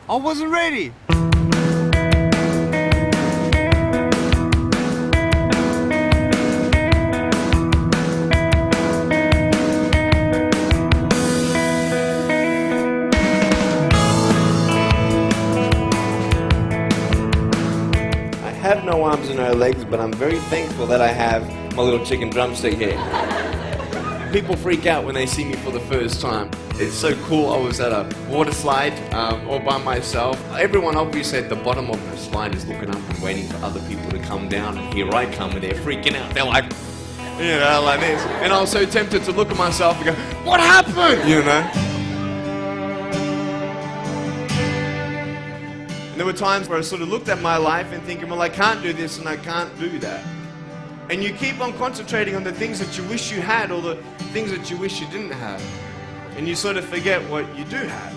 I wasn't ready. I have no arms and no legs, but I'm very thankful that I have my little chicken drumstick here. People freak out when they see me for the first time. It's so cool. I was at a water slide all by myself. Everyone obviously at the bottom of the slide is looking up and waiting for other people to come down, and here I come and they're freaking out. They're like, you know, like this. And I was so tempted to look at myself and go, what happened? You know? And there were times where I sort of looked at my life and thinking, well, I can't do this and I can't do that. And you keep on concentrating on the things that you wish you had or the things that you wish you didn't have. And you sort of forget what you do have.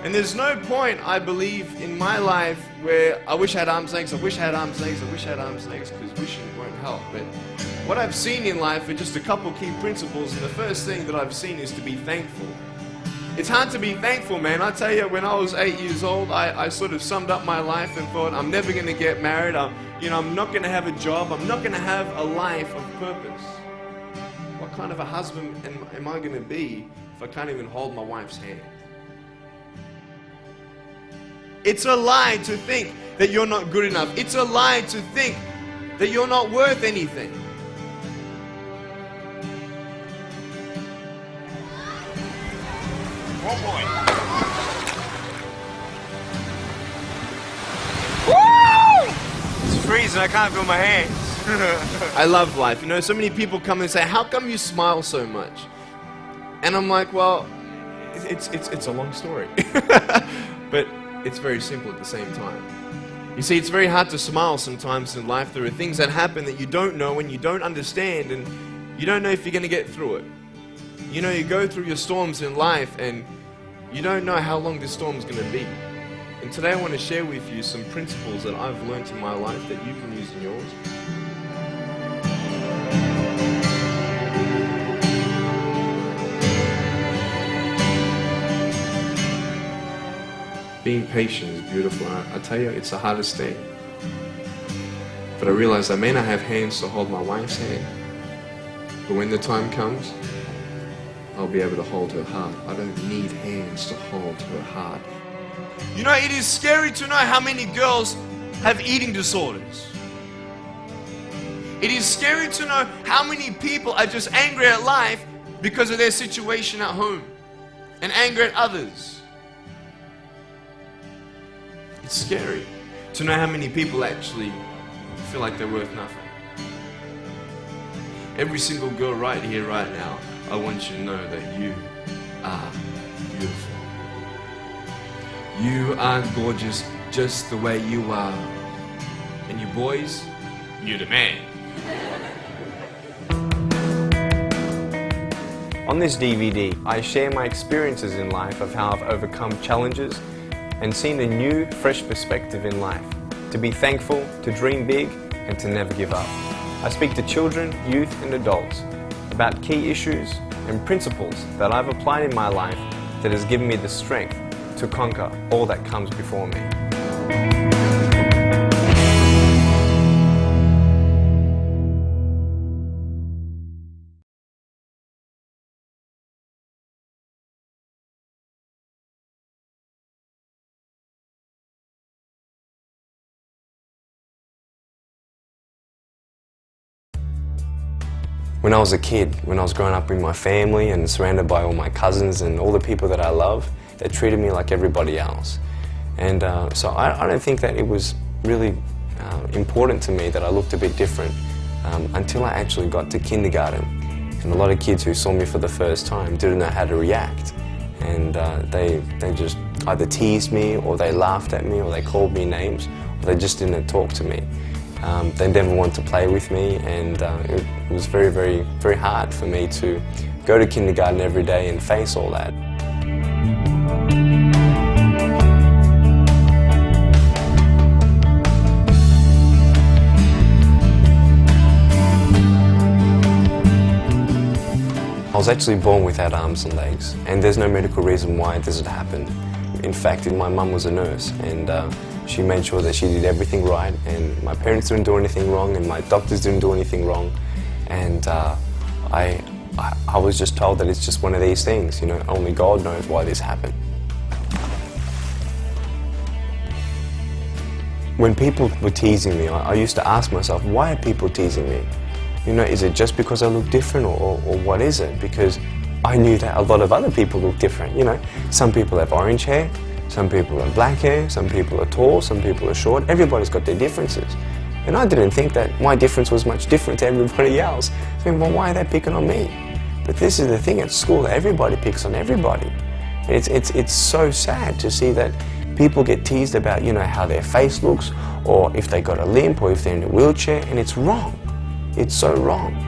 And there's no point, I believe, in my life where I wish I had arms and legs, I wish I had arms and legs, I wish I had arms and legs, because wishing won't help. But what I've seen in life are just a couple key principles, and the first thing that I've seen is to be thankful. It's hard to be thankful, man. I tell you, when I was 8 years old, I sort of summed up my life and thought, I'm never going to get married. I'm not going to have a job. I'm not going to have a life of purpose. What kind of a husband am I going to be if I can't even hold my wife's hand? It's a lie to think that you're not good enough. It's a lie to think that you're not worth anything. Oh boy. Woo! It's freezing, I can't feel my hands. I love life. You know, so many people come and say, how come you smile so much? And I'm like, well, it's a long story. But it's very simple at the same time. You see, it's very hard to smile sometimes in life. There are things that happen that you don't know and you don't understand, and you don't know if you're going to get through it. You know, you go through your storms in life and you don't know how long this storm is going to be. And today I want to share with you some principles that I've learned in my life that you can use in yours. Being patient is beautiful. I tell you, it's the hardest thing. But I realize I may not have hands to hold my wife's hand, but when the time comes, I'll be able to hold her heart. I don't need hands to hold her heart. You know, it is scary to know how many girls have eating disorders. It is scary to know how many people are just angry at life because of their situation at home and angry at others. It's scary to know how many people actually feel like they're worth nothing. Every single girl right here, right now, I want you to know that you are beautiful. You are gorgeous just the way you are. And you boys, you're the man. On this DVD, I share my experiences in life of how I've overcome challenges and seen a new, fresh perspective in life. To be thankful, to dream big, and to never give up. I speak to children, youth, and adults about key issues and principles that I've applied in my life that has given me the strength to conquer all that comes before me. When I was a kid, when I was growing up with my family and surrounded by all my cousins and all the people that I love, they treated me like everybody else. And so I don't think that it was really important to me that I looked a bit different until I actually got to kindergarten. And a lot of kids who saw me for the first time didn't know how to react. And they just either teased me, or they laughed at me, or they called me names, or they just didn't talk to me. They never wanted to play with me, and it was very, very, very hard for me to go to kindergarten every day and face all that. I was actually born without arms and legs, and there's no medical reason why this had happened. In fact, my mum was a nurse, and she made sure that she did everything right, and my parents didn't do anything wrong, and my doctors didn't do anything wrong. And I was just told that it's just one of these things, you know, only God knows why this happened. When people were teasing me, I used to ask myself, why are people teasing me? You know, is it just because I look different, or what is it? Because I knew that a lot of other people look different, you know. Some people have orange hair, some people have black hair, some people are tall, some people are short. Everybody's got their differences. And I didn't think that my difference was much different to everybody else. So, well, why are they picking on me? But this is the thing at school, everybody picks on everybody. It's so sad to see that people get teased about, you know, how their face looks, or if they got a limp, or if they're in a wheelchair, and it's wrong. It's so wrong.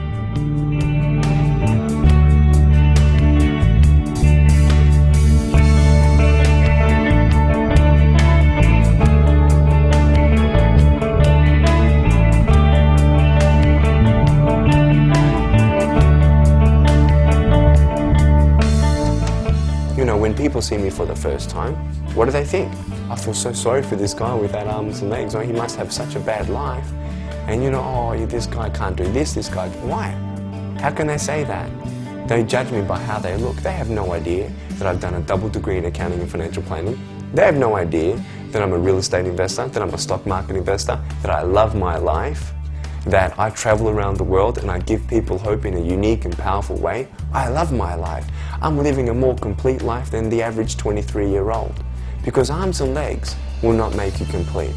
You know, when people see me for the first time, what do they think? I feel so sorry for this guy without arms and legs. Oh, he must have such a bad life. And you know, oh, this guy can't do this guy. Why? How can they say that? They judge me by how they look. They have no idea that I've done a double degree in accounting and financial planning. They have no idea that I'm a real estate investor, that I'm a stock market investor, that I love my life, that I travel around the world and I give people hope in a unique and powerful way. I love my life. I'm living a more complete life than the average 23-year-old. Because arms and legs will not make you complete.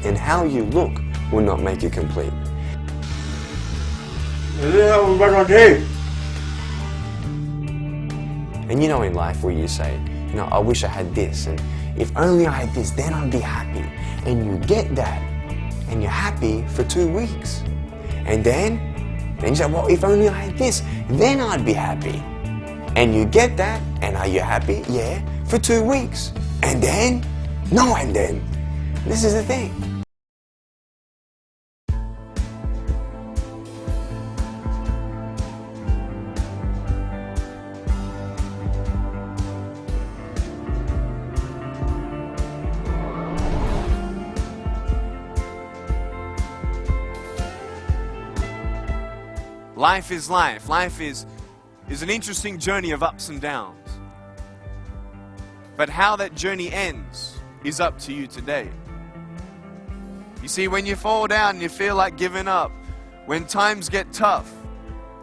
And how you look will not make you complete. And you know, in life where you say, you know, I wish I had this, and if only I had this, then I'd be happy. And you get that, and you're happy for 2 weeks. And then you say, well, if only I had this, then I'd be happy. And you get that, and are you happy? Yeah, for 2 weeks. And then? No, and then. This is the thing. Life is life. Life is an interesting journey of ups and downs. But how that journey ends is up to you today. You see, when you fall down and you feel like giving up, when times get tough,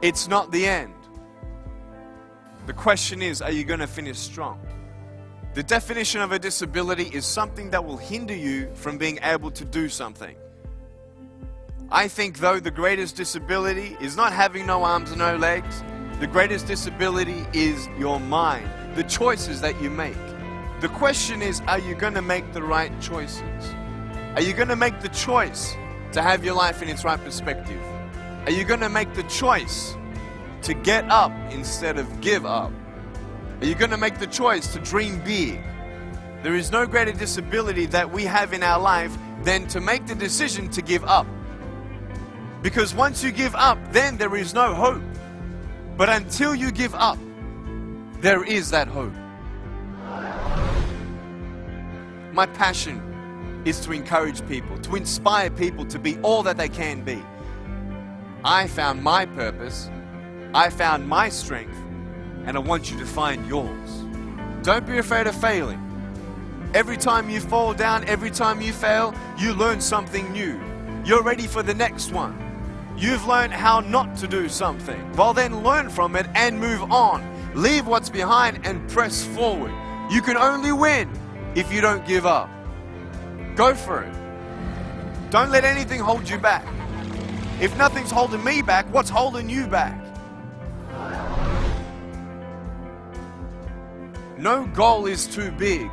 it's not the end. The question is, are you going to finish strong? The definition of a disability is something that will hinder you from being able to do something. I think, though, the greatest disability is not having no arms and no legs. The greatest disability is your mind, the choices that you make. The question is, are you going to make the right choices? Are you going to make the choice to have your life in its right perspective? Are you going to make the choice to get up instead of give up? Are you going to make the choice to dream big? There is no greater disability that we have in our life than to make the decision to give up. Because once you give up, then there is no hope. But until you give up, there is that hope. My passion is to encourage people, to inspire people to be all that they can be. I found my purpose, I found my strength, and I want you to find yours. Don't be afraid of failing. Every time you fall down, every time you fail, you learn something new. You're ready for the next one. You've learned how not to do something. Well, then learn from it and move on. Leave what's behind and press forward. You can only win if you don't give up. Go for it. Don't let anything hold you back. If nothing's holding me back, what's holding you back? No goal is too big.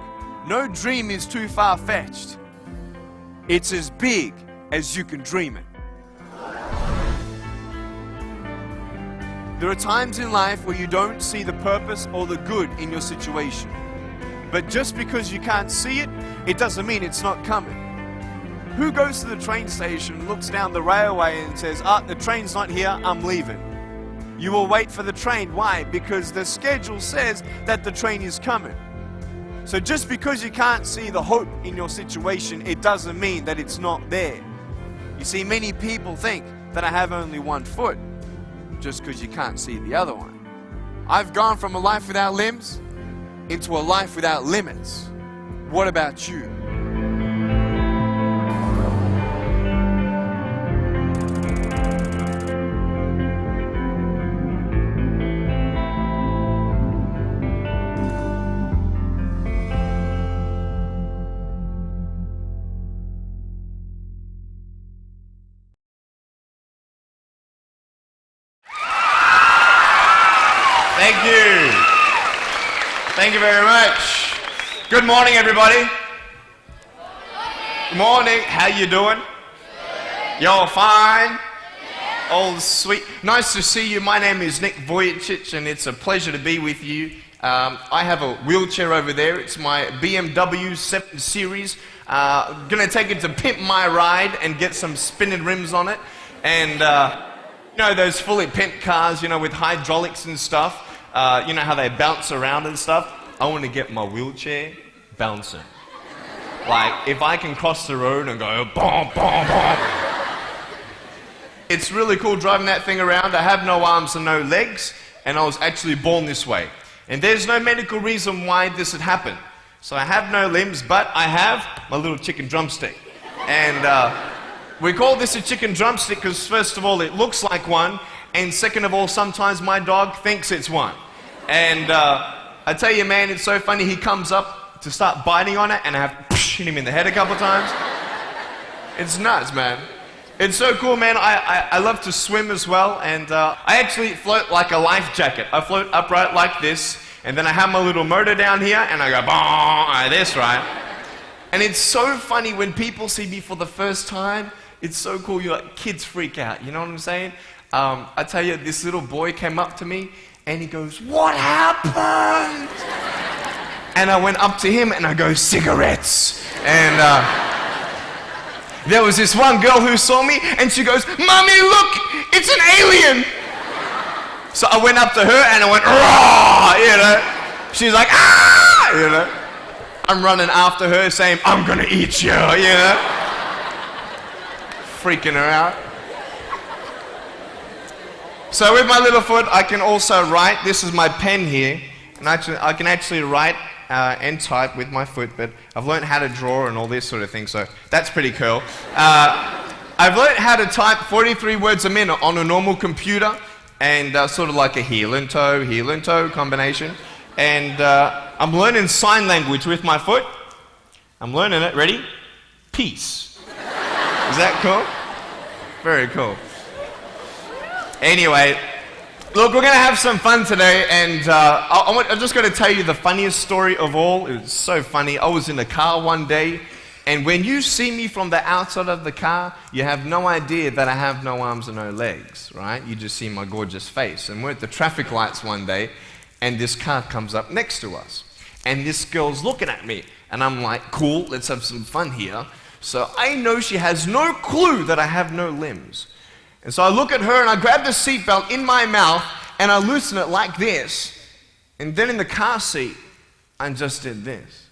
No dream is too far-fetched. It's as big as you can dream it. There are times in life where you don't see the purpose or the good in your situation. But just because you can't see it, it doesn't mean it's not coming. Who goes to the train station, looks down the railway and says, the train's not here, I'm leaving? You will wait for the train. Why? Because the schedule says that the train is coming. So just because you can't see the hope in your situation, it doesn't mean that it's not there. You see, many people think that I have only one foot just because you can't see the other one. I've gone from a life without limbs into a life without limits. What about you? Thank you. Thank you very much. Good morning, everybody. Good morning. How you doing? Y'all fine? All sweet. Nice to see you. My name is Nik Vujicic, and it's a pleasure to be with you. I have a wheelchair over there. It's my BMW 7 Series. Gonna take it to pimp my ride and get some spinning rims on it. And you know those fully pimped cars, you know, with hydraulics and stuff. You know how they bounce around and stuff? I want to get my wheelchair bouncing. Like, if I can cross the road and go, boom, boom, boom. It's really cool driving that thing around. I have no arms and no legs, and I was actually born this way. And there's no medical reason why this had happened. So I have no limbs, but I have my little chicken drumstick. And we call this a chicken drumstick because, first of all, it looks like one. And second of all, sometimes my dog thinks it's one. And I tell you, man, it's so funny. He comes up to start biting on it, and I have to hit him in the head a couple times. It's nuts, man. It's so cool, man. I love to swim as well, and I actually float like a life jacket. I float upright like this, and then I have my little motor down here, and I go, like this, right? And it's so funny when people see me for the first time. It's so cool. You like, kids freak out. You know what I'm saying? I tell you, this little boy came up to me and he goes, "What happened?" And I went up to him and I go, "Cigarettes." And there was this one girl who saw me and she goes, "Mommy, look, it's an alien." So I went up to her and I went, "Raw," you know. She's like, "Ah," you know. I'm running after her saying, "I'm gonna eat you," you know. Freaking her out. So with my little foot, I can also write. This is my pen here, and I can actually write and type with my foot, but I've learned how to draw and all this sort of thing, so that's pretty cool. I've learned how to type 43 words a minute on a normal computer, and sort of like a heel and toe combination. And I'm learning sign language with my foot. I'm learning it. Ready? Peace. Is that cool? Very cool. Anyway, look, we're going to have some fun today, and I'm just going to tell you the funniest story of all. It was so funny. I was in a car one day, and when you see me from the outside of the car, you have no idea that I have no arms and no legs, right? You just see my gorgeous face. And we're at the traffic lights one day, and this car comes up next to us. And this girl's looking at me, and I'm like, cool, let's have some fun here. So I know she has no clue that I have no limbs. And so I look at her and I grab the seatbelt in my mouth and I loosen it like this. And then in the car seat, I just did this.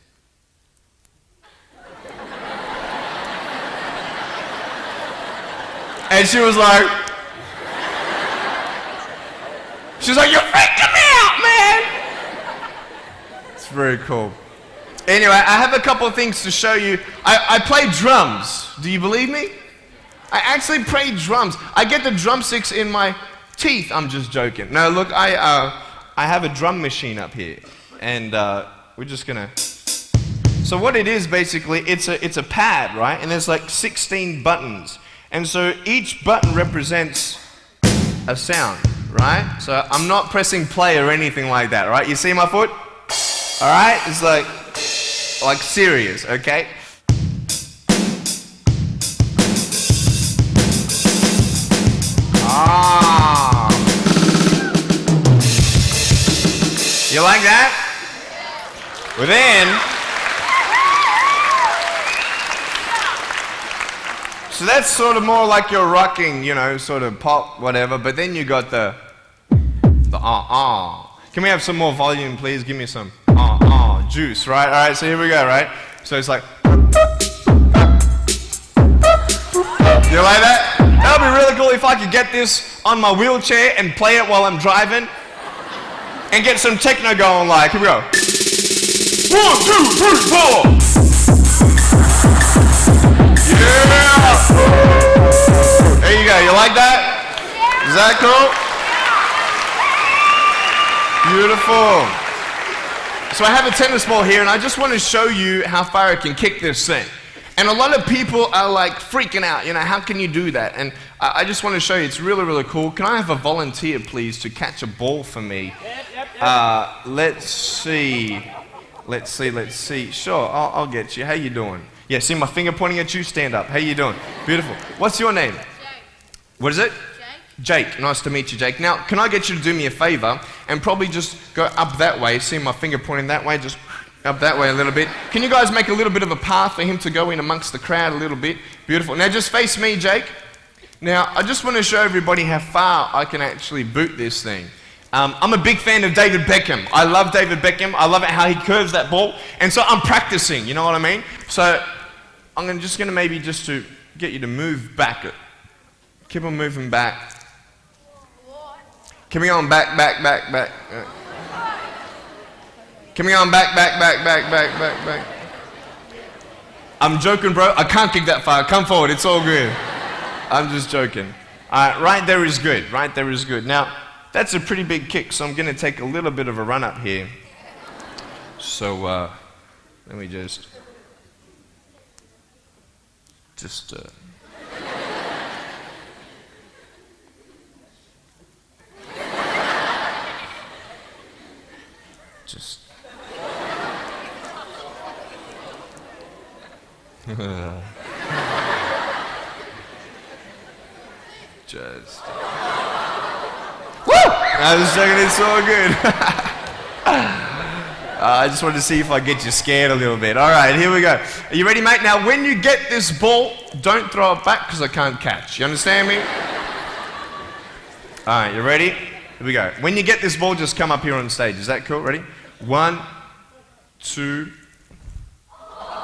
And she was like, "You're freaking me out, man." It's very cool. Anyway, I have a couple of things to show you. I play drums. Do you believe me? I actually play drums. I get the drumsticks in my teeth. I'm just joking. No, look, I have a drum machine up here, and we're just gonna. So what it is basically, it's a pad, right? And there's like 16 buttons, and so each button represents a sound, right? So I'm not pressing play or anything like that, right? You see my foot? All right, it's like serious, okay? Ah. You like that? Well then, so that's sort of more like your rocking, you know, sort of pop, whatever, but then you got the ah. Can we have some more volume, please? Give me some ah. juice, right? All right, so here we go, right? So it's like, you like that? That would be really cool if I could get this on my wheelchair and play it while I'm driving and get some techno going like, here we go. 1, 2, 3, 4. Yeah! There you go, you like that? Is that cool? Beautiful. So I have a tennis ball here and I just want to show you how far I can kick this thing. And a lot of people are like freaking out, you know, how can you do that? And I just want to show you, it's really, really cool. Can I have a volunteer, please, to catch a ball for me? Let's see. Sure, I'll get you. How you doing? Yeah, see my finger pointing at you? Stand up. How you doing? Beautiful. What's your name? Jake. What is it? Jake. Jake. Nice to meet you, Jake. Now, can I get you to do me a favor and probably just go up that way? See my finger pointing that way? Just up that way a little bit. Can you guys make a little bit of a path for him to go in amongst the crowd a little bit? Beautiful. Now just face me, Jake. Now I just want to show everybody how far I can actually boot this thing. I'm a big fan of David Beckham. I love David Beckham. I love it how he curves that ball. And so I'm practicing, you know what I mean? So I'm just going to maybe just to get you to move back. Keep on moving back. Keep on back. Coming on, back. I'm joking, bro. I can't kick that far. Come forward. It's all good. I'm just joking. Right there is good. Right there is good. Now, that's a pretty big kick, so I'm going to take a little bit of a run up here. So, let me just Woo! I was joking, it's all good. I just wanted to see if I get you scared a little bit. All right, here we go. Are you ready, mate? Now, when you get this ball, don't throw it back because I can't catch. You understand me? All right, you ready? Here we go. When you get this ball, just come up here on stage. Is that cool? Ready? 1, 2.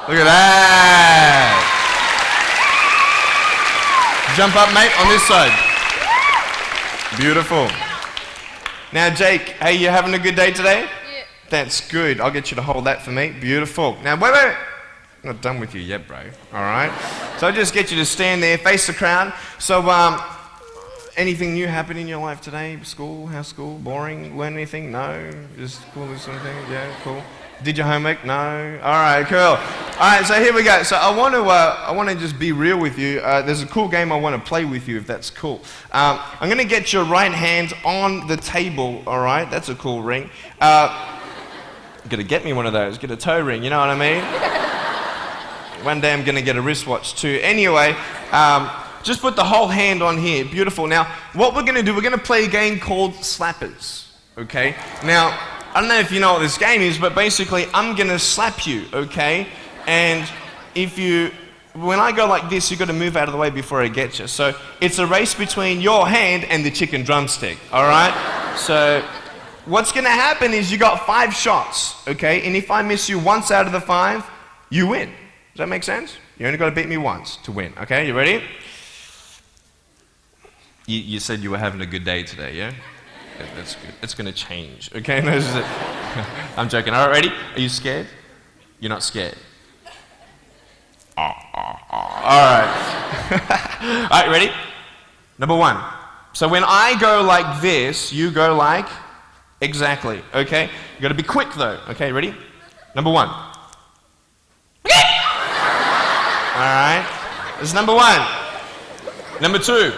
Look at that. Jump up, mate, on this side. Beautiful. Now, Jake, hey, you having a good day today? Yeah. That's good. I'll get you to hold that for me. Beautiful. Now, wait. I'm not done with you yet, bro. All right? So I'll just get you to stand there, face the crowd. So, anything new happen in your life today? School? How's school? Boring? Learn anything? No? Just cool or something? Yeah, cool. Did your homework? No? All right, cool. All right, so here we go. So I want to just be real with you. There's a cool game I want to play with you, if that's cool. I'm going to get your right hand on the table, all right? That's a cool ring. You're going to get me one of those. Get a toe ring, you know what I mean? One day I'm going to get a wristwatch too. Anyway, just put the whole hand on here. Beautiful. Now, what we're going to do, we're going to play a game called Slappers, okay? Now, I don't know if you know what this game is, but basically I'm going to slap you, okay? And when I go like this, you've got to move out of the way before I get you. So it's a race between your hand and the chicken drumstick, all right? So what's going to happen is you got 5 shots, okay? And if I miss you once out of the 5, you win. Does that make sense? You only got to beat me once to win, okay? You ready? You said you were having a good day today, yeah? That's good. It's going to change, okay? No, this is it. I'm joking. All right, ready? Are you scared? You're not scared. All right. All right, ready? Number 1. So when I go like this, you go like exactly, okay? You got to be quick though, okay? Ready? Number 1. Okay. All right. This is number 1. Number 2.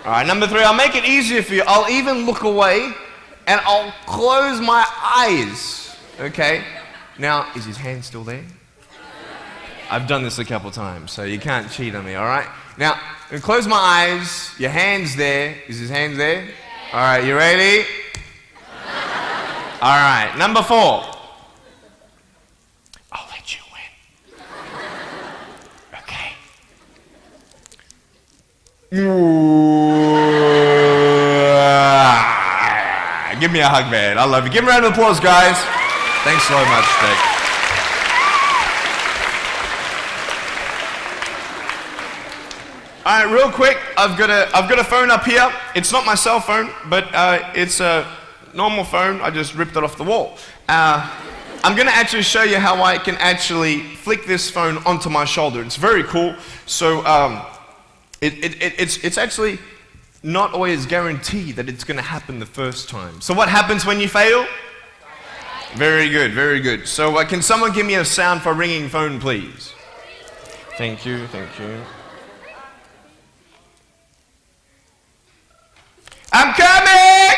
All right, number 3, I'll make it easier for you. I'll even look away and I'll close my eyes, okay? Now, is his hand still there? I've done this a couple times, so you can't cheat on me, all right? Now, I'm gonna close my eyes. Your hand's there. Is his hand there? All right, you ready? All right, number 4. I'll let you win. Okay. Give give me a hug, man. I love you. Give him a round of applause, guys. Thanks so much, Nick. All right, real quick, I've got a phone up here. It's not my cell phone, but it's a normal phone. I just ripped it off the wall. I'm going to actually show you how I can actually flick this phone onto my shoulder. It's very cool. So it's actually not always guaranteed that it's going to happen the first time. So what happens when you fail? Very good, very good. So can someone give me a sound for ringing phone, please? Thank you, thank you. I'm coming!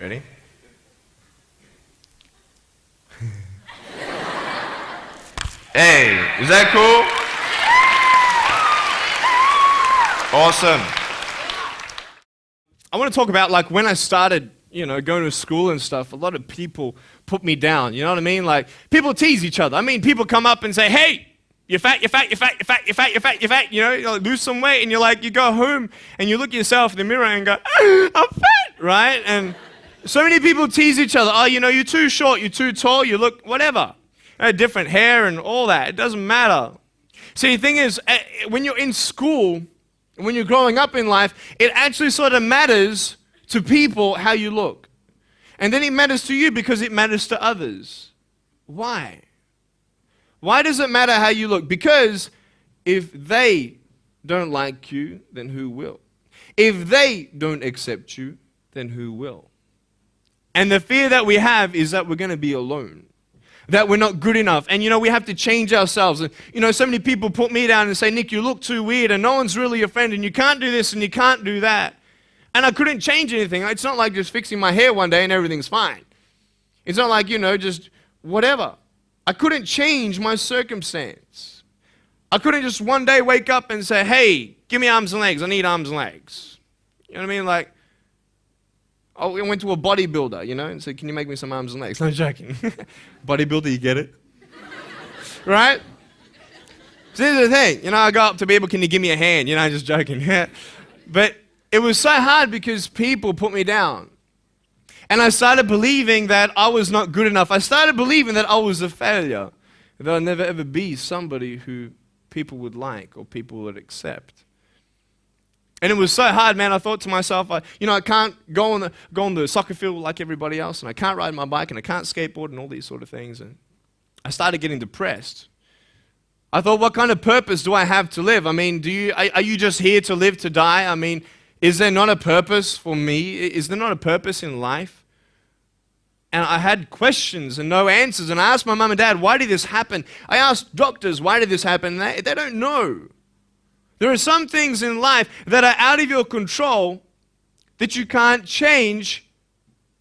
Ready? Hey, is that cool? Awesome. I want to talk about like when I started, going to school and stuff, a lot of people put me down, you know what I mean? Like people tease each other. I mean, people come up and say, hey, you're fat, you're fat, you're fat, you're fat, you're fat, you're fat, you're fat, you like, lose some weight, and you're like, you go home and you look at yourself in the mirror and go, I'm fat, right? And so many people tease each other. Oh, you're too short, you're too tall, you look whatever. Different hair and all that. It doesn't matter. See, the thing is, when you're in school, when you're growing up in life, it actually sort of matters to people how you look. And then it matters to you because it matters to others. Why? Why does it matter how you look? Because if they don't like you, then who will? If they don't accept you, then who will? And the fear that we have is that we're going to be alone, that we're not good enough. And we have to change ourselves. And so many people put me down and say, Nick, you look too weird and no one's really your friend and you can't do this and you can't do that. And I couldn't change anything. It's not like just fixing my hair one day and everything's fine. It's not like, just whatever. I couldn't change my circumstance. I couldn't just one day wake up and say, hey, give me arms and legs. I need arms and legs. You know what I mean? Like, I went to a bodybuilder, and said, can you make me some arms and legs? No, joking. Bodybuilder, you get it? Right? So here's the thing. I go up to people, can you give me a hand? Just joking. But it was so hard because people put me down. And I started believing that I was not good enough. I started believing that I was a failure. That I'd never ever be somebody who people would like or people would accept. And it was so hard, man. I thought to myself, I can't go on the soccer field like everybody else, and I can't ride my bike, and I can't skateboard, and all these sort of things. And I started getting depressed. I thought, what kind of purpose do I have to live? I mean, are you just here to live to die? I mean, is there not a purpose for me? Is there not a purpose in life? And I had questions and no answers. And I asked my mum and dad, why did this happen? I asked doctors, why did this happen? They don't know. There are some things in life that are out of your control that you can't change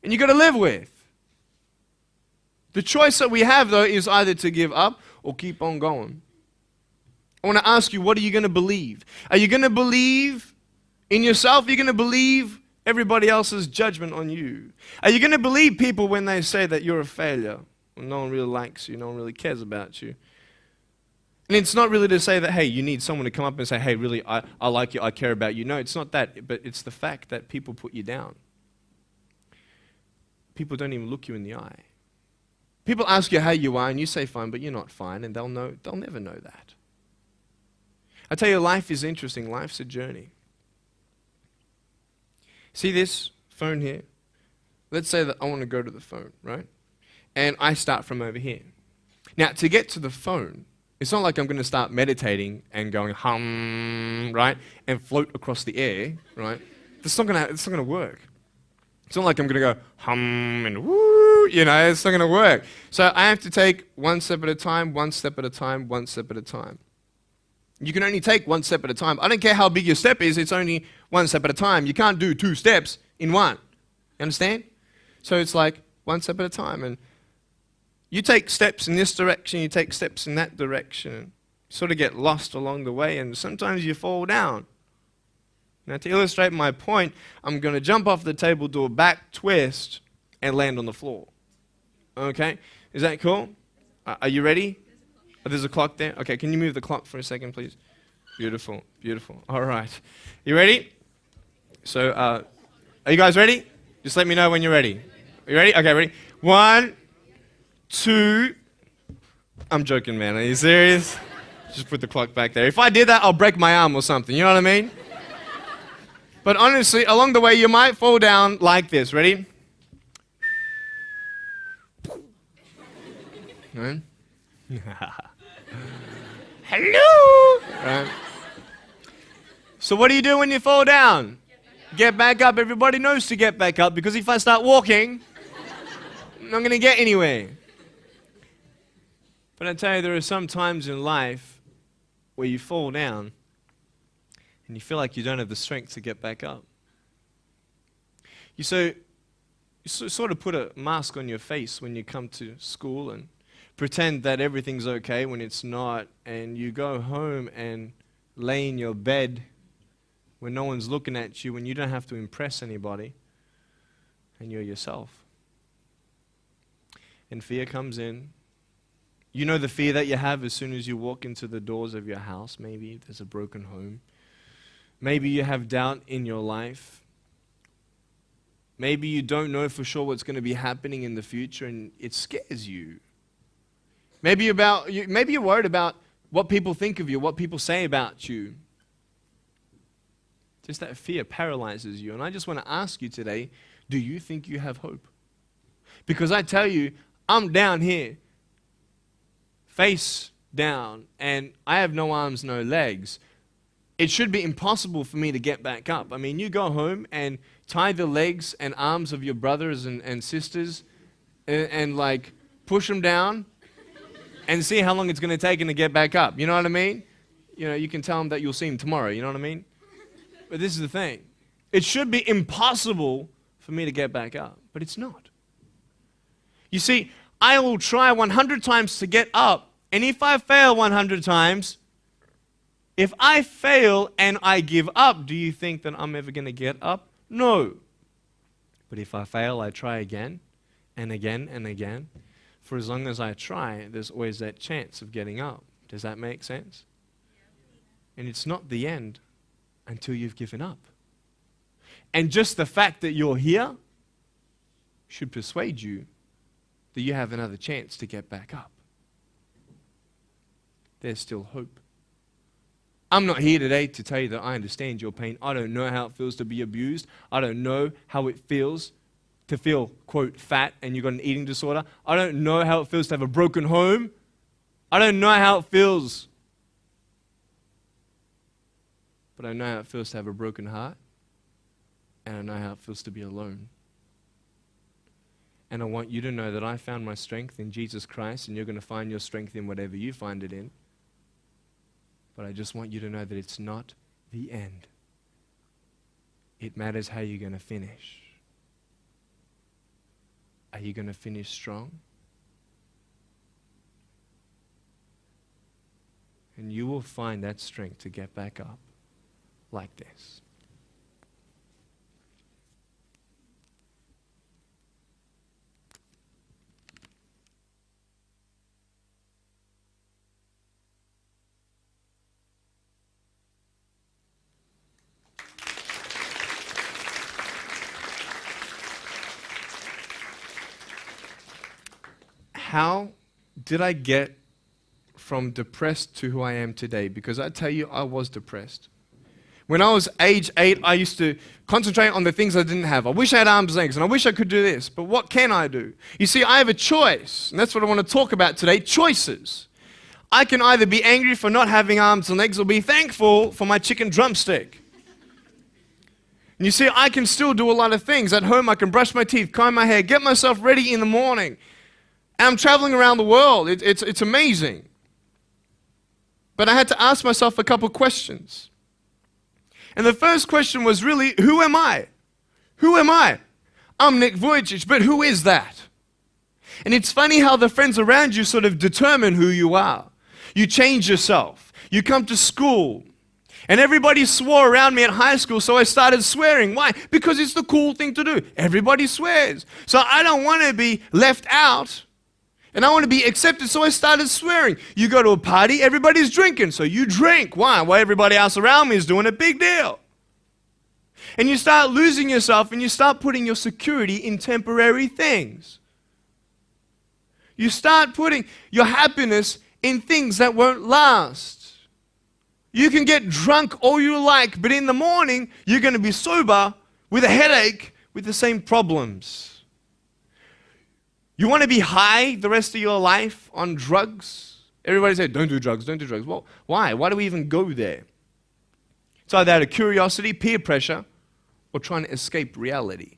and you got to live with. The choice that we have, though, is either to give up or keep on going. I want to ask you, what are you going to believe? Are you going to believe in yourself? Are you going to believe everybody else's judgment on you? Are you going to believe people when they say that you're a failure? When no one really likes you, no one really cares about you. And it's not really to say that, hey, you need someone to come up and say, hey, really, I like you, I care about you. No, it's not that, but it's the fact that people put you down. People don't even look you in the eye. People ask you how you are, and you say fine, but you're not fine, and they'll never know that. I tell you, life is interesting. Life's a journey. See this phone here? Let's say that I want to go to the phone, right? And I start from over here. Now, to get to the phone, it's not like I'm going to start meditating and going hum, right? And float across the air, right? It's not going to work. It's not like I'm going to go hum and woo, it's not going to work. So I have to take one step at a time, one step at a time, one step at a time. You can only take one step at a time. I don't care how big your step is, it's only one step at a time. You can't do 2 steps in one. You understand? So it's like one step at a time. And you take steps in this direction, you take steps in that direction. You sort of get lost along the way, and sometimes you fall down. Now, to illustrate my point, I'm going to jump off the table, do a back twist, and land on the floor. Okay? Is that cool? Are you ready? Oh, there's a clock there? Okay, can you move the clock for a second, please? Beautiful, beautiful. All right. You ready? So, Are you guys ready? Just let me know when you're ready. Are you ready? Okay, ready? 1, 2. I'm joking, man. Are you serious? Just put the clock back there. If I did that, I'll break my arm or something. You know what I mean? But honestly, along the way, you might fall down like this. Ready? Right? Hello! Right. So what do you do when you fall down? Get back up. Everybody knows to get back up, because if I start walking, I'm not going to get anywhere. But I tell you, there are some times in life where you fall down and you feel like you don't have the strength to get back up. You sort of put a mask on your face when you come to school and pretend that everything's okay when it's not, and you go home and lay in your bed when no one's looking at you, when you don't have to impress anybody, and you're yourself. And fear comes in. You know the fear that you have as soon as you walk into the doors of your house. Maybe there's a broken home. Maybe you have doubt in your life. Maybe you don't know for sure what's going to be happening in the future, and it scares you. Maybe you're worried about what people think of you, what people say about you. Just that fear paralyzes you. And I just want to ask you today, do you think you have hope? Because I tell you, I'm down here, face down, and I have no arms, no legs. It should be impossible for me to get back up. I mean, you go home and tie the legs and arms of your brothers and sisters and like push them down and see how long it's going to take them to get back up. You know what I mean? You know, you can tell them that you'll see them tomorrow. You know what I mean? But this is the thing. It should be impossible for me to get back up, but it's not. You see, I will try 100 times to get up, and if I fail 100 times, if I fail and I give up, do you think that I'm ever going to get up? No. But if I fail, I try again and again and again. For as long as I try, there's always that chance of getting up. Does that make sense? And it's not the end until you've given up. And just the fact that you're here should persuade you that you have another chance to get back up. There's still hope. I'm not here today to tell you that I understand your pain. I don't know how it feels to be abused. I don't know how it feels to feel, quote, fat and you've got an eating disorder. I don't know how it feels to have a broken home. I don't know how it feels. But I know how it feels to have a broken heart. And I know how it feels to be alone. And I want you to know that I found my strength in Jesus Christ, and you're going to find your strength in whatever you find it in. But I just want you to know that it's not the end. It matters how you're going to finish. Are you going to finish strong? And you will find that strength to get back up like this. How did I get from depressed to who I am today? Because I tell you, I was depressed. When I was age 8, I used to concentrate on the things I didn't have. I wish I had arms and legs, and I wish I could do this, but what can I do? You see, I have a choice, and that's what I want to talk about today, choices. I can either be angry for not having arms and legs or be thankful for my chicken drumstick. And you see, I can still do a lot of things. At home, I can brush my teeth, comb my hair, get myself ready in the morning. And I'm traveling around the world. It's amazing. But I had to ask myself a couple questions. And the first question was really, who am I? Who am I? I'm Nik Vujicic, but who is that? And it's funny how the friends around you sort of determine who you are. You change yourself. You come to school. And everybody swore around me at high school, so I started swearing. Why? Because it's the cool thing to do. Everybody swears. So I don't want to be left out. And I want to be accepted, so I started swearing. You go to a party, everybody's drinking, so you drink. Why? Well, everybody else around me is doing a big deal. And you start losing yourself and you start putting your security in temporary things. You start putting your happiness in things that won't last. You can get drunk all you like, but in the morning, you're going to be sober with a headache with the same problems. You want to be high the rest of your life on drugs? Everybody says, don't do drugs, don't do drugs. Well, why? Why do we even go there? It's either out of curiosity, peer pressure, or trying to escape reality.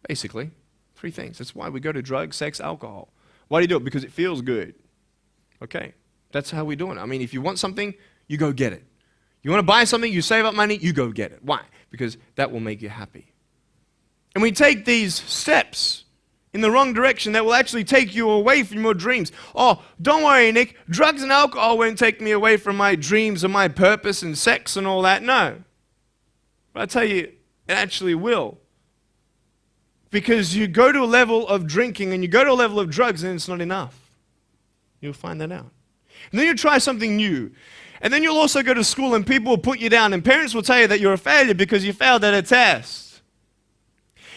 Basically, three things. That's why we go to drugs, sex, alcohol. Why do you do it? Because it feels good. Okay, that's how we're doing it. I mean, if you want something, you go get it. You want to buy something, you save up money, you go get it. Why? Because that will make you happy. And we take these steps in the wrong direction that will actually take you away from your dreams. Oh, don't worry, Nick. Drugs and alcohol won't take me away from my dreams and my purpose and sex and all that. No. But I tell you, it actually will. Because you go to a level of drinking and you go to a level of drugs and it's not enough. You'll find that out. And then you try something new. And then you'll also go to school and people will put you down and parents will tell you that you're a failure because you failed at a test.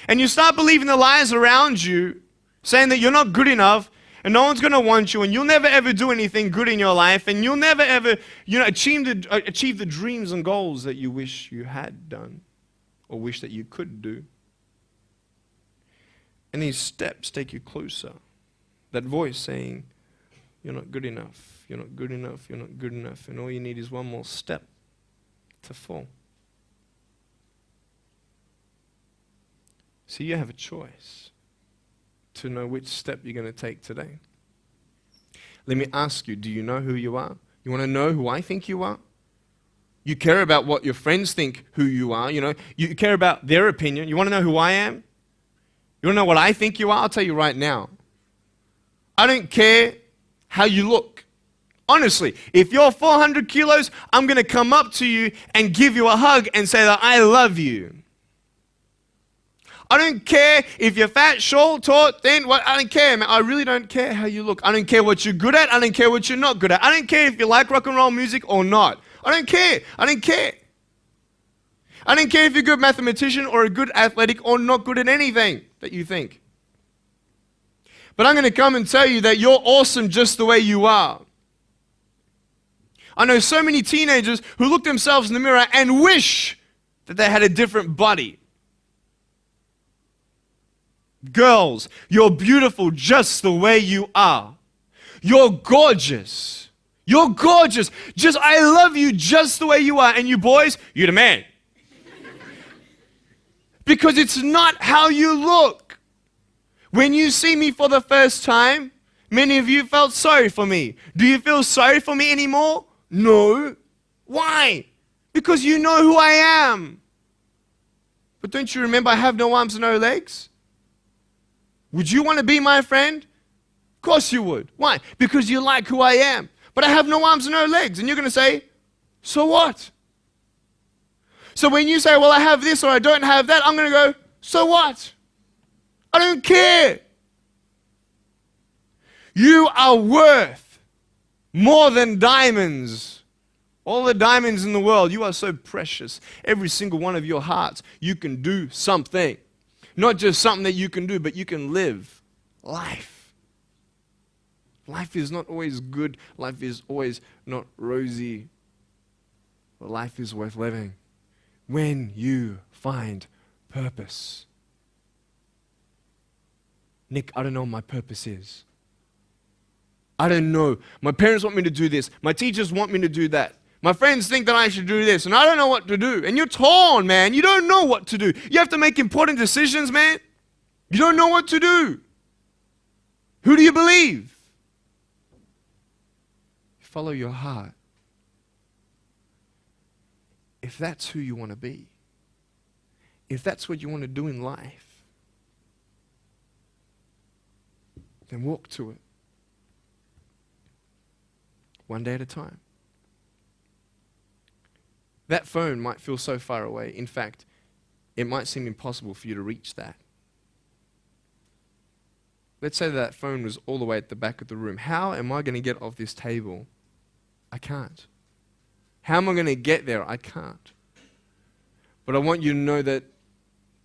And you start believing the lies around you, saying that you're not good enough and no one's going to want you and you'll never ever do anything good in your life and you'll never ever achieve the dreams and goals that you wish you had done or wish that you could do. And these steps take you closer. That voice saying, you're not good enough, you're not good enough, you're not good enough, and all you need is one more step to fall. See, you have a choice to know which step you're going to take today. Let me ask you, do you know who you are? You want to know who I think you are? You care about what your friends think who you are, You care about their opinion. You want to know who I am? You want to know what I think you are? I'll tell you right now. I don't care how you look. Honestly, if you're 400 kilos, I'm going to come up to you and give you a hug and say that I love you. I don't care if you're fat, short, tall, thin, I don't care, man. I really don't care how you look. I don't care what you're good at. I don't care what you're not good at. I don't care if you like rock and roll music or not. I don't care. I don't care. I don't care if you're a good mathematician or a good athletic or not good at anything that you think. But I'm going to come and tell you that you're awesome just the way you are. I know so many teenagers who look themselves in the mirror and wish that they had a different body. Girls, you're beautiful just the way you are. You're gorgeous. You're gorgeous. I love you just the way you are. And you boys, you're the man. Because it's not how you look. When you see me for the first time, many of you felt sorry for me. Do you feel sorry for me anymore? No. Why? Because you know who I am. But don't you remember I have no arms and no legs? Would you want to be my friend? Of course you would. Why? Because you like who I am. But I have no arms and no legs. And you're going to say, so what? So when you say, well, I have this or I don't have that, I'm going to go, so what? I don't care. You are worth more than diamonds. All the diamonds in the world, you are so precious. Every single one of your hearts, you can do something. Not just something that you can do, but you can live life. Life is not always good. Life is always not rosy. But life is worth living when you find purpose. Nick, I don't know what my purpose is. I don't know. My parents want me to do this. My teachers want me to do that. My friends think that I should do this, and I don't know what to do. And you're torn, man. You don't know what to do. You have to make important decisions, man. You don't know what to do. Who do you believe? Follow your heart. If that's who you want to be, if that's what you want to do in life, then walk to it. One day at a time. That phone might feel so far away. In fact, it might seem impossible for you to reach that. Let's say that phone was all the way at the back of the room. How am I going to get off this table? I can't. How am I going to get there? I can't. But I want you to know that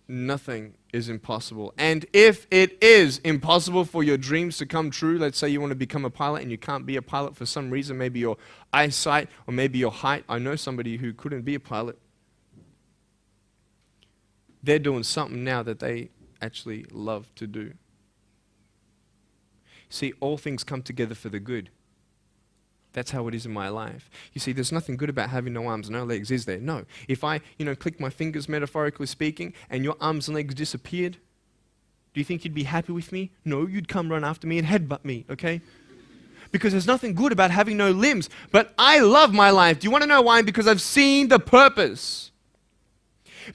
nothing is impossible. And if it is impossible for your dreams to come true, let's say you want to become a pilot and you can't be a pilot for some reason, maybe your eyesight or maybe your height. I know somebody who couldn't be a pilot. They're doing something now that they actually love to do. See, all things come together for the good. That's how it is in my life. You see, there's nothing good about having no arms, no legs, is there? No. If I, click my fingers, metaphorically speaking, and your arms and legs disappeared, do you think you'd be happy with me? No, you'd come run after me and headbutt me, okay? Because there's nothing good about having no limbs. But I love my life. Do you want to know why? Because I've seen the purpose.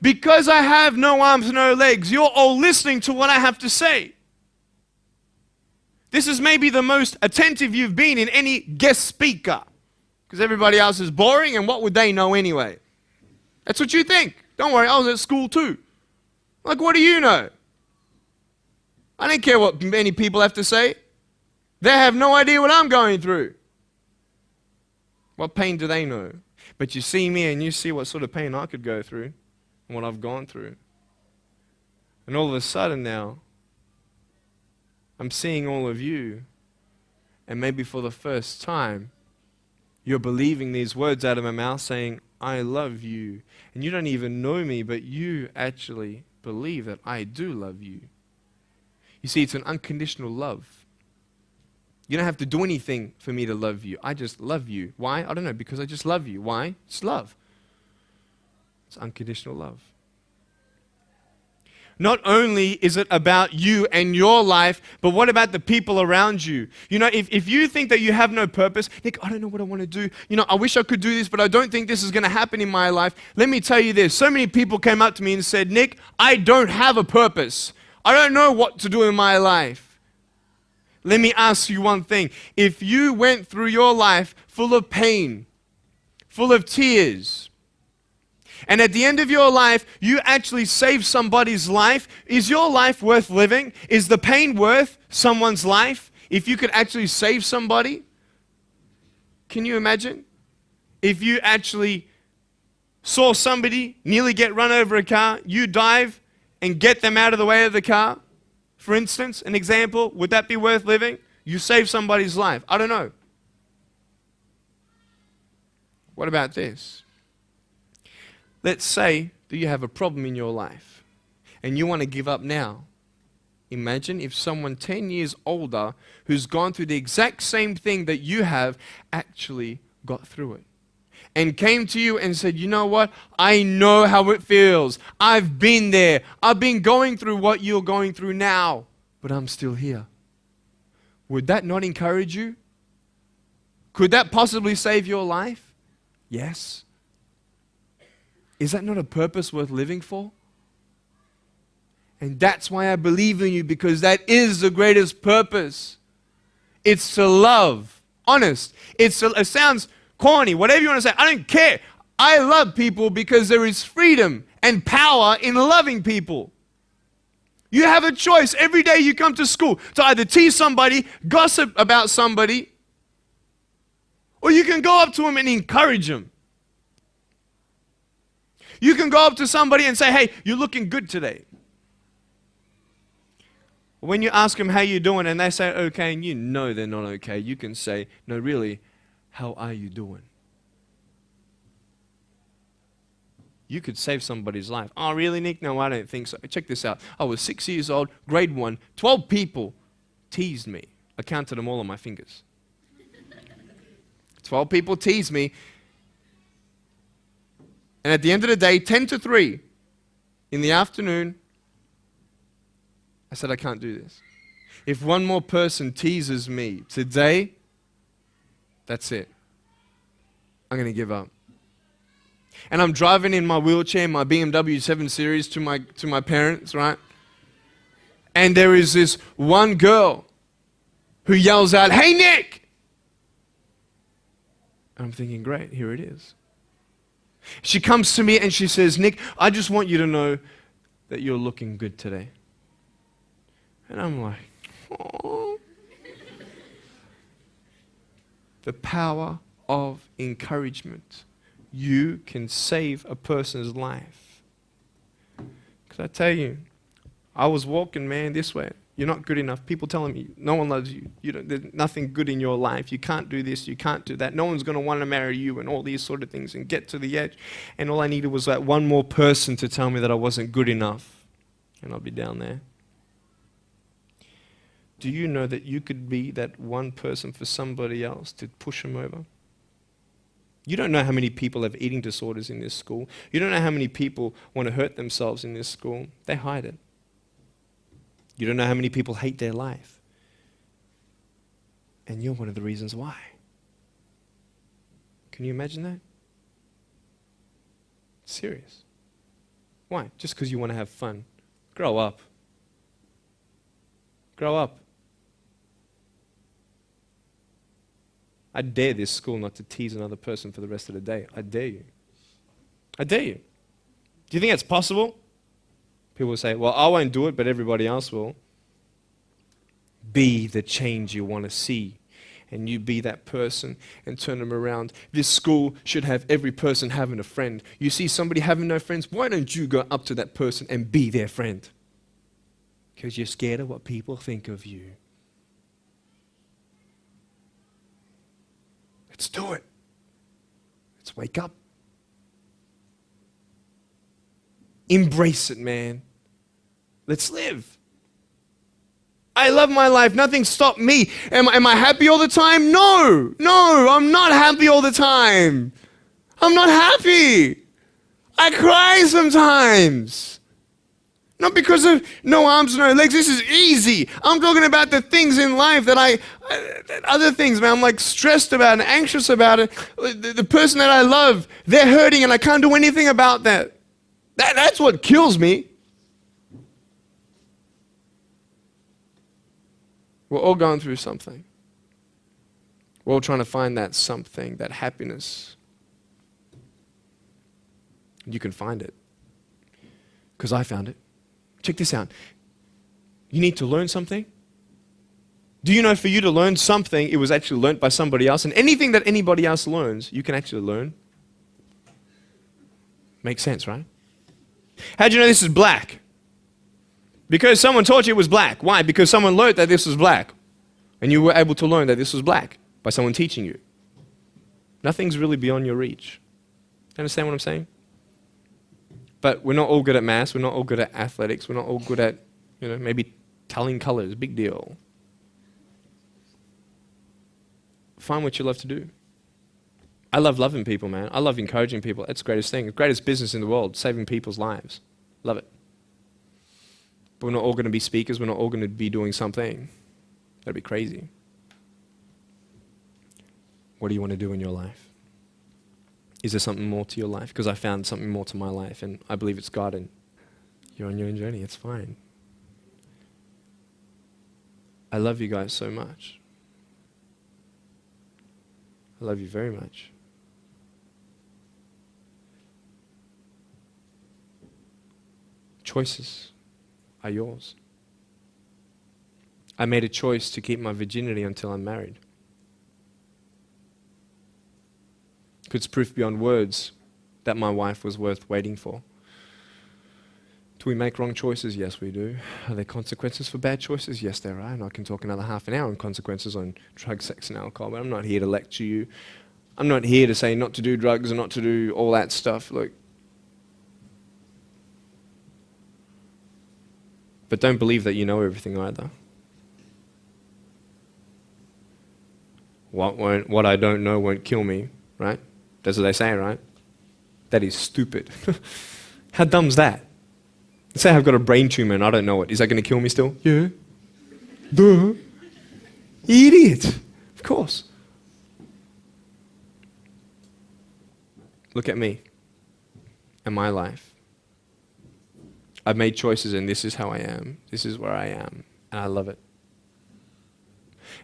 Because I have no arms, no legs, you're all listening to what I have to say. This is maybe the most attentive you've been in any guest speaker. Because everybody else is boring, and what would they know anyway? That's what you think. Don't worry, I was at school too. Like, what do you know? I don't care what many people have to say. They have no idea what I'm going through. What pain do they know? But you see me and you see what sort of pain I could go through and what I've gone through. And all of a sudden now, I'm seeing all of you, and maybe for the first time, you're believing these words out of my mouth saying, I love you. And you don't even know me, but you actually believe that I do love you. You see, it's an unconditional love. You don't have to do anything for me to love you. I just love you. Why? I don't know, because I just love you. Why? It's love. It's unconditional love. Not only is it about you and your life, but what about the people around you? If you think that you have no purpose, Nick, I don't know what I want to do. I wish I could do this, but I don't think this is going to happen in my life. Let me tell you this. So many people came up to me and said, Nick, I don't have a purpose. I don't know what to do in my life. Let me ask you one thing. If you went through your life full of pain, full of tears, and at the end of your life, you actually saved somebody's life, is your life worth living? Is the pain worth someone's life? If you could actually save somebody? Can you imagine? If you actually saw somebody nearly get run over a car, you dive and get them out of the way of the car, for instance, an example, would that be worth living? You save somebody's life. I don't know. What about this? Let's say that you have a problem in your life and you want to give up now. Imagine if someone 10 years older who's gone through the exact same thing that you have actually got through it and came to you and said, you know what? I know how it feels. I've been there. I've been going through what you're going through now, but I'm still here. Would that not encourage you? Could that possibly save your life? Yes. Is that not a purpose worth living for? And that's why I believe in you, because that is the greatest purpose. It's to love. Honest. It sounds corny, whatever you want to say. I don't care. I love people because there is freedom and power in loving people. You have a choice every day you come to school to either tease somebody, gossip about somebody, or you can go up to them and encourage them. You can go up to somebody and say, hey, you're looking good today. When you ask them how you're doing and they say okay, and you know they're not okay, you can say, no, really, how are you doing? You could save somebody's life. Oh, really, Nick? No, I don't think so. Check this out. I was 6 years old, grade 1. 12 people teased me. I counted them all on my fingers. 12 people teased me. And at the end of the day, 10 to 3 in the afternoon, I said, I can't do this. If one more person teases me today, that's it. I'm going to give up. And I'm driving in my wheelchair, my BMW 7 Series to my parents, right? And there is this one girl who yells out, hey, Nick! And I'm thinking, great, here it is. She comes to me and she says, Nick, I just want you to know that you're looking good today. And I'm like, oh. The power of encouragement. You can save a person's life. Because I tell you, I was walking, man, this way. You're not good enough. People telling me, no one loves you. There's nothing good in your life. You can't do this, you can't do that. No one's going to want to marry you and all these sort of things, and get to the edge. And all I needed was that one more person to tell me that I wasn't good enough. And I'll be down there. Do you know that you could be that one person for somebody else to push them over? You don't know how many people have eating disorders in this school. You don't know how many people want to hurt themselves in this school. They hide it. You don't know how many people hate their life. And you're one of the reasons why. Can you imagine that? Serious. Why? Just because you want to have fun. Grow up. Grow up. I dare this school not to tease another person for the rest of the day. I dare you. I dare you. Do you think that's possible? People will say, well, I won't do it, but everybody else will. Be the change you want to see. And you be that person and turn them around. This school should have every person having a friend. You see somebody having no friends, why don't you go up to that person and be their friend? Because you're scared of what people think of you. Let's do it. Let's wake up. Embrace it, man. Let's live. I love my life. Nothing stopped me. Am I happy all the time? No, I'm not happy all the time. I'm not happy. I cry sometimes. Not because of no arms, no legs. This is easy. I'm talking about the things in life that other things, man, I'm like stressed about and anxious about it. The person that I love, they're hurting and I can't do anything about that. That's what kills me. We're all going through something. We're all trying to find that something, that happiness. You can find it. Because I found it. Check this out. You need to learn something. Do you know for you to learn something, it was actually learnt by somebody else? And anything that anybody else learns, you can actually learn. Makes sense, right? How do you know this is black? Because someone taught you it was black. Why? Because someone learned that this was black. And you were able to learn that this was black by someone teaching you. Nothing's really beyond your reach. Understand what I'm saying? But we're not all good at maths. We're not all good at athletics. We're not all good at, maybe telling colors. Big deal. Find what you love to do. I love loving people, man. I love encouraging people. That's the greatest thing. The greatest business in the world, saving people's lives. Love it. But we're not all going to be speakers. We're not all going to be doing something. That'd be crazy. What do you want to do in your life? Is there something more to your life? Because I found something more to my life, and I believe it's God, and you're on your own journey. It's fine. I love you guys so much. I love you very much. Choices are yours. I made a choice to keep my virginity until I'm married. It's proof beyond words that my wife was worth waiting for. Do we make wrong choices? Yes, we do. Are there consequences for bad choices? Yes, there are. And I can talk another half an hour on consequences on drugs, sex, and alcohol, but I'm not here to lecture you. I'm not here to say not to do drugs and not to do all that stuff. Look. But don't believe that you know everything either. What I don't know won't kill me, right? That's what they say, right? That is stupid. How dumb's that? Let's say I've got a brain tumor and I don't know it. Is that going to kill me still? Yeah. Duh. Idiot. Of course. Look at me and my life. I've made choices and this is how I am. This is where I am. And I love it.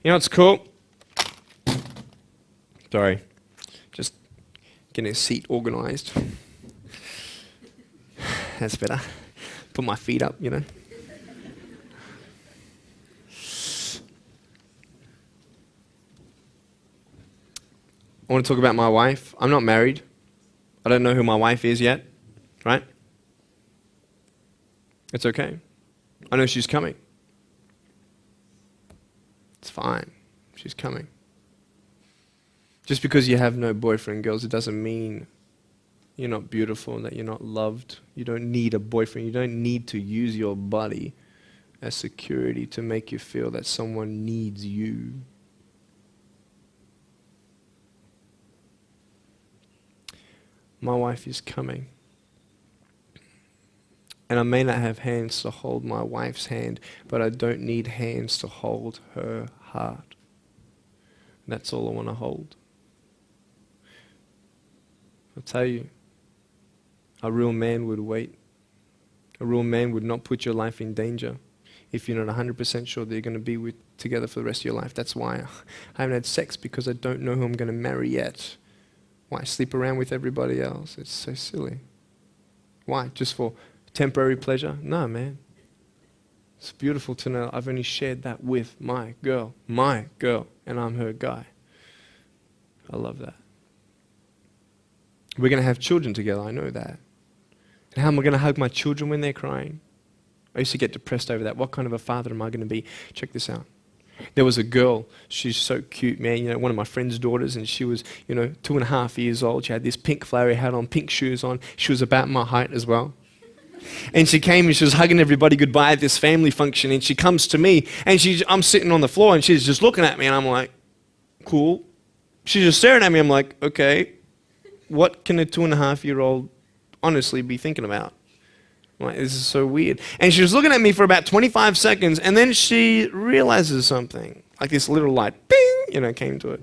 You know what's cool? Sorry. Just getting a seat organized. That's better. Put my feet up, I want to talk about my wife. I'm not married. I don't know who my wife is yet, right? It's okay. I know she's coming. It's fine. She's coming. Just because you have no boyfriend, girls, it doesn't mean you're not beautiful and that you're not loved. You don't need a boyfriend. You don't need to use your body as security to make you feel that someone needs you. My wife is coming. And I may not have hands to hold my wife's hand, but I don't need hands to hold her heart. That's all I want to hold. I'll tell you, a real man would wait. A real man would not put your life in danger if you're not 100% sure that you're going to be together for the rest of your life. That's why I haven't had sex, because I don't know who I'm going to marry yet. Why sleep around with everybody else? It's so silly. Why? Just for temporary pleasure? No, man. It's beautiful to know I've only shared that with my girl, and I'm her guy. I love that. We're going to have children together, I know that. And how am I going to hug my children when they're crying? I used to get depressed over that. What kind of a father am I going to be? Check this out. There was a girl, she's so cute, man, one of my friend's daughters, and she was, 2.5 years old. She had this pink flowery hat on, pink shoes on. She was about my height as well. And she came and she was hugging everybody goodbye at this family function, and she comes to me, and I'm sitting on the floor, and she's just looking at me, and I'm like, cool. She's just staring at me. I'm like, okay, what can a 2.5-year-old honestly be thinking about? I'm like, this is so weird. And she was looking at me for about 25 seconds, and then she realizes something. Like this little light, bing, came to it.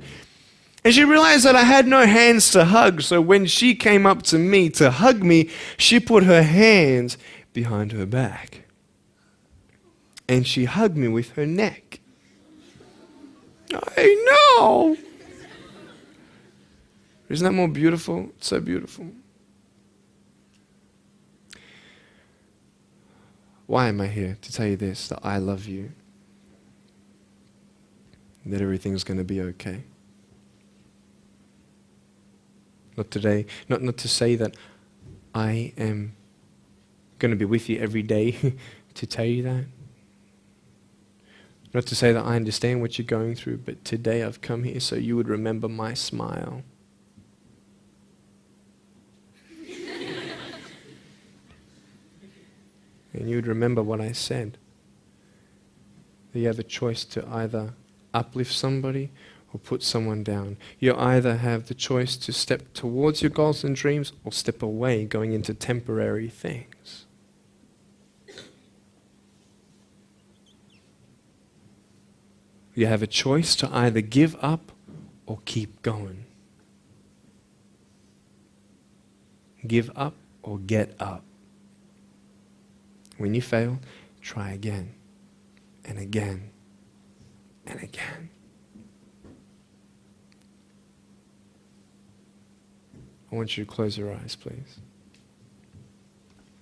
And she realized that I had no hands to hug, so when she came up to me to hug me, she put her hands behind her back. And she hugged me with her neck. I know. Isn't that more beautiful? It's so beautiful. Why am I here? To tell you this, that I love you. That everything's going to be okay. Not today, not to say that I am going to be with you every day to tell you that. Not to say that I understand what you're going through, but today I've come here so you would remember my smile. And you would remember what I said. That you have a choice to either uplift somebody or put someone down. You either have the choice to step towards your goals and dreams or step away, going into temporary things. You have a choice to either give up or keep going. Give up or get up. When you fail, try again and again and again. I want you to close your eyes, please.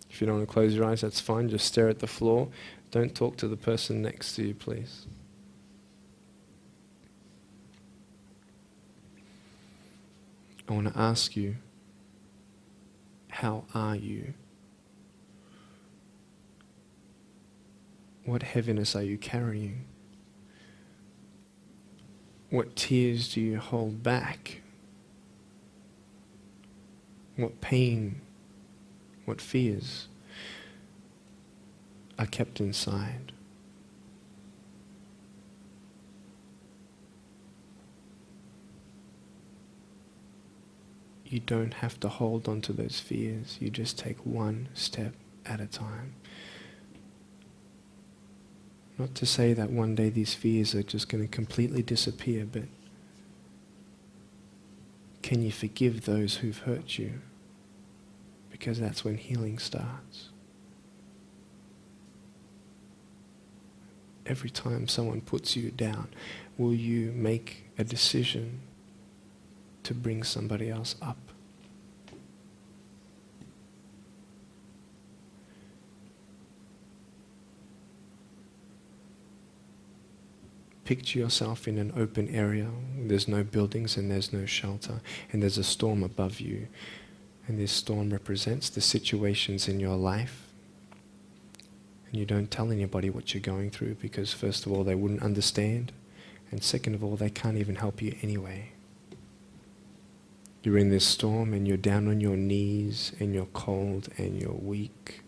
If you don't want to close your eyes, that's fine. Just stare at the floor. Don't talk to the person next to you, please. I want to ask you, how are you? What heaviness are you carrying? What tears do you hold back? What pain, what fears are kept inside? You don't have to hold on to those fears. You just take one step at a time. Not to say that one day these fears are just going to completely disappear, but can you forgive those who've hurt you? Because that's when healing starts. Every time someone puts you down, will you make a decision to bring somebody else up? Picture yourself in an open area. There's no buildings and there's no shelter, and there's a storm above you. And this storm represents the situations in your life And you don't tell anybody what you're going through because first of all, they wouldn't understand. And second of all, they can't even help you anyway. You're in this storm and you're down on your knees and you're cold and you're weak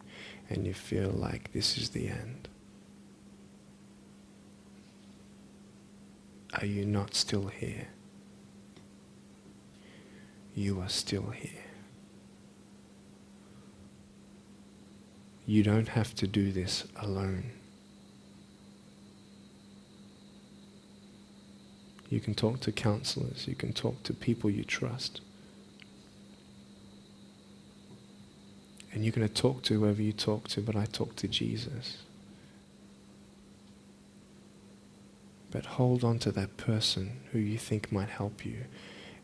and you feel like this is the end. Are you not still here? You are still here. You don't have to do this alone. You can talk to counselors, you can talk to people you trust. And you're going to talk to whoever you talk to, but I talk to Jesus. But hold on to that person who you think might help you.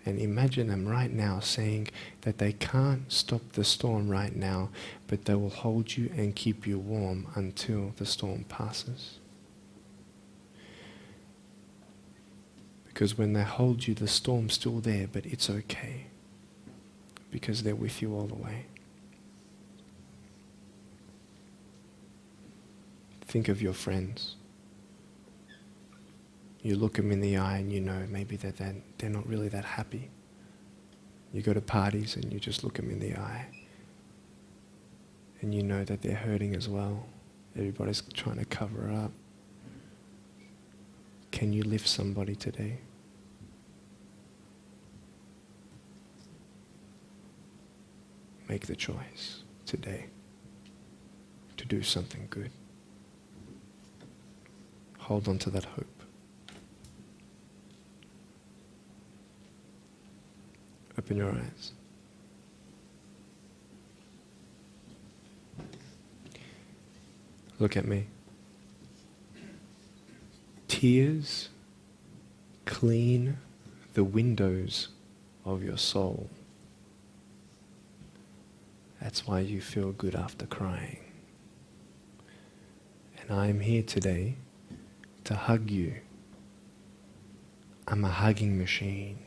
And imagine them right now saying that they can't stop the storm right now, but they will hold you and keep you warm until the storm passes. Because when they hold you, the storm's still there, but it's okay. Because they're with you all the way. Think of your friends. You look them in the eye and you know maybe that they're not really that happy. You go to parties and you just look them in the eye. And you know that they're hurting as well. Everybody's trying to cover it up. Can you lift somebody today? Make the choice today to do something good. Hold on to that hope. Open your eyes. Look at me. Tears clean the windows of your soul. That's why you feel good after crying. And I'm here today to hug you. I'm a hugging machine.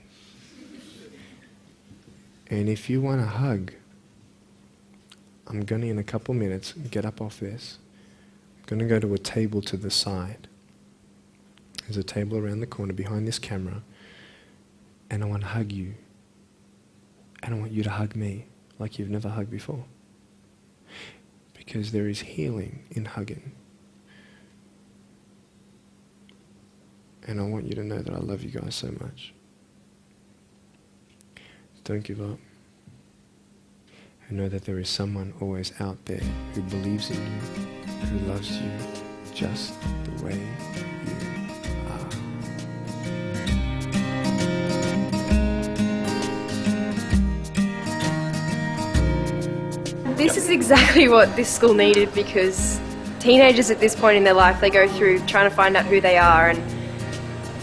And if you want a hug, I'm going to, in a couple minutes, get up off this. I'm going to go to a table to the side. There's a table around the corner behind this camera. And I want to hug you. And I want you to hug me like you've never hugged before. Because there is healing in hugging. And I want you to know that I love you guys so much. Don't give up. And know that there is someone always out there who believes in you, who loves you just the way you are. This is exactly what this school needed, because teenagers at this point in their life, they go through trying to find out who they are, and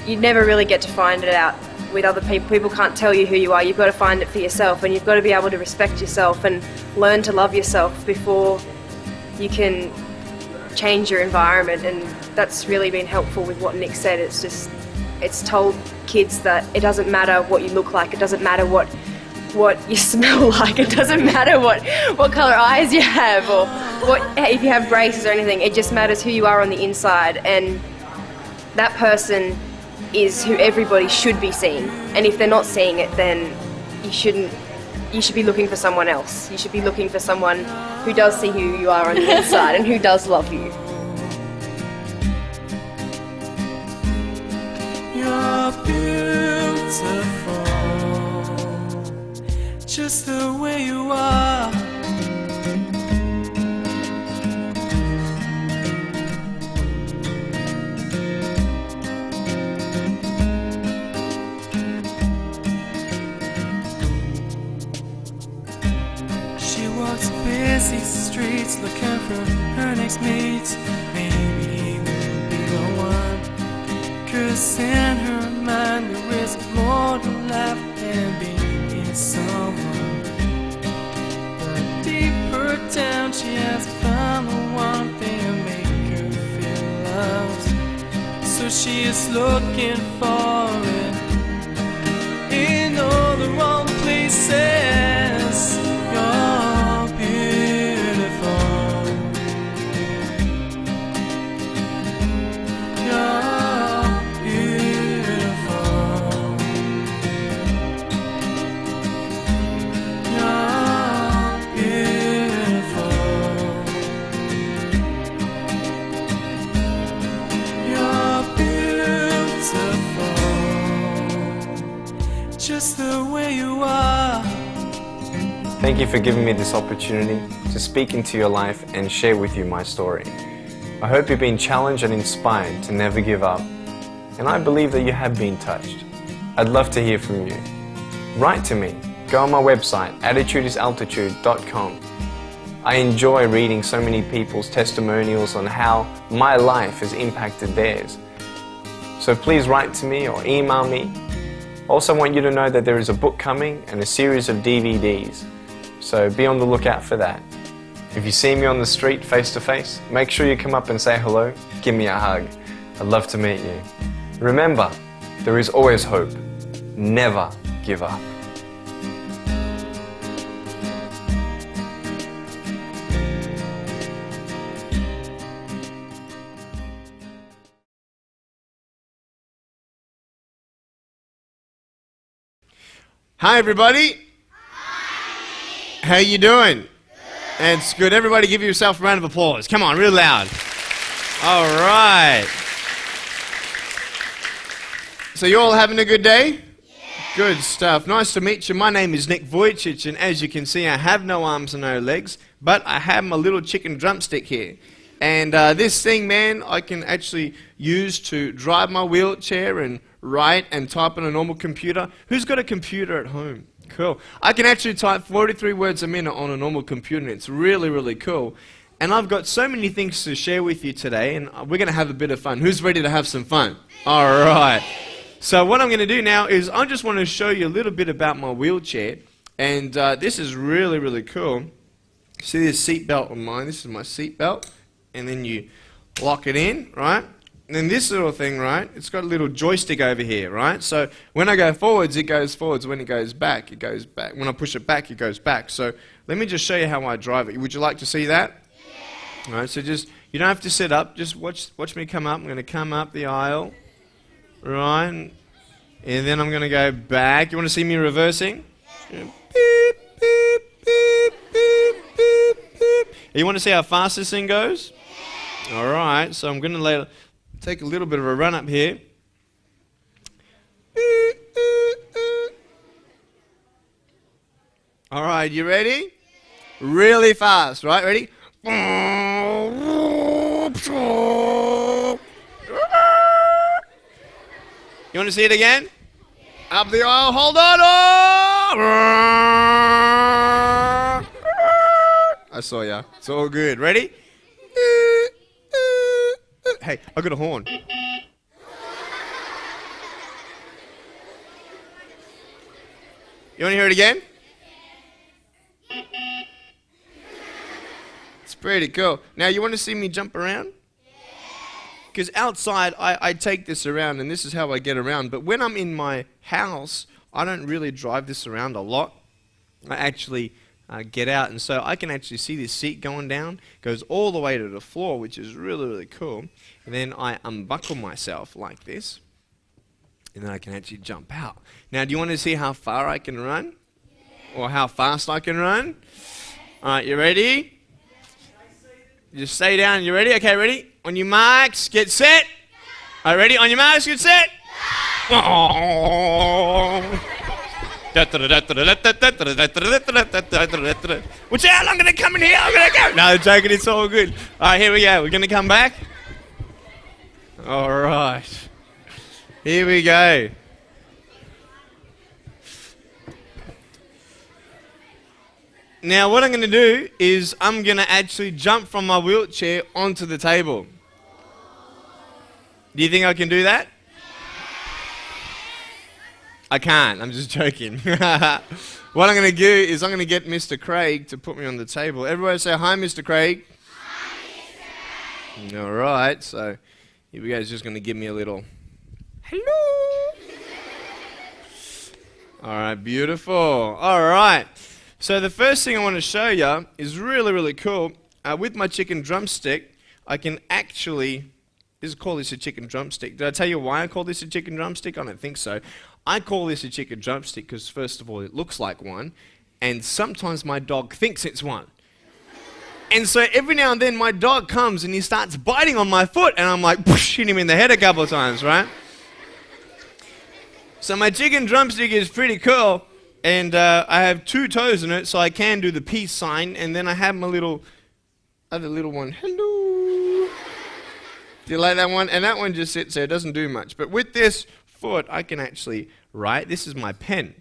you never really get to find it out with other people. People can't tell you who you are. You've got to find it for yourself, and you've got to be able to respect yourself and learn to love yourself before you can change your environment. And that's really been helpful with what Nick said. It's told kids that it doesn't matter what you look like, it doesn't matter what you smell like, it doesn't matter what colour eyes you have or if you have braces or anything. It just matters who you are on the inside, and that person is who everybody should be seeing. And if they're not seeing it, then you should be looking for someone else. You should be looking for someone who does see who you are on the inside and who does love you. You're beautiful, just the way you are. Busy streets looking for her next mate. Maybe we'll be the one, 'cause in her mind there is more to life than being someone. But deeper down she has found the one thing to make her feel loved. So she is looking for it in all the wrong places. You're beautiful, Thank you for giving me this opportunity to speak into your life and share with you my story. I hope you've been challenged and inspired to never give up, and I believe that you have been touched. I'd love to hear from you. Write to me. Go on my website, attitudesaltitude.com. I enjoy reading so many people's testimonials on how my life has impacted theirs. So please write to me or email me. Also want you to know that there is a book coming and a series of DVDs. So be on the lookout for that. If you see me on the street face to face, make sure you come up and say hello, give me a hug. I'd love to meet you. Remember, there is always hope. Never give up. Hi everybody. How you doing? Good. It's good. Everybody give yourself a round of applause. Come on, real loud. All right. So you all having a good day? Yeah. Good stuff. Nice to meet you. My name is Nik Vujicic, and as you can see, I have no arms and no legs, but I have my little chicken drumstick here. And this thing, man, I can actually use to drive my wheelchair and write and type on a normal computer. Who's got a computer at home? Cool. I can actually type 43 words a minute on a normal computer, and it's really, really cool. And I've got so many things to share with you today, and we're going to have a bit of fun. Who's ready to have some fun? All right. So what I'm going to do now is I just want to show you a little bit about my wheelchair, and this is really, really cool. See this seat belt on mine? This is my seat belt, and then you lock it in, right? And then this little thing, right, it's got a little joystick over here, right? So when I go forwards, it goes forwards. When it goes back, it goes back. When I push it back, it goes back. So let me just show you how I drive it. Would you like to see that? Yeah. All right, so just, you don't have to sit up. Just watch me come up. I'm going to come up the aisle, right? And then I'm going to go back. You want to see me reversing? Yeah. Beep, beep, beep, beep, beep, beep. You want to see how fast this thing goes? Yeah. All right, so I'm going to take a little bit of a run up here. All right, you ready? Really fast, right? Ready? You want to see it again? Up the aisle, hold on. I saw ya. It's all good. Ready? Hey, I got a horn. You want to hear it again? It's pretty cool. Now, you want to see me jump around? Because outside, I take this around, and this is how I get around. But when I'm in my house, I don't really drive this around a lot. I actually get out, and so I can actually see this seat going down, goes all the way to the floor, which is really, really cool. And then I unbuckle myself like this, and then I can actually jump out. Now, do you want to see how far I can run? Or how fast I can run? All right, you ready? Just stay down. You ready? Okay, ready? On your marks, get set. All right, ready? On your marks, get set. Watch out, I'm going to come in here, I'm going to go. No, I'm joking, it's all good. All right, here we go. We're going to come back. All right. Here we go. Now, what I'm going to do is I'm going to actually jump from my wheelchair onto the table. Do you think I can do that? I can't. I'm just joking. What I'm going to do is I'm going to get Mr. Craig to put me on the table. Everybody say, hi, Mr. Craig. Hi, Mr. Craig. All right. So here we go. He's just going to give me a little hello. All right. Beautiful. All right. So the first thing I want to show you is really, really cool. With my chicken drumstick, I can actually... call this a chicken drumstick. Did I tell you why I call this a chicken drumstick? I don't think so. I call this a chicken drumstick because, first of all, it looks like one, and sometimes my dog thinks it's one. And so every now and then my dog comes and he starts biting on my foot, and I'm like, whoosh, hit him in the head a couple of times, right? So my chicken drumstick is pretty cool. And I have 2 toes in it, so I can do the peace sign. And then I have my other little one. Hello. Do you like that one? And that one just sits there, doesn't do much. But with this foot, I can actually write. This is my pen.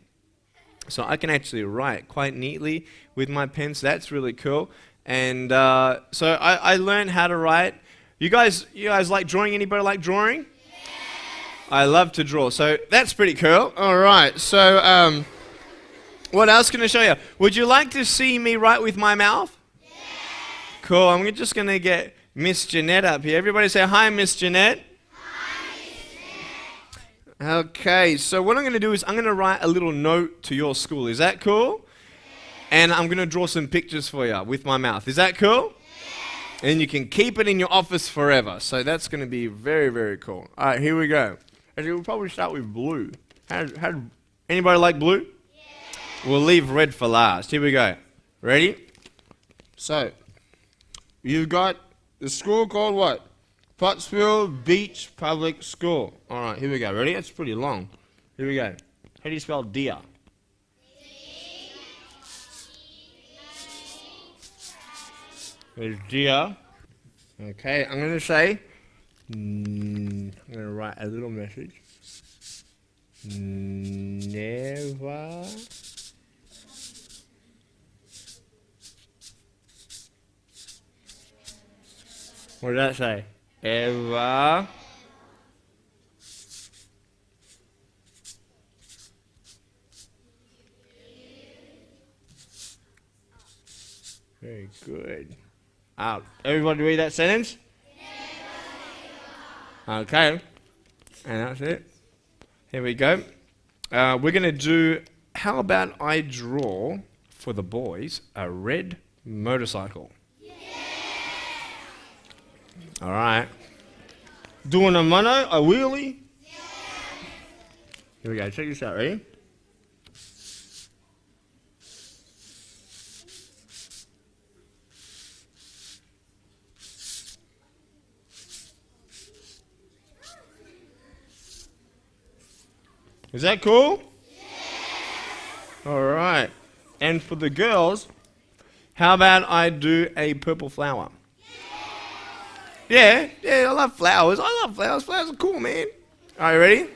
So I can actually write quite neatly with my pen, so that's really cool. And so I learned how to write. You guys like drawing? Anybody like drawing? I love to draw, so that's pretty cool. All right, so what else can I show you? Would you like to see me write with my mouth? Cool, I'm just going to get Miss Jeanette up here. Everybody say hi, Miss Jeanette. Okay, so what I'm going to do is I'm going to write a little note to your school. Is that cool? And I'm going to draw some pictures for you with my mouth. Is that cool? And you can keep it in your office forever. So that's going to be very, very cool. All right, here we go. And we'll probably start with blue. Anybody like blue? We'll leave red for last. Here we go. Ready? So, you've got the school called what? Pottsville Beach Public School. All right, here we go. Ready? That's pretty long. Here we go. How do you spell deer? There's deer. Okay, I'm going to say, I'm going to write a little message. Never what did that say? Ever very good. Out. Everybody read that sentence? Okay. And that's it. Here we go. We're going to do, how about I draw, for the boys, a red motorcycle. All right. Doing a mono, a wheelie. Here we go. Check this out. Ready? Is that cool? All right. And for the girls, how about I do a purple flower? Yeah, I love flowers. I love flowers. Flowers are cool, man. Are you ready?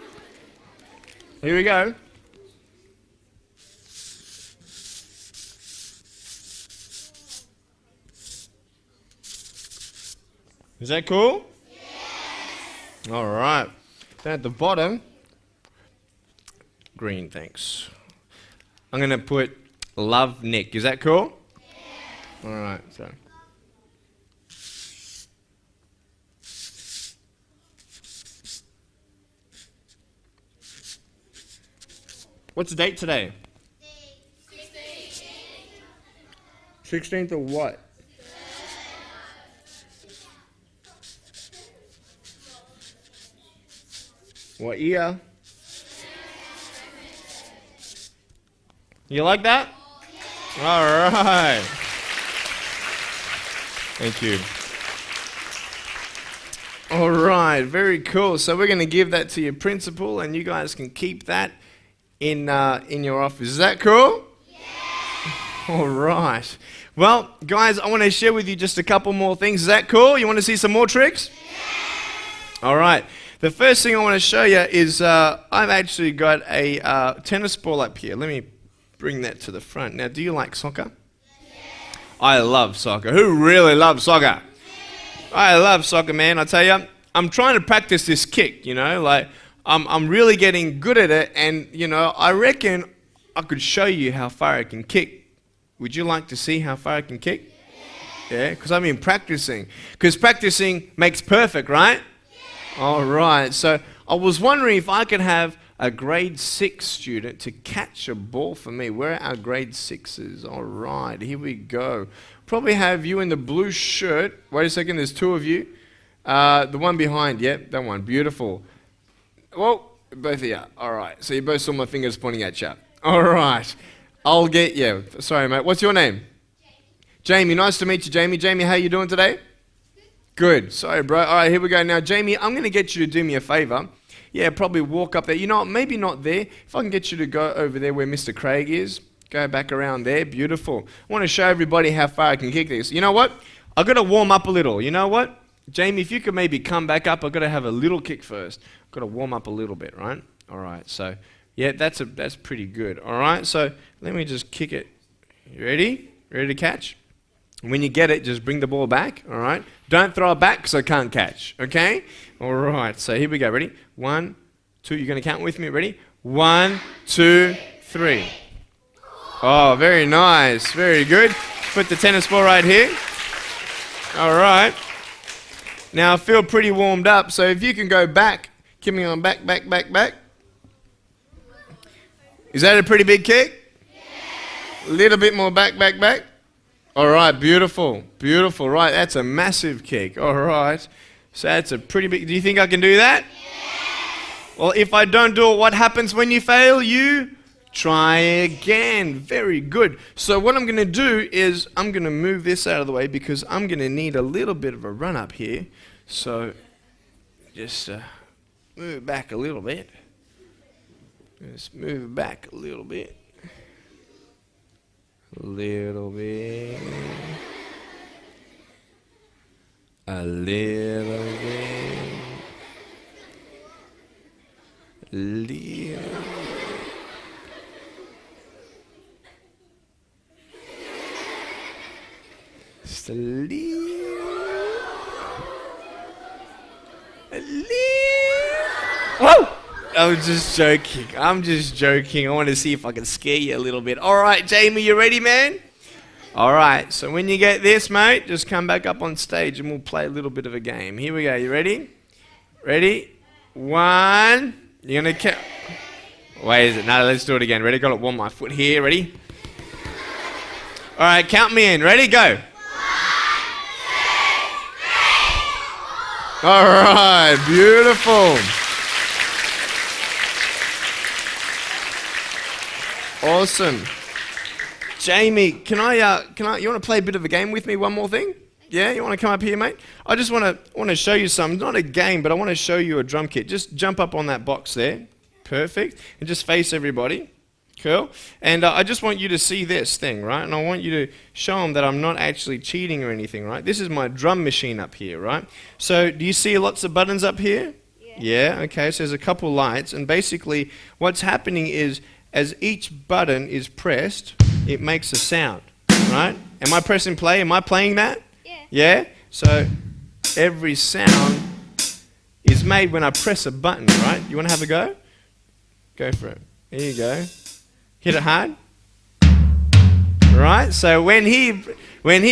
Here we go. Is that cool? Yes. All right. Then at the bottom, green, thanks. I'm going to put love Nick. Is that cool? Yes. All right, so. What's the date today? 16th of what? What year? You like that? All right. Thank you. All right, very cool. So we're going to give that to your principal, and you guys can keep that in your office. Is that cool? Yeah. All right. Well, guys, I want to share with you just a couple more things. Is that cool? You want to see some more tricks? Yeah. All right. The first thing I want to show you is I've actually got a tennis ball up here. Let me bring that to the front. Now, do you like soccer? Yeah. I love soccer. Who really loves soccer? Yeah. I love soccer, man. I tell you, I'm trying to practice this kick, like I'm really getting good at it, and I reckon I could show you how far I can kick. Would you like to see how far I can kick? Yeah, because I've been practicing. Because practicing makes perfect, right? Yeah. All right, so I was wondering if I could have a grade 6 student to catch a ball for me. Where are our grade 6s? All right, here we go. Probably have you in the blue shirt. Wait a second, there's 2 of you. The one behind, yep, that one, beautiful. Well, both of you. All right. So you both saw my fingers pointing at you. All right. I'll get you. Sorry, mate. What's your name? Jamie. Nice to meet you, Jamie. Jamie, how you doing today? Good. Sorry, bro. All right, here we go. Now, Jamie, I'm going to get you to do me a favor. Yeah, probably walk up there. You know what, maybe not there. If I can get you to go over there where Mr. Craig is, go back around there. Beautiful. I want to show everybody how far I can kick this. You know what? I've got to warm up a little. You know what? Jamie, if you could maybe come back up, I've got to have a little kick first. I've got to warm up a little bit, right? All right, so, yeah, that's pretty good. All right, so let me just kick it. You ready? Ready to catch? When you get it, just bring the ball back, all right? Don't throw it back because I can't catch, okay? All right, so here we go. Ready? 1, 2. You're going to count with me. Ready? 1, 2, 3. Oh, very nice. Very good. Put the tennis ball right here. All right. Now, I feel pretty warmed up, so if you can go back, keep me on back. Is that a pretty big kick? A little bit more back. All right, beautiful. Right, that's a massive kick. All right. So that's a pretty big... Do you think I can do that? Yes. Well, if I don't do it, what happens when you fail? You try again. Very good. So what I'm going to do is I'm going to move this out of the way because I'm going to need a little bit of a run up here. So just move back a little bit. Just move back a little bit. A little bit. A little bit. Little bit. Just a little. A little. Whoa! I'm just joking. I want to see if I can scare you a little bit. All right, Jamie, you ready, man? All right, so when you get this, mate, just come back up on stage and we'll play a little bit of a game. Here we go. You ready? Ready? 1. You're going to count. Wait, is it? No, let's do it again. Ready? Got to warm my foot here. Ready? All right, count me in. Ready? Go. 1, 2, 3. All right, beautiful. Awesome. Jamie, you want to play a bit of a game with me? One more thing? Yeah, you want to come up here, mate? I just want to show you something. Not a game, but I want to show you a drum kit. Just jump up on that box there. Perfect. And just face everybody. Cool. And I just want you to see this thing, right? And I want you to show them that I'm not actually cheating or anything, right? This is my drum machine up here, right? So do you see lots of buttons up here? Yeah, okay. So there's a couple lights. And basically what's happening is as each button is pressed, it makes a sound, right? Am I pressing play? Am I playing that? Yeah? So every sound is made when I press a button, right? You want to have a go? Go for it. There you go. Hit it hard. Right? So when he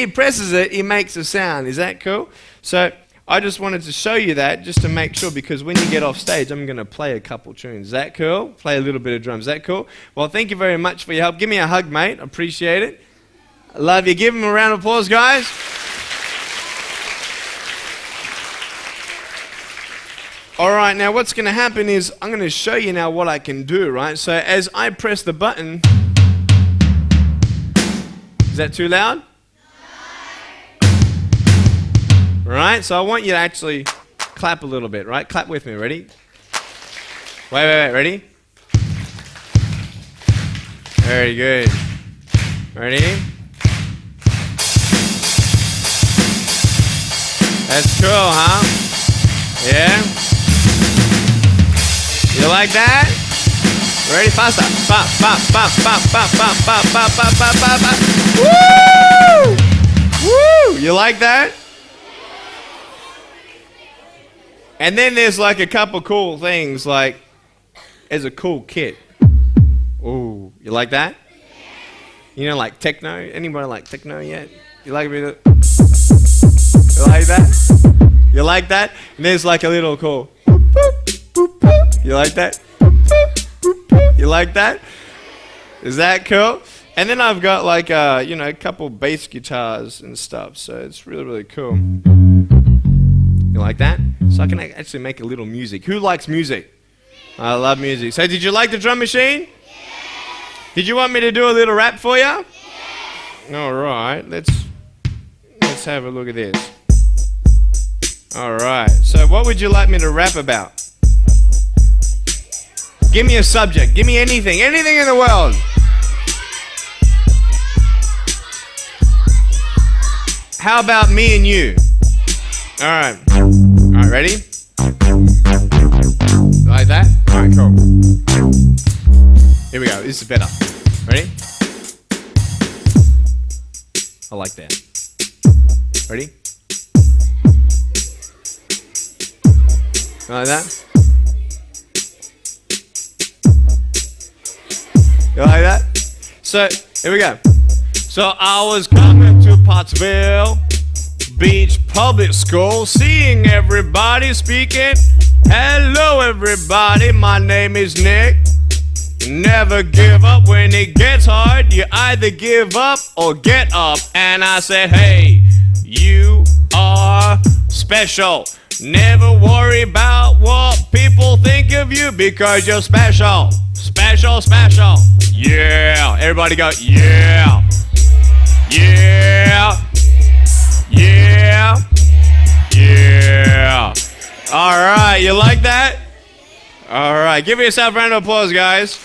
presses it, he makes a sound. Is that cool? So I just wanted to show you that just to make sure, because when you get off stage, I'm going to play a couple tunes. Is that cool? Play a little bit of drums. Is that cool? Well, thank you very much for your help. Give me a hug, mate. I appreciate it. I love you. Give him a round of applause, guys. All right, now what's going to happen is I'm going to show you now what I can do, right? So as I press the button... Is that too loud? Right, so I want you to actually clap a little bit, right? Clap with me, ready? Wait, ready? Very good. Ready? That's cool, huh? Yeah? You like that? Ready? Faster. Pop, pop, pop, pop, pop, pop, pop, pop, pop, pop, pop, pop. Woo! Woo! You like that? And then there's like a couple cool things, like there's a cool kit. Ooh, you like that? You know, like techno? Anybody like techno yet? You like a bit of... You like that? You like that? And there's like a little cool... You like that? You like that? Is that cool? And then I've got like a couple bass guitars and stuff, so it's really, really cool. You like that? So I can actually make a little music. Who likes music? I love music. So did you like the drum machine? Yeah. Did you want me to do a little rap for you? Yeah. All right, let's have a look at this. All right, so what would you like me to rap about? Give me a subject. Give me anything. Anything in the world. How about me and you? All right. All right, ready? Like that? All right, cool. Here we go. This is better. Ready? I like that. Ready? Like that? You like that? So, here we go. So, I was coming to Pottsville Beach Public School, seeing everybody speaking. Hello, everybody. My name is Nick. Never give up when it gets hard. You either give up or get up. And I said, hey, you are special. Never worry about what people think of you because you're special. Special, special. Yeah. Everybody go, yeah. Yeah. Yeah. Yeah. All right. You like that? All right. Give yourself a round of applause, guys.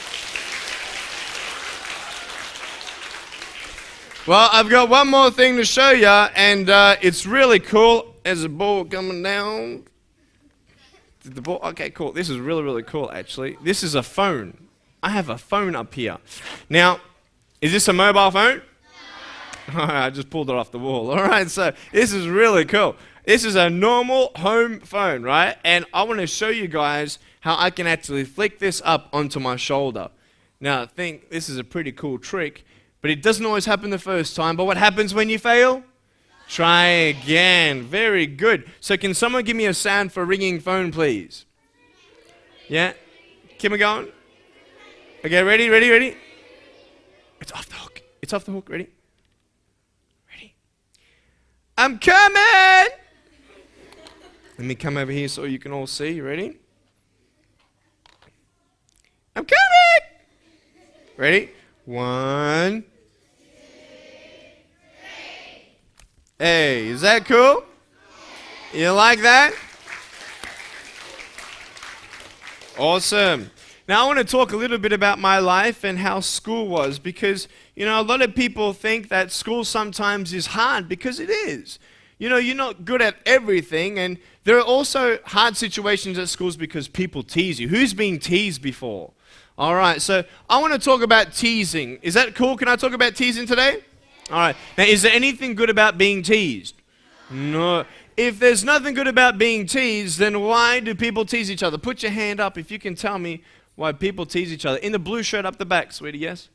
Well, I've got one more thing to show you, and it's really cool. There's a ball coming down. The ball. Okay, cool. This is really, really cool, actually. This is a phone. I have a phone up here. Now, is this a mobile phone? No. All right, I just pulled it off the wall. All right, so this is really cool. This is a normal home phone, right? And I want to show you guys how I can actually flick this up onto my shoulder. Now, I think this is a pretty cool trick, but it doesn't always happen the first time. But what happens when you fail? Try again. Very good. So can someone give me a sound for ringing phone, please? Yeah? Keep it going. Okay, ready, ready, ready? It's off the hook. It's off the hook. Ready? Ready? I'm coming! Let me come over here so you can all see. You ready? I'm coming! Ready? 1. Hey, is that cool? You like that? Awesome. Now I want to talk a little bit about my life and how school was, because, you know, a lot of people think that school sometimes is hard, because it is. You know, you're not good at everything, and there are also hard situations at schools because people tease you. Who's been teased before? All right, so I want to talk about teasing. Is that cool? Can I talk about teasing today? All right. Now, is there anything good about being teased? No. If there's nothing good about being teased, then why do people tease each other? Put your hand up if you can tell me why people tease each other. In the blue shirt up the back, sweetie, yes?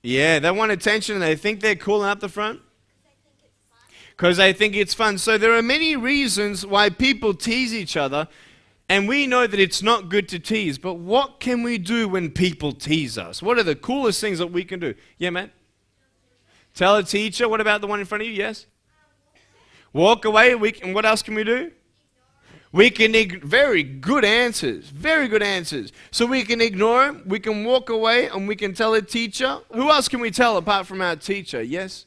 Yeah, they want attention and they think they're cool and up the front? Because they think it's fun. So there are many reasons why people tease each other. And we know that it's not good to tease, but what can we do when people tease us? What are the coolest things that we can do? Yeah, man? Tell a teacher. What about the one in front of you? Yes? Walk away. And what else can we do? We can very good answers. Very good answers. So we can ignore them. We can walk away and we can tell a teacher. Who else can we tell apart from our teacher? Yes?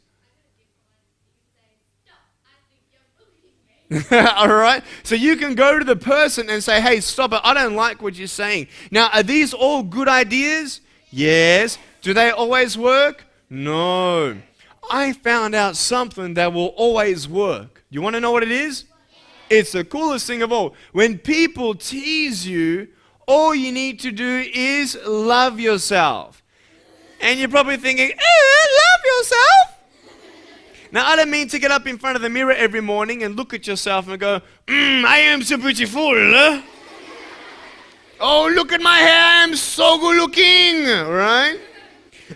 All right, so you can go to the person and say, hey, stop it, I don't like what you're saying. Now, are these all good ideas? Yes. Do they always work? No. I found out something that will always work. You want to know what it is? It's the coolest thing of all. When people tease you, all you need to do is love yourself. And you're probably thinking, love yourself? Now, I don't mean to get up in front of the mirror every morning and look at yourself and go, I am so beautiful. Oh, look at my hair, I am so good looking, right?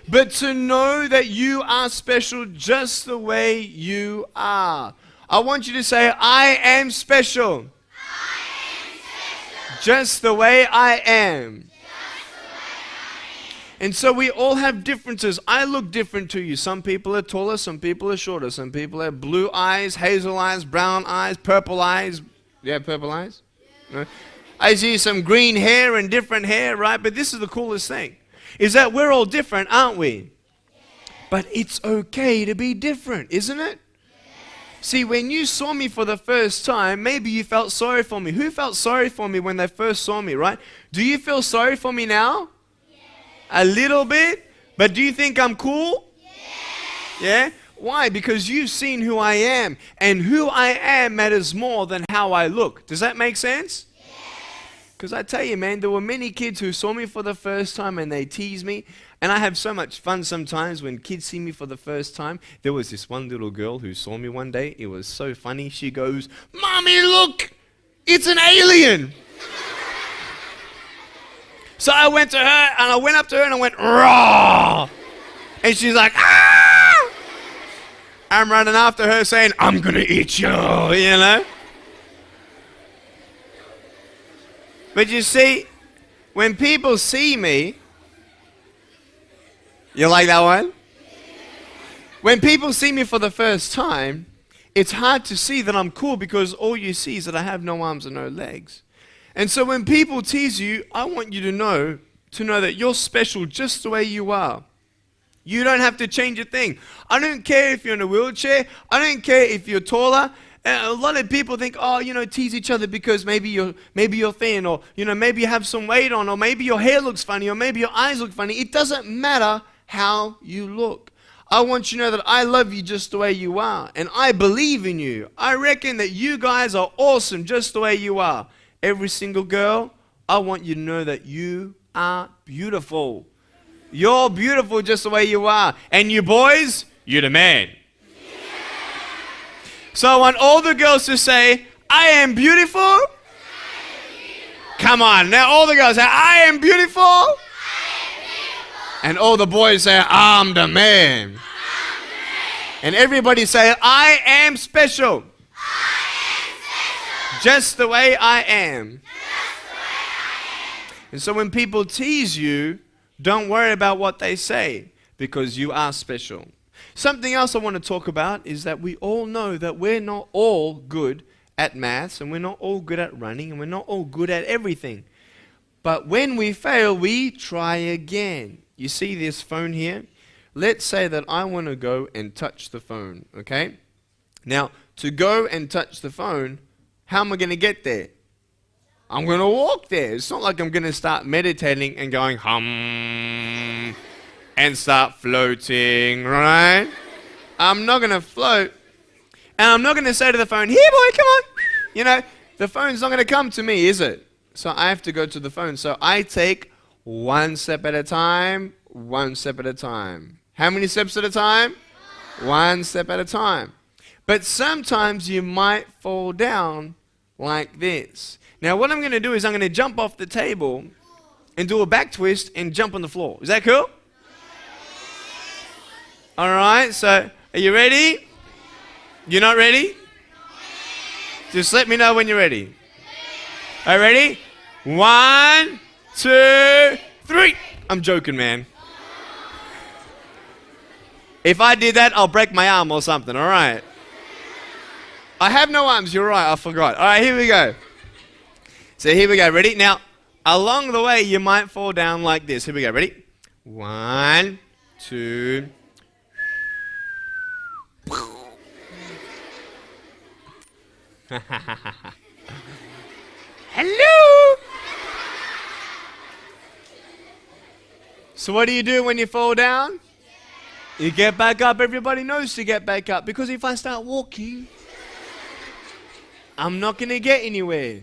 But to know that you are special just the way you are. I want you to say, I am special. I am special. Just the way I am. And so we all have differences. I look different to you. Some people are taller, some people are shorter. Some people have blue eyes, hazel eyes, brown eyes, purple eyes. You have purple eyes? Yeah. No? I see some green hair and different hair, right? But this is the coolest thing, is that we're all different, aren't we? But it's okay to be different, isn't it? See, when you saw me for the first time, maybe you felt sorry for me. Who felt sorry for me when they first saw me, right? Do you feel sorry for me now? Yes. A little bit? But do you think I'm cool? Yes. Yeah? Why? Because you've seen who I am. And who I am matters more than how I look. Does that make sense? Because I tell you, man, there were many kids who saw me for the first time and they tease me. And I have so much fun sometimes when kids see me for the first time. There was this one little girl who saw me one day. It was so funny. She goes, "Mommy, look, it's an alien." So I went to her and I went up to her and I went, "Raw!" And she's like, "Ah!" I'm running after her saying, "I'm going to eat you," you know. But you see, when people see me, you like that one? When people see me for the first time, it's hard to see that I'm cool because all you see is that I have no arms and no legs. And so when people tease you, I want you to know that you're special just the way you are. You don't have to change a thing. I don't care if you're in a wheelchair. I don't care if you're taller. A lot of people think, oh, tease each other because maybe you're thin, or maybe you have some weight on, or maybe your hair looks funny, or maybe your eyes look funny. It doesn't matter how you look. I want you to know that I love you just the way you are, and I believe in you. I reckon that you guys are awesome just the way you are. Every single girl, I want you to know that you are beautiful. You're beautiful just the way you are. And you boys, you're the man. So I want all the girls to say, "I am beautiful." I am beautiful. Come on, now all the girls say, "I am beautiful." I am beautiful. And all the boys say, "I'm the man." I'm the man. And everybody say, "I am special." I am special. Just the way I am. Just the way I am. And so when people tease you, don't worry about what they say, because you are special. Something else I want to talk about is that we all know that we're not all good at maths, and we're not all good at running, and we're not all good at everything. But when we fail, we try again. You see this phone here? Let's say that I want to go and touch the phone, okay? Now, to go and touch the phone, how am I going to get there? I'm going to walk there. It's not like I'm going to start meditating and going, hum, and start floating, right? I'm not going to float. And I'm not going to say to the phone, "Here, boy, come on." The phone's not going to come to me, is it? So I have to go to the phone. So I take one step at a time, one step at a time. How many steps at a time? One step at a time. But sometimes you might fall down like this. Now what I'm going to do is I'm going to jump off the table and do a back twist and jump on the floor. Is that cool? All right, so are you ready? You're not ready? Just let me know when you're ready. Are you ready? 1, 2, 3. I'm joking, man. If I did that, I'll break my arm or something, all right? I have no arms, you're right, I forgot. All right, here we go. So here we go, ready? Now, along the way, you might fall down like this. Here we go, ready? 1, 2, hello. So what do you do when you fall down? You get back up. Everybody knows to get back up, because if I start walking, I'm not going to get anywhere.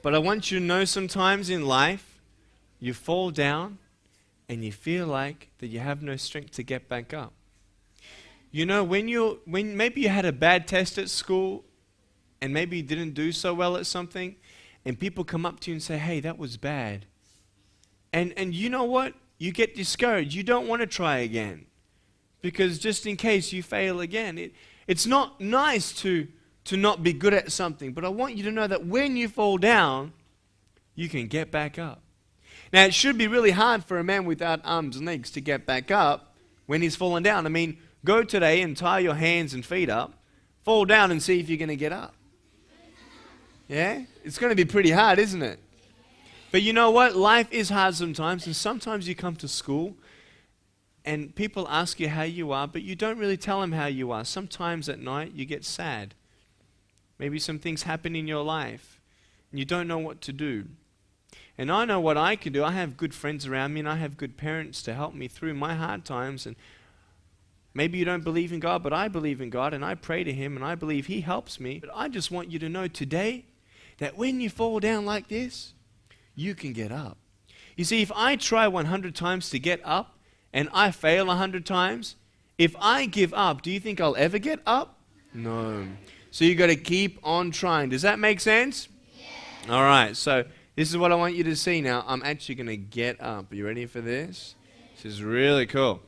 But I want you to know, sometimes in life, you fall down and you feel like that you have no strength to get back up. When maybe you had a bad test at school and maybe you didn't do so well at something, and people come up to you and say, "Hey, that was bad." And you know what? You get discouraged. You don't want to try again, because just in case you fail again, it's not nice to not be good at something. But I want you to know that when you fall down, you can get back up. Now, it should be really hard for a man without arms and legs to get back up when he's fallen down. I mean, go today and tie your hands and feet up, fall down and see if you're going to get up. Yeah? It's going to be pretty hard, isn't it? But you know what? Life is hard sometimes, and sometimes you come to school and people ask you how you are, but you don't really tell them how you are. Sometimes at night you get sad. Maybe some things happen in your life and you don't know what to do. And I know what I can do. I have good friends around me and I have good parents to help me through my hard times. And maybe you don't believe in God, but I believe in God and I pray to Him and I believe He helps me. But I just want you to know today that when you fall down like this, you can get up. You see, if I try 100 times to get up and I fail 100 times, if I give up, do you think I'll ever get up? No. So you got to keep on trying. Does that make sense? Yeah. All right, so this is what I want you to see now. I'm actually going to get up. Are you ready for this? This is really cool.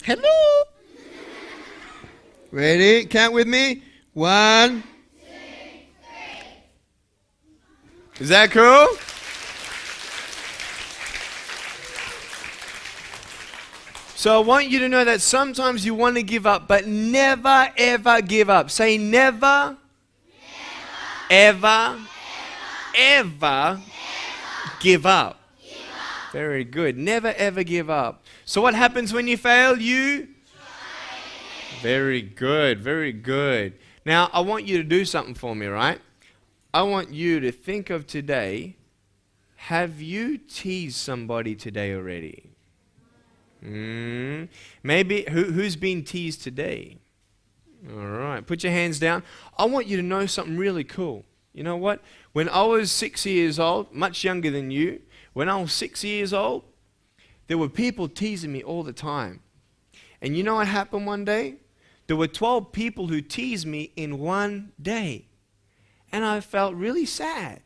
Hello. Ready? Count with me. 1, 2, 3. Is that cool? So I want you to know that sometimes you want to give up, but never ever give up. Say never, ever, ever give up. Very good. Never ever give up. So what happens when you fail? You try. Very good. Very good. Now I want you to do something for me, right? I want you to think of today. Have you teased somebody today already? Maybe who's been teased today? All right. Put your hands down. I want you to know something really cool. You know what? When I was 6 years old, much younger than you, when I was 6 years old, there were people teasing me all the time. And you know what happened one day? There were 12 people who teased me in one day. And I felt really sad.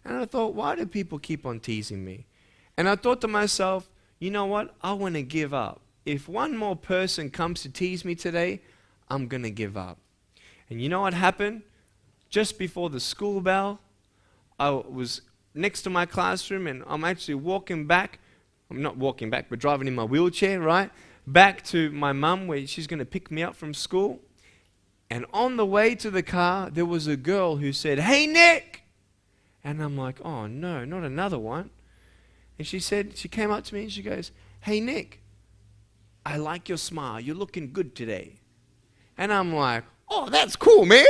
And I thought, why do people keep on teasing me? And I thought to myself, you know what? I want to give up. If one more person comes to tease me today, I'm going to give up. And you know what happened? Just before the school bell, I was next to my classroom and I'm actually walking back. I'm not walking back, but driving in my wheelchair, right? Back to my mum where she's going to pick me up from school. And on the way to the car, there was a girl who said, "Hey, Nick!" And I'm like, oh no, not another one. And she came up to me and she goes, "Hey, Nick, I like your smile. You're looking good today." And I'm like, oh, that's cool, man.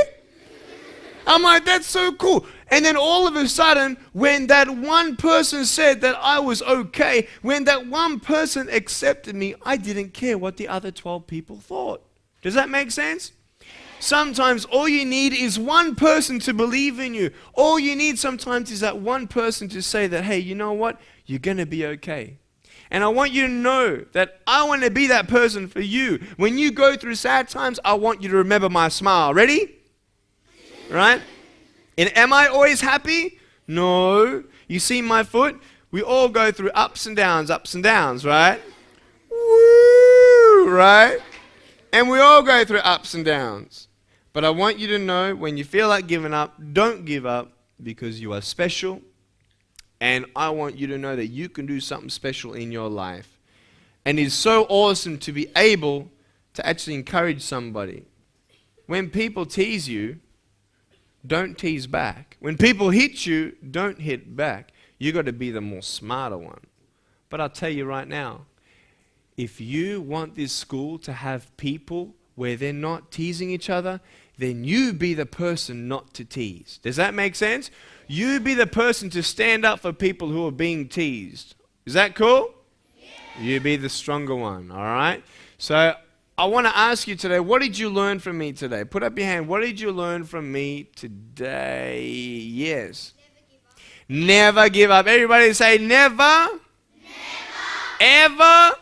I'm like, that's so cool. And then all of a sudden, when that one person said that I was okay, when that one person accepted me, I didn't care what the other 12 people thought. Does that make sense? Sometimes all you need is one person to believe in you. All you need sometimes is that one person to say that, hey, you know what? You're going to be okay. And I want you to know that I want to be that person for you. When you go through sad times, I want you to remember my smile. Ready? Right? And am I always happy? No. You see my foot? We all go through ups and downs, right? Woo! Right? And we all go through ups and downs. But I want you to know when you feel like giving up, don't give up because you are special. And I want you to know that you can do something special in your life. And it's so awesome to be able to actually encourage somebody. When people tease you, don't tease back. When people hit you, don't hit back. You got to be the more smarter one. But I'll tell you right now, if you want this school to have people where they're not teasing each other, then you be the person not to tease. Does that make sense? You be the person to stand up for people who are being teased. Is that cool? Yeah. You be the stronger one, all right? So I want to ask you today, what did you learn from me today? Put up your hand. What did you learn from me today? Yes. Never give up. Everybody say never. Never. Ever.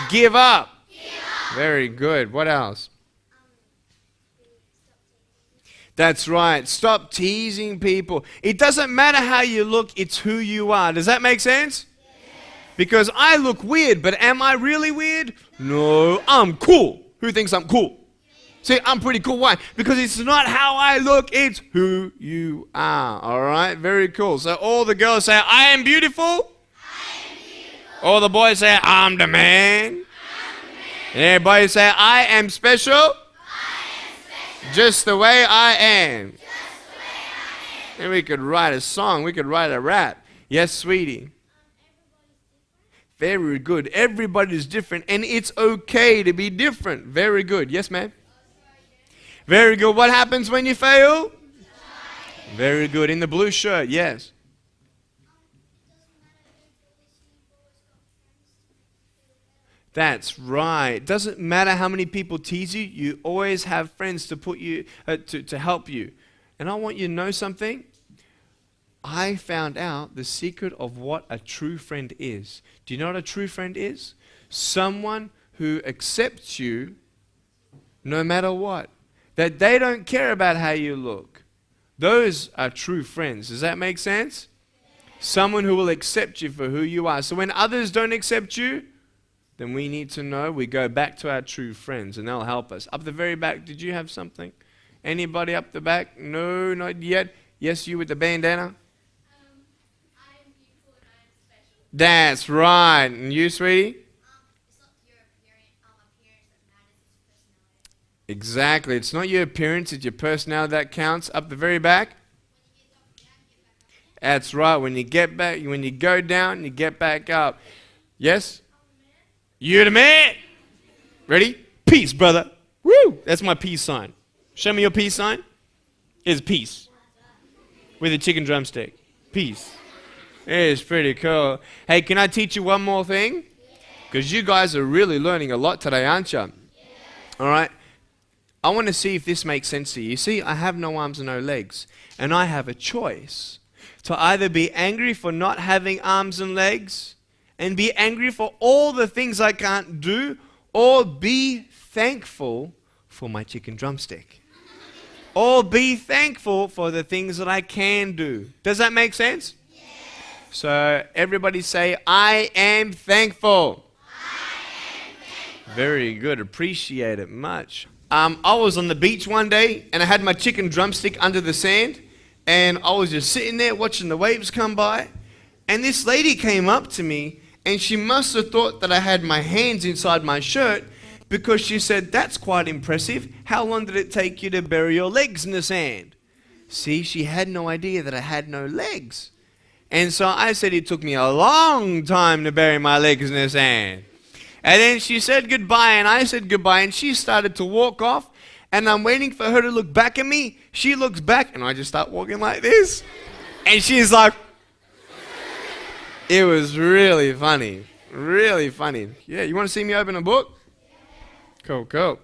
Give up. Very good. What else? That's right. Stop teasing people. It doesn't matter how you look, it's who you are. Does that make sense? Yes. Because I look weird, but am I really weird? No, I'm cool. Who thinks I'm cool? See, I'm pretty cool. Why? Because it's not how I look, it's who you are. All right? Very cool. So all the girls say, I am beautiful. I am beautiful. All the boys say, I'm the man. And everybody say, I am special. I am special. Just the way I am. And we could write a song. We could write a rap. Yes, sweetie. Very good. Everybody's different, and it's okay to be different. Very good. Yes, ma'am? Very good. What happens when you fail? Very good. In the blue shirt, yes. That's right. Doesn't matter how many people tease you, you always have friends to put you to help you. And I want you to know something. I found out the secret of what a true friend is. Do you know what a true friend is? Someone who accepts you no matter what. That they don't care about how you look. Those are true friends. Does that make sense? Someone who will accept you for who you are. So when others don't accept you, then we need to know, we go back to our true friends and they'll help us. Up the very back, did you have something? Anybody up the back? No, not yet. Yes, you with the bandana? I am beautiful and I am special. That's right. And you, sweetie? It's not your appearance that matters, it's your personality. Exactly. It's not your appearance, it's your personality that counts. Up the very back? That's right. When you get back, when you go down, you get back up. Yes? You're the man. Ready? Peace, brother. Woo! That's my peace sign. Show me your peace sign. It's peace. With a chicken drumstick. Peace. It's pretty cool. Hey, can I teach you one more thing? Because you guys are really learning a lot today, aren't you? All right. I want to see if this makes sense to you. You see, I have no arms and no legs. And I have a choice to either be angry for not having arms and legs and be angry for all the things I can't do, or be thankful for my chicken drumstick. Or be thankful for the things that I can do. Does that make sense? Yes. So everybody say, I am thankful. I am thankful. Very good. Appreciate it much. I was on the beach one day and I had my chicken drumstick under the sand and I was just sitting there watching the waves come by, and this lady came up to me and she must have thought that I had my hands inside my shirt, because she said, that's quite impressive. How long did it take you to bury your legs in the sand? See, she had no idea that I had no legs. And so I said it took me a long time to bury my legs in the sand. And then she said goodbye, and I said goodbye, and she started to walk off, and I'm waiting for her to look back at me. She looks back, and I just start walking like this. And she's like, it was really funny. Really funny. Yeah, you want to see me open a book? Cool, cool.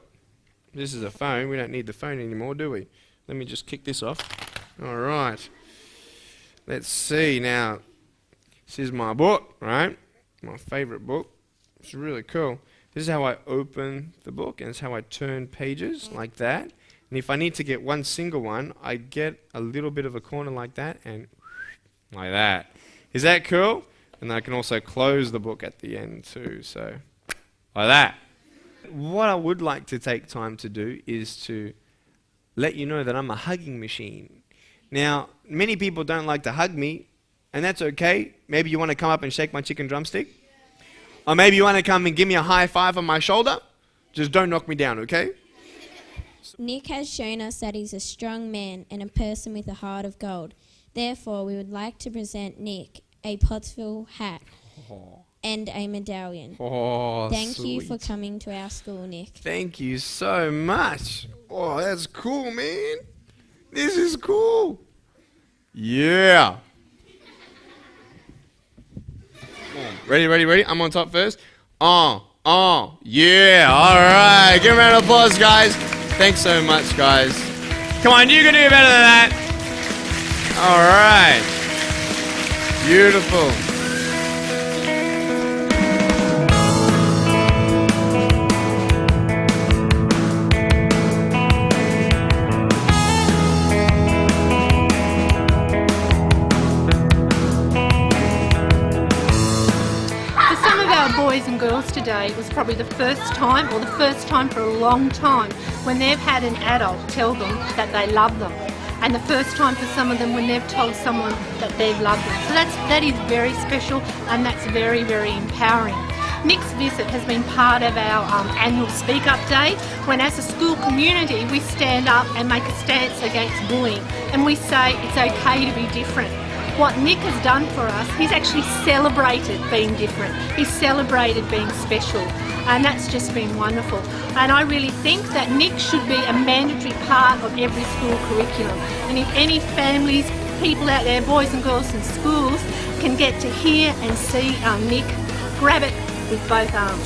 This is a phone. We don't need the phone anymore, do we? Let me just kick this off. All right. Let's see now. This is my book, right? My favorite book. It's really cool. This is how I open the book, and it's how I turn pages like that. And if I need to get one single one, I get a little bit of a corner like that and like that. Is that cool? And I can also close the book at the end too, so like that. What I would like to take time to do is to let you know that I'm a hugging machine. Now, many people don't like to hug me, and that's okay. Maybe you want to come up and shake my chicken drumstick. Or maybe you want to come and give me a high five on my shoulder. Just don't knock me down, okay? Nick has shown us that he's a strong man and a person with a heart of gold. Therefore, we would like to present Nick a Pottsville hat. And a medallion. Oh, Thank sweet. you for coming to our school, Nick. Thank you so much. Oh, that's cool, man. This is cool. Yeah. Ready? I'm on top first. Yeah. All right. Give a round of applause, guys. Thanks so much, guys. Come on, you can do better than that. All right. Beautiful. Boys and girls today, it was probably the first time, or the first time for a long time, when they've had an adult tell them that they love them, and the first time for some of them when they've told someone that they've loved them. So that is very special, and that's very, very empowering. Nick's visit has been part of our annual Speak Up Day, when as a school community we stand up and make a stance against bullying, and we say it's okay to be different. What Nick has done for us, he's actually celebrated being different. He's celebrated being special, and that's just been wonderful. And I really think that Nick should be a mandatory part of every school curriculum. And if any families, people out there, boys and girls in schools, can get to hear and see Nick, grab it with both arms.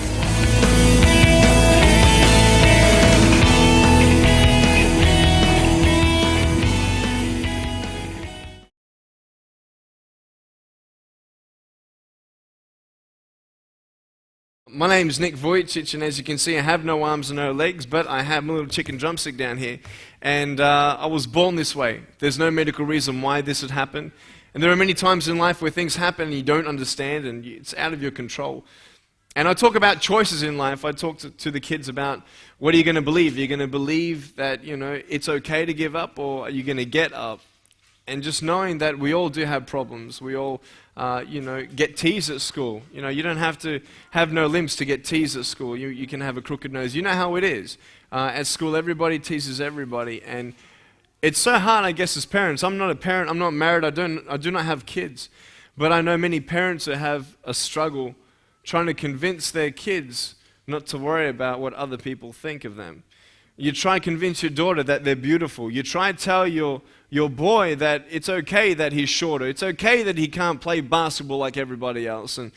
My name's Nik Vujicic, and as you can see, I have no arms and no legs, but I have my little chicken drumstick down here. And I was born this way. There's no medical reason why this had happened. And there are many times in life where things happen and you don't understand and it's out of your control. And I talk about choices in life. I talk to the kids about, what are you going to believe? Are you going to believe that, it's okay to give up, or are you going to get up? And just knowing that we all do have problems. We all, get teased at school. You don't have to have no limbs to get teased at school. You can have a crooked nose. You know how it is. At school, everybody teases everybody. And it's so hard, I guess, as parents. I'm not a parent. I'm not married. I do not have kids. But I know many parents that have a struggle trying to convince their kids not to worry about what other people think of them. You try to convince your daughter that they're beautiful. You try to tell your boy that it's okay that he's shorter. It's okay that he can't play basketball like everybody else. And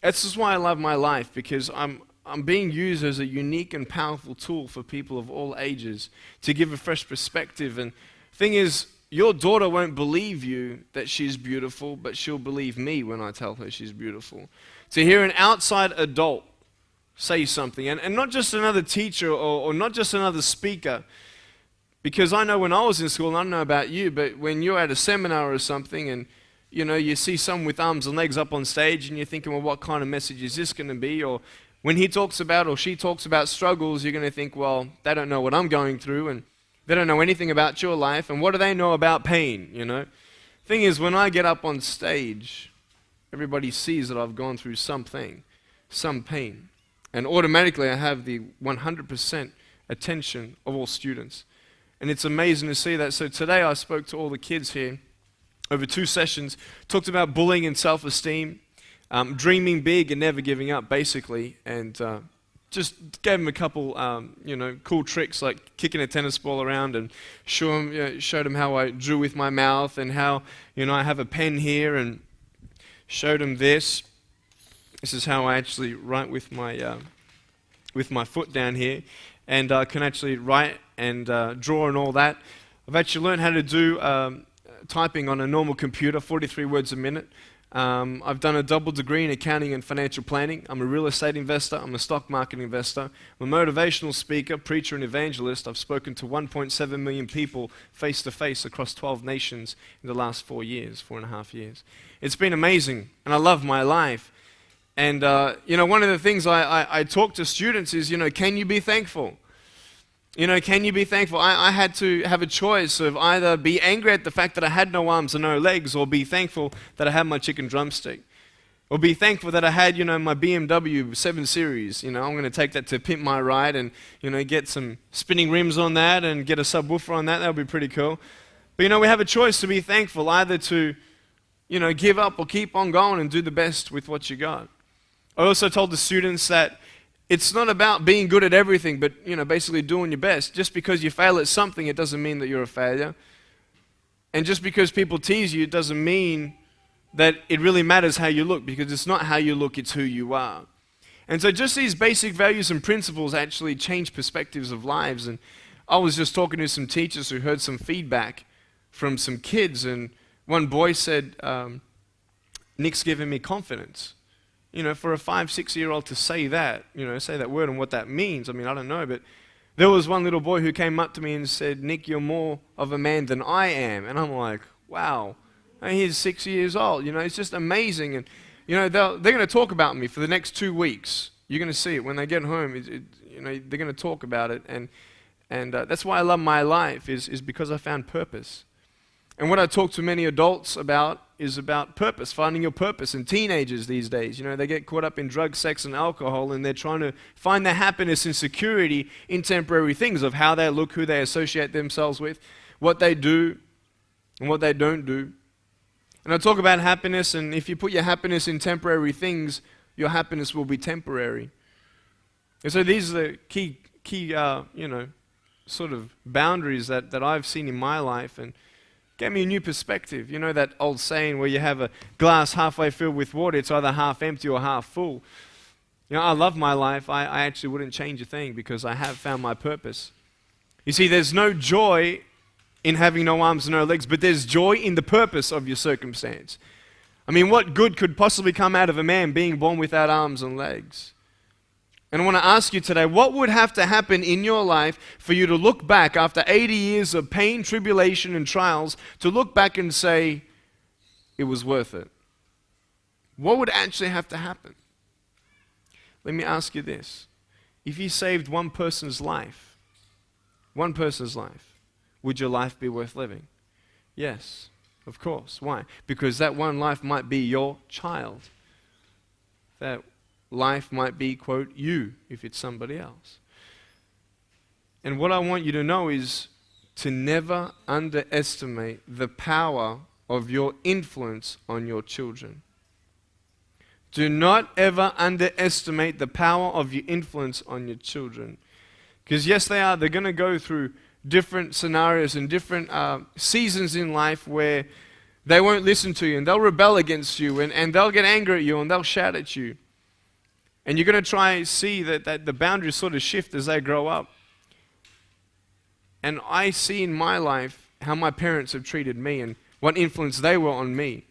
that's just why I love my life, because I'm being used as a unique and powerful tool for people of all ages to give a fresh perspective. And the thing is, your daughter won't believe you that she's beautiful, but she'll believe me when I tell her she's beautiful. To hear an outside adult say something, and not just another teacher or not just another speaker, because I know when I was in school, and I don't know about you, but when you're at a seminar or something and you see someone with arms and legs up on stage and you're thinking, well, what kind of message is this going to be? Or when he talks about or she talks about struggles, you're going to think, well, they don't know what I'm going through, and they don't know anything about your life, and what do they know about pain, Thing is, when I get up on stage, everybody sees that I've gone through something, some pain. And automatically I have the 100% attention of all students. And it's amazing to see that. So today I spoke to all the kids here over 2 sessions, talked about bullying and self-esteem, dreaming big and never giving up, basically. And just gave them a couple, cool tricks like kicking a tennis ball around, and showed them how I drew with my mouth, and how, I have a pen here, and showed them this. This is how I actually write with my foot down here, and I can actually write and draw and all that. I've actually learned how to do typing on a normal computer, 43 words a minute. I've done a double degree in accounting and financial planning. I'm a real estate investor. I'm a stock market investor. I'm a motivational speaker, preacher, and evangelist. I've spoken to 1.7 million people face to face across 12 nations in the last 4.5 years. It's been amazing, and I love my life. And, one of the things I talk to students is, can you be thankful? Can you be thankful? I had to have a choice of either be angry at the fact that I had no arms and no legs, or be thankful that I had my chicken drumstick. Or be thankful that I had, my BMW 7 Series. I'm going to take that to Pimp My Ride and, get some spinning rims on that and get a subwoofer on that. That would be pretty cool. But, we have a choice to be thankful, either to, give up or keep on going and do the best with what you got. I also told the students that it's not about being good at everything, but, basically doing your best. Just because you fail at something, it doesn't mean that you're a failure. And just because people tease you, it doesn't mean that it really matters how you look, because it's not how you look, it's who you are. And so just these basic values and principles actually change perspectives of lives. And I was just talking to some teachers who heard some feedback from some kids, and one boy said, Nick's given me confidence. For a 5-6-year-old to say that, say that word and what that means, I don't know, but there was one little boy who came up to me and said, Nick, you're more of a man than I am. And I'm like, wow, and he's 6 years old, it's just amazing. And, they're going to talk about me for the next 2 weeks. You're going to see it when they get home, they're going to talk about it. And that's why I love my life, is because I found purpose. And what I talk to many adults about is about purpose, finding your purpose. And teenagers these days, they get caught up in drugs, sex, and alcohol, and they're trying to find their happiness and security in temporary things of how they look, who they associate themselves with, what they do, and what they don't do. And I talk about happiness, and if you put your happiness in temporary things, your happiness will be temporary. And so these are the key sort of boundaries that I've seen in my life, and gave me a new perspective. You know that old saying where you have a glass halfway filled with water, it's either half empty or half full. I love my life. I actually wouldn't change a thing because I have found my purpose. You see, there's no joy in having no arms and no legs, but there's joy in the purpose of your circumstance. I mean, what good could possibly come out of a man being born without arms and legs? And I want to ask you today, what would have to happen in your life for you to look back after 80 years of pain, tribulation, and trials, to look back and say, it was worth it? What would actually have to happen? Let me ask you this. If you saved one person's life, would your life be worth living? Yes, of course. Why? Because that one life might be your child. That life might be, quote, you, if it's somebody else. And what I want you to know is to never underestimate the power of your influence on your children. Do not ever underestimate the power of your influence on your children. Because yes, they're going to go through different scenarios and different seasons in life where they won't listen to you, and they'll rebel against you, and they'll get angry at you, and they'll shout at you. And you're going to try and see that the boundaries sort of shift as they grow up. And I see in my life how my parents have treated me and what influence they were on me.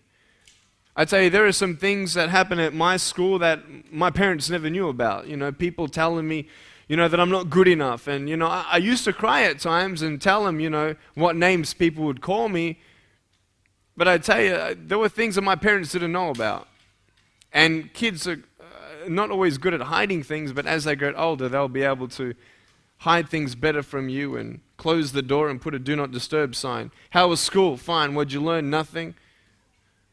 I tell you, there are some things that happen at my school that my parents never knew about. People telling me, that I'm not good enough. And, I used to cry at times and tell them, what names people would call me. But I tell you, there were things that my parents didn't know about. And kids are not always good at hiding things, but as they get older, they'll be able to hide things better from you and close the door and put a do not disturb sign. How was school? Fine. What'd you learn? Nothing.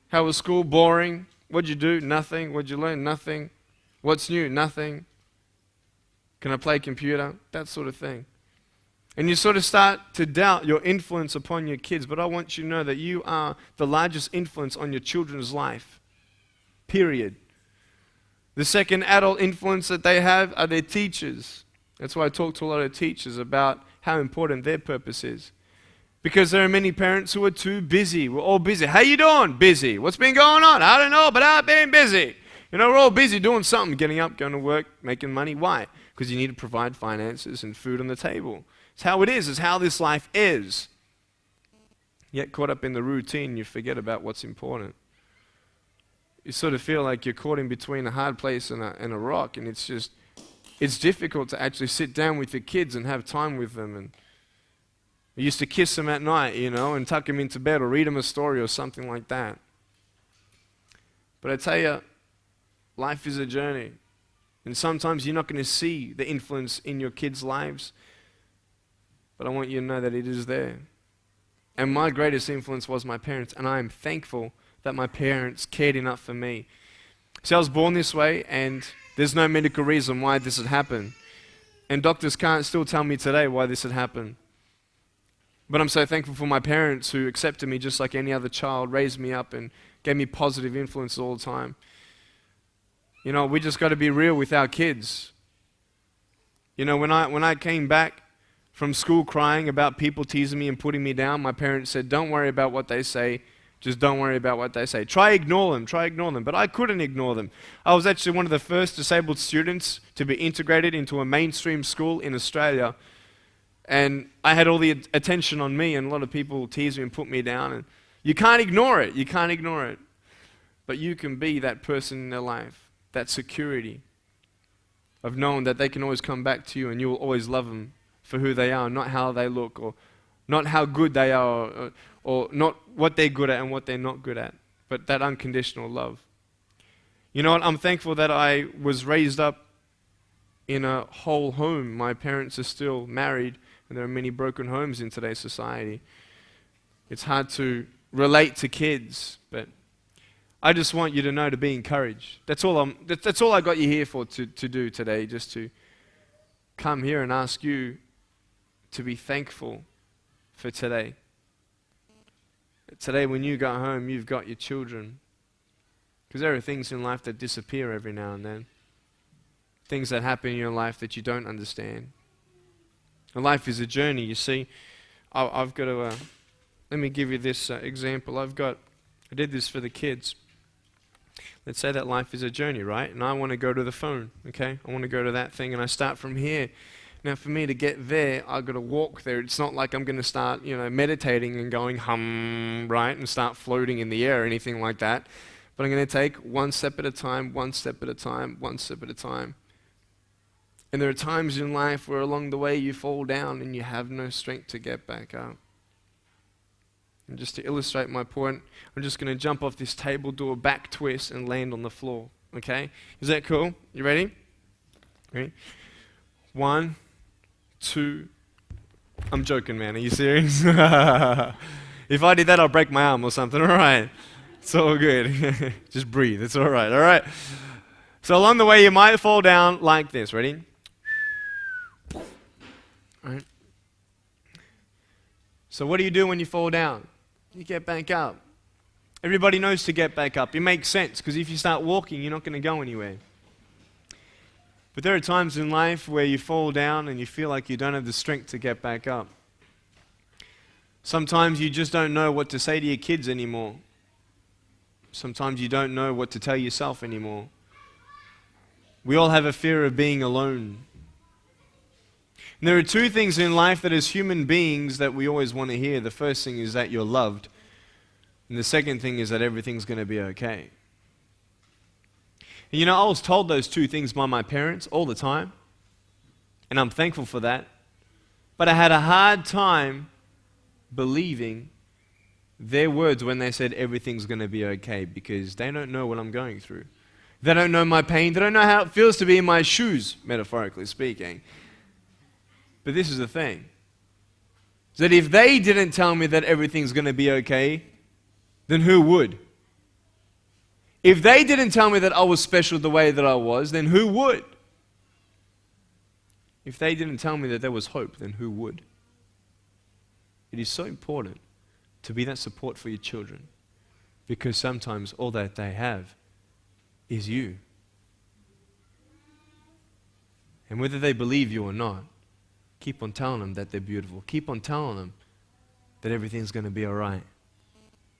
How was school? Boring. What'd you do? Nothing. What'd you learn? Nothing. What's new? Nothing. Can I play computer? That sort of thing. And you sort of start to doubt your influence upon your kids, but I want you to know that you are the largest influence on your children's life. Period. The second adult influence that they have are their teachers. That's why I talk to a lot of teachers about how important their purpose is. Because there are many parents who are too busy. We're all busy. How you doing? Busy. What's been going on? I don't know, but I've been busy. We're all busy doing something, getting up, going to work, making money. Why? Because you need to provide finances and food on the table. It's how it is. It's how this life is. Yet caught up in the routine, you forget about what's important. You sort of feel like you're caught in between a hard place and a rock, and it's difficult to actually sit down with your kids and have time with them. And I used to kiss them at night, and tuck them into bed or read them a story or something like that. But I tell you, life is a journey, and sometimes you're not going to see the influence in your kids' lives, but I want you to know that it is there. And my greatest influence was my parents, and I am thankful that my parents cared enough for me. See, I was born this way, and there's no medical reason why this had happened. And doctors can't still tell me today why this had happened. But I'm so thankful for my parents who accepted me just like any other child, raised me up, and gave me positive influences all the time. We just got to be real with our kids. When I came back from school crying about people teasing me and putting me down, my parents said, don't worry about what they say. Just don't worry about what they say. Try ignore them. But I couldn't ignore them. I was actually one of the first disabled students to be integrated into a mainstream school in Australia. And I had all the attention on me, and a lot of people teased me and put me down. And you can't ignore it. But you can be that person in their life, that security of knowing that they can always come back to you and you will always love them for who they are, not how they look, or not how good they are, or not what they're good at and what they're not good at, but that unconditional love. You know what? I'm thankful that I was raised up in a whole home. My parents are still married, and there are many broken homes in today's society. It's hard to relate to kids, but I just want you to know to be encouraged. That's all I got you here for to do today, just to come here and ask you to be thankful for today. Today when you go home, you've got your children. Because there are things in life that disappear every now and then. Things that happen in your life that you don't understand. And life is a journey, you see. I've got to, let me give you this example. I did this for the kids. Let's say that life is a journey, right? And I want to go to the phone, okay? I want to go to that thing and I start from here. Now for me to get there, I've got to walk there. It's not like I'm going to start, meditating and going right? And start floating in the air or anything like that. But I'm going to take one step at a time, one step at a time, one step at a time. And there are times in life where along the way you fall down and you have no strength to get back up. And just to illustrate my point, I'm just going to jump off this table, do a back twist, and land on the floor. Okay? Is that cool? You ready? Ready? 1, 2. I'm joking, man. Are you serious? If I did that, I'll break my arm or something. All right. It's all good. Just breathe. It's all right. All right. So along the way, you might fall down like this. Ready? All right. So what do you do when you fall down? You get back up. Everybody knows to get back up. It makes sense because if you start walking, you're not going to go anywhere. But there are times in life where you fall down and you feel like you don't have the strength to get back up. Sometimes you just don't know what to say to your kids anymore. Sometimes you don't know what to tell yourself anymore. We all have a fear of being alone. And there are two things in life that as human beings that we always want to hear. The first thing is that you're loved. And the second thing is that everything's going to be okay. And I was told those two things by my parents all the time. And I'm thankful for that. But I had a hard time believing their words when they said everything's going to be okay, because they don't know what I'm going through. They don't know my pain. They don't know how it feels to be in my shoes, metaphorically speaking. But this is the thing. Is that if they didn't tell me that everything's going to be okay, then who would? If they didn't tell me that I was special the way that I was, then who would? If they didn't tell me that there was hope, then who would? It is so important to be that support for your children, because sometimes all that they have is you. And whether they believe you or not, keep on telling them that they're beautiful. Keep on telling them that everything's going to be all right.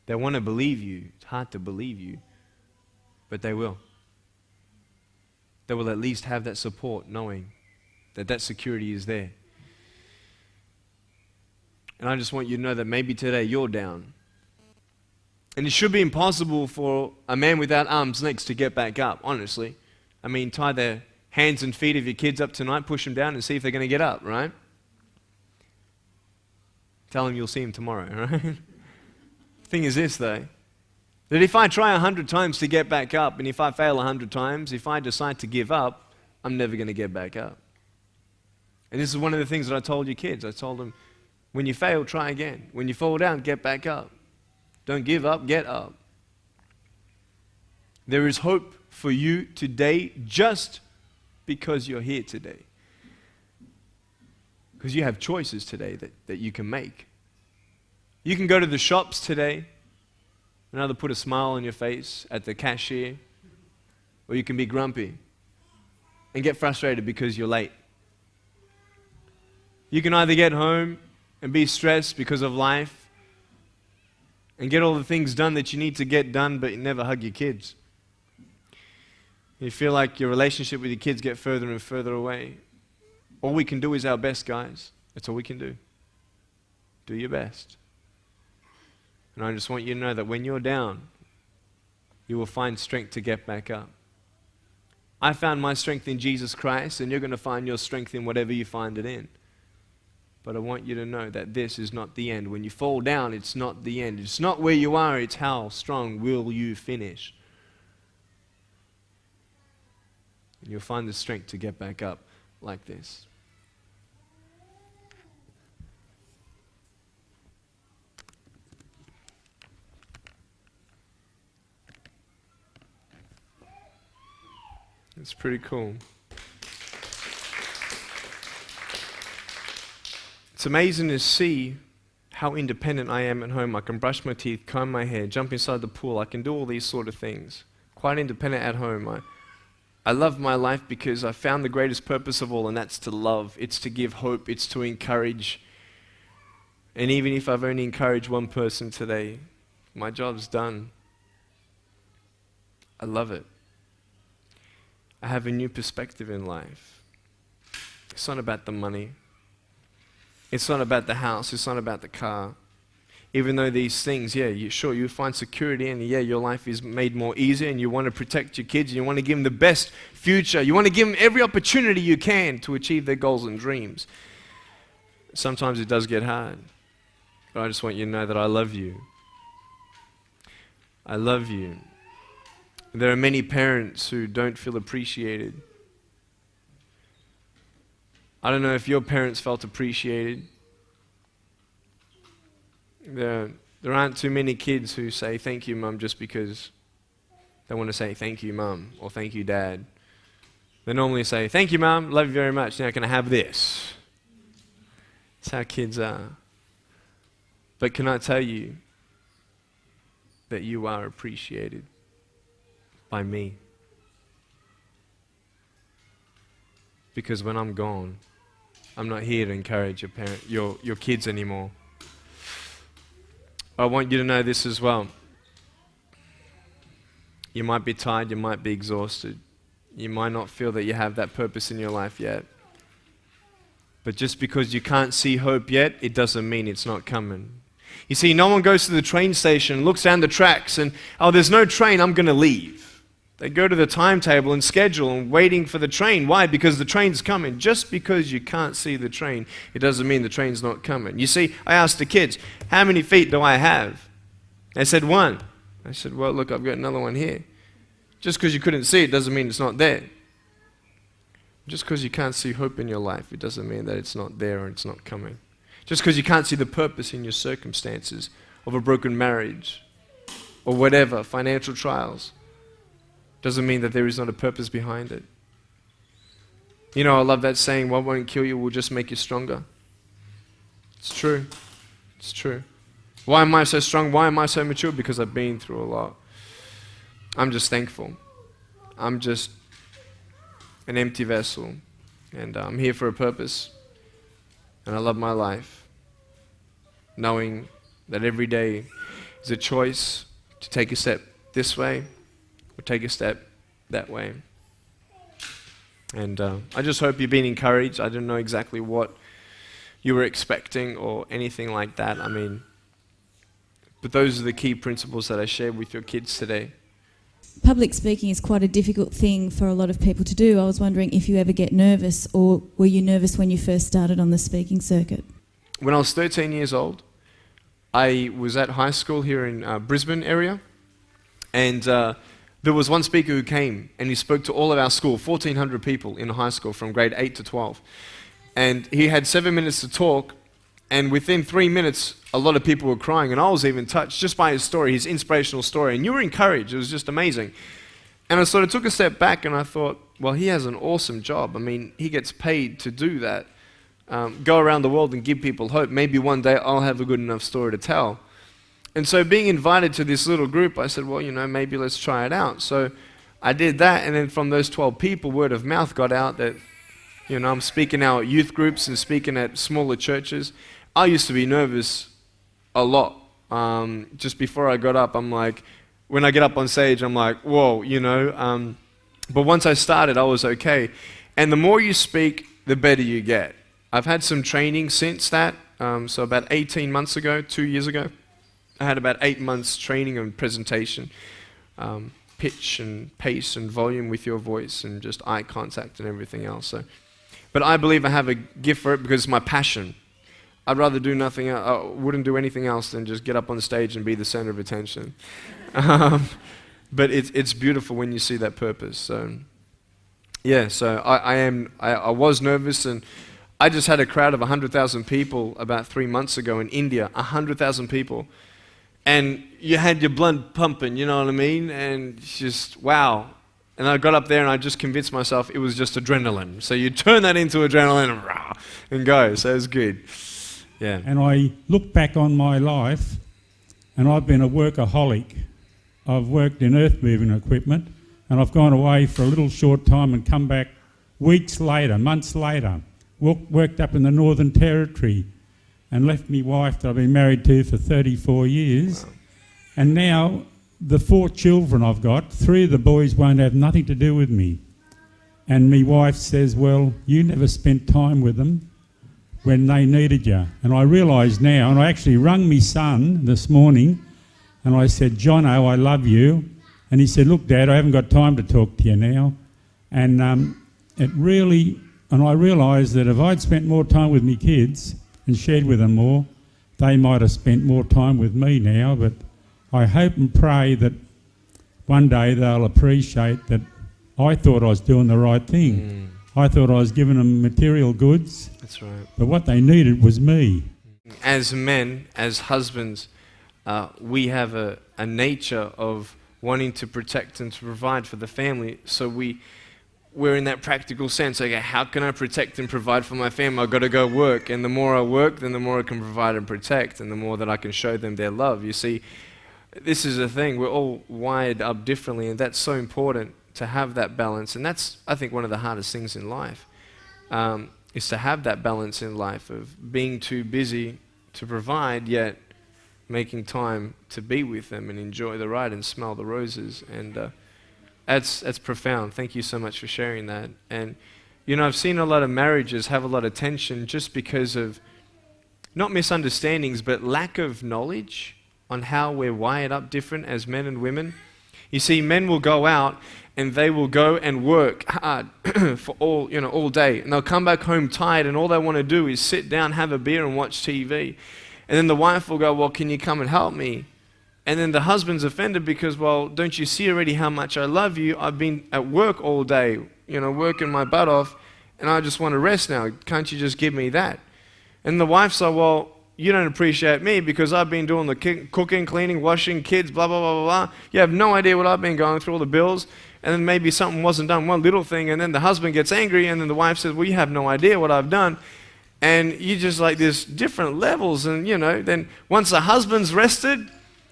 They want to believe you. It's hard to believe you, but they will. They will at least have that support, knowing that that security is there. And I just want you to know that maybe today you're down. And it should be impossible for a man without arms and legs to get back up, honestly. I mean, tie the hands and feet of your kids up tonight, push them down and see if they're going to get up, right? Tell them you'll see them tomorrow, right? Thing is this, though, that if I try 100 times to get back up, and if I fail 100 times, if I decide to give up, I'm never going to get back up. And this is one of the things that I told your kids. I told them, when you fail, try again. When you fall down, get back up. Don't give up, get up. There is hope for you today just because you're here today. Because you have choices today that you can make. You can go to the shops today and either put a smile on your face at the cashier, or you can be grumpy and get frustrated because you're late. You can either get home and be stressed because of life and get all the things done that you need to get done, but you never hug your kids. You feel like your relationship with your kids get further and further away. All we can do is our best, guys. That's all we can do. Do your best. And I just want you to know that when you're down, you will find strength to get back up. I found my strength in Jesus Christ, and you're going to find your strength in whatever you find it in. But I want you to know that this is not the end. When you fall down, it's not the end. It's not where you are, it's how strong will you finish. And you'll find the strength to get back up like this. It's pretty cool. It's amazing to see how independent I am at home. I can brush my teeth, comb my hair, jump inside the pool. I can do all these sort of things. Quite independent at home. I love my life because I found the greatest purpose of all, and that's to love. It's to give hope. It's to encourage. And even if I've only encouraged one person today, my job's done. I love it. I have a new perspective in life. It's not about the money. It's not about the house. It's not about the car. Even though these things, you find security and your life is made more easier and you want to protect your kids and you want to give them the best future. You want to give them every opportunity you can to achieve their goals and dreams. Sometimes it does get hard. But I just want you to know that I love you. I love you. There are many parents who don't feel appreciated. I don't know if your parents felt appreciated. There aren't too many kids who say thank you, Mum, just because they want to say thank you, Mum, or thank you, Dad. They normally say, thank you, Mum, love you very much, now can I have this? That's how kids are. But can I tell you that you are appreciated by me? Because when I'm gone, I'm not here to encourage your kids anymore. I want you to know this as well. You might be tired, you might be exhausted. You might not feel that you have that purpose in your life yet. But just because you can't see hope yet, it doesn't mean it's not coming. You see, no one goes to the train station, looks down the tracks and, oh, there's no train, I'm going to leave. They go to the timetable and schedule and waiting for the train. Why? Because the train's coming. Just because you can't see the train, it doesn't mean the train's not coming. You see, I asked the kids, how many feet do I have? They said 1. I said, well, look, I've got another one here. Just because you couldn't see it doesn't mean it's not there. Just because you can't see hope in your life, it doesn't mean that it's not there or it's not coming. Just because you can't see the purpose in your circumstances of a broken marriage or whatever, financial trials, doesn't mean that there is not a purpose behind it. You know, I love that saying, what won't kill you will just make you stronger. It's true. It's true. Why am I so strong? Why am I so mature? Because I've been through a lot. I'm just thankful. I'm just an empty vessel. And I'm here for a purpose. And I love my life. Knowing that every day is a choice to take a step this way or take a step that way. And I just hope you've been encouraged. I don't know exactly what you were expecting or anything like that. I mean, but those are the key principles that I shared with your kids today. Public speaking is quite a difficult thing for a lot of people to do. I was wondering if you ever get nervous, or were you nervous when you first started on the speaking circuit? When I was 13 years old, I was at high school here in Brisbane area, and there was one speaker who came and he spoke to all of our school, 1,400 people in high school from grade 8 to 12. And he had 7 minutes to talk, and within 3 minutes, a lot of people were crying, and I was even touched just by his story, his inspirational story, and you were encouraged. It was just amazing. And I sort of took a step back and I thought, well, he has an awesome job. I mean, he gets paid to do that. Go around the world and give people hope. Maybe one day I'll have a good enough story to tell. And so being invited to this little group, I said, well, you know, maybe let's try it out. So I did that, and then from those 12 people, word of mouth got out that, you know, I'm speaking now at youth groups and speaking at smaller churches. I used to be nervous a lot. Just before I got up, I'm like, when I get up on stage, I'm like, whoa, you know. But once I started, I was okay. And the more you speak, the better you get. I've had some training since that. So about 18 months ago, 2 years ago, I had about 8 months training on presentation, pitch and pace and volume with your voice and just eye contact and everything else. So, but I believe I have a gift for it because it's my passion. I'd rather do nothing else. I wouldn't do anything else than just get up on stage and be the center of attention. But it's beautiful when you see that purpose. So, yeah. So I was nervous, and I just had a crowd of 100,000 people about 3 months ago in India. 100,000 people, and you had your blood pumping. You know what I mean? And it's just wow. And I got up there and I just convinced myself it was just adrenaline. So you turn that into adrenaline and go. So it was good. Yeah. And I look back on my life, and I've been a workaholic. I've worked in earth moving equipment, and I've gone away for a little short time and come back weeks later, months later, worked up in the Northern Territory and left me wife that I've been married to for 34 years. Wow. And now the 4 children I've got, 3 of the boys won't have nothing to do with me. And me wife says, well, you never spent time with them when they needed you. And I realise now, and I actually rung me son this morning, and I said, Jono, I love you. And he said, look, Dad, I haven't got time to talk to you now. And it really, and I realised that if I'd spent more time with me kids and shared with them more, they might have spent more time with me now. But I hope and pray that one day they'll appreciate that I thought I was doing the right thing. I thought I was giving them material goods. That's right. But what they needed was me. As men, as husbands, we have a nature of wanting to protect and to provide for the family. So we're in that practical sense. Okay, how can I protect and provide for my family? I've got to go work. And the more I work, then the more I can provide and protect, and the more that I can show them their love. You see, this is a thing. We're all wired up differently, and that's so important to have that balance. And that's, I think, one of the hardest things in life, is to have that balance in life of being too busy to provide, yet making time to be with them and enjoy the ride and smell the roses. And that's profound. Thank you so much for sharing that. And, you know, I've seen a lot of marriages have a lot of tension just because of not misunderstandings, but lack of knowledge on how we're wired up different as men and women. You see, men will go out and they will go and work hard for all day, and they'll come back home tired, and all they want to do is sit down, have a beer, and watch TV. And then the wife will go, well, can you come and help me? And then the husband's offended because, well, don't you see already how much I love you? I've been at work all day, working my butt off, and I just want to rest now. Can't you just give me that? And the wife's like, well, you don't appreciate me because I've been doing the cooking, cleaning, washing, kids, blah, blah, blah, blah, blah. You have no idea what I've been going through, all the bills. And then maybe something wasn't done, one little thing, and then the husband gets angry, and then the wife says, well, you have no idea what I've done. And you just like there's different levels, and then once the husband's rested,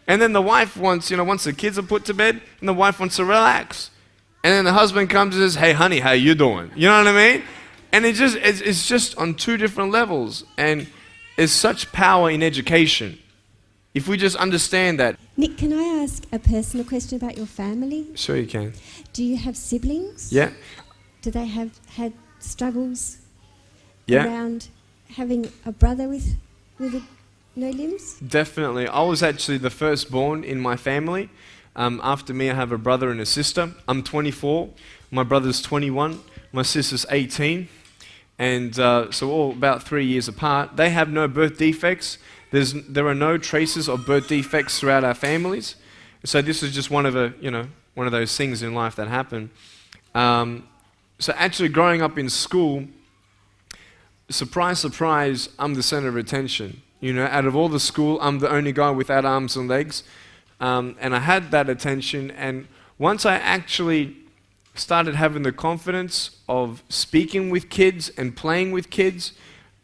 and then the wife wants, once the kids are put to bed, and the wife wants to relax. And then the husband comes and says, hey honey, how you doing? You know what I mean? And it's just on 2 different levels. And there's such power in education. If we just understand that. Nick, can I ask a personal question about your family? Sure you can. Do you have siblings? Yeah. Do they have had struggles Yeah. around having a brother with no limbs? Definitely. I was actually the firstborn in my family. After me, I have a brother and a sister. I'm 24. My brother's 21. My sister's 18. And so all about 3 years apart. They have no birth defects. There are no traces of birth defects throughout our families. So this is just one of those things in life that happen. So actually growing up in school, surprise, surprise, I'm the center of attention. Out of all the school, I'm the only guy without arms and legs. And I had that attention. And once I actually started having the confidence of speaking with kids and playing with kids,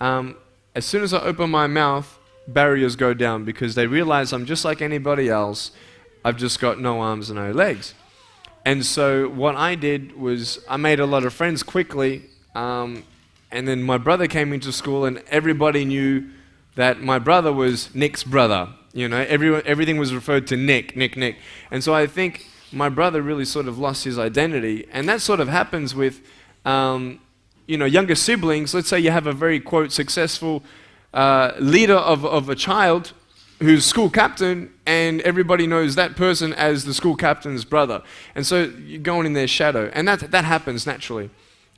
as soon as I open my mouth, barriers go down because they realize I'm just like anybody else. I've just got no arms and no legs. And so what I did was I made a lot of friends quickly. And then my brother came into school, and everybody knew that my brother was Nick's brother. Everything was referred to Nick. And so I think my brother really sort of lost his identity. And that sort of happens with, younger siblings. Let's say you have a very, quote, successful leader of a child who's school captain, and everybody knows that person as the school captain's brother. And so you're going in their shadow. And that happens naturally.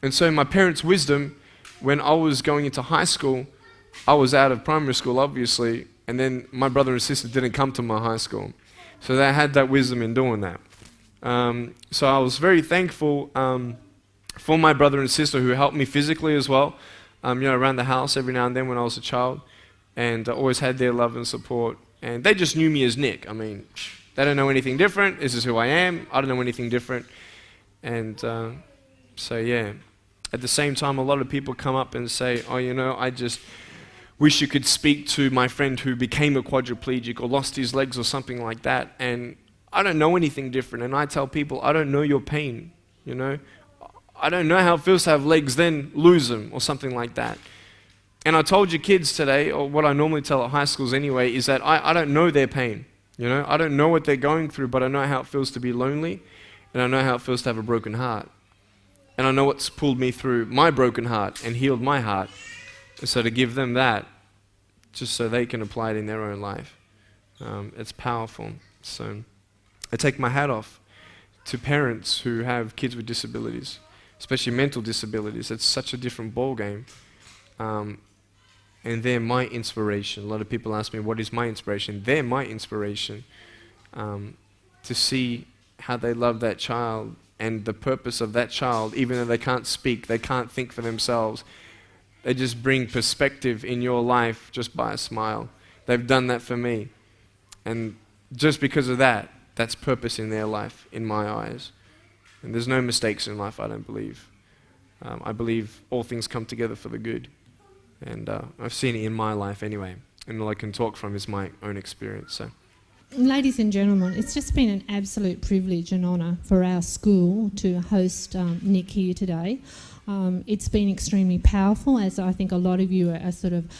And so my parents' wisdom, when I was going into high school, I was out of primary school, obviously, and then my brother and sister didn't come to my high school. So they had that wisdom in doing that. So I was very thankful for my brother and sister who helped me physically as well, around the house every now and then when I was a child, and I always had their love and support. And they just knew me as Nick. I mean, they don't know anything different. This is who I am. I don't know anything different. And so yeah, at the same time, a lot of people come up and say, oh, you know, I just wish you could speak to my friend who became a quadriplegic or lost his legs or something like that. And I don't know anything different. And I tell people, I don't know your pain, you know. I don't know how it feels to have legs, then lose them or something like that. And I told your kids today, or what I normally tell at high schools anyway, is that I don't know their pain. You know, I don't know what they're going through, but I know how it feels to be lonely, and I know how it feels to have a broken heart. And I know what's pulled me through my broken heart and healed my heart. And so to give them that, just so they can apply it in their own life, it's powerful. So I take my hat off to parents who have kids with disabilities, especially mental disabilities. It's such a different ball game. And they're my inspiration. A lot of people ask me, what is my inspiration? They're my inspiration, to see how they love that child and the purpose of that child, even though they can't speak, they can't think for themselves. They just bring perspective in your life just by a smile. They've done that for me. And just because of that, that's purpose in their life, in my eyes. And there's no mistakes in life, I don't believe. I believe all things come together for the good. And I've seen it in my life anyway. And all I can talk from is my own experience. So, ladies and gentlemen, it's just been an absolute privilege and honour for our school to host Nick here today. It's been extremely powerful, as I think a lot of you are sort of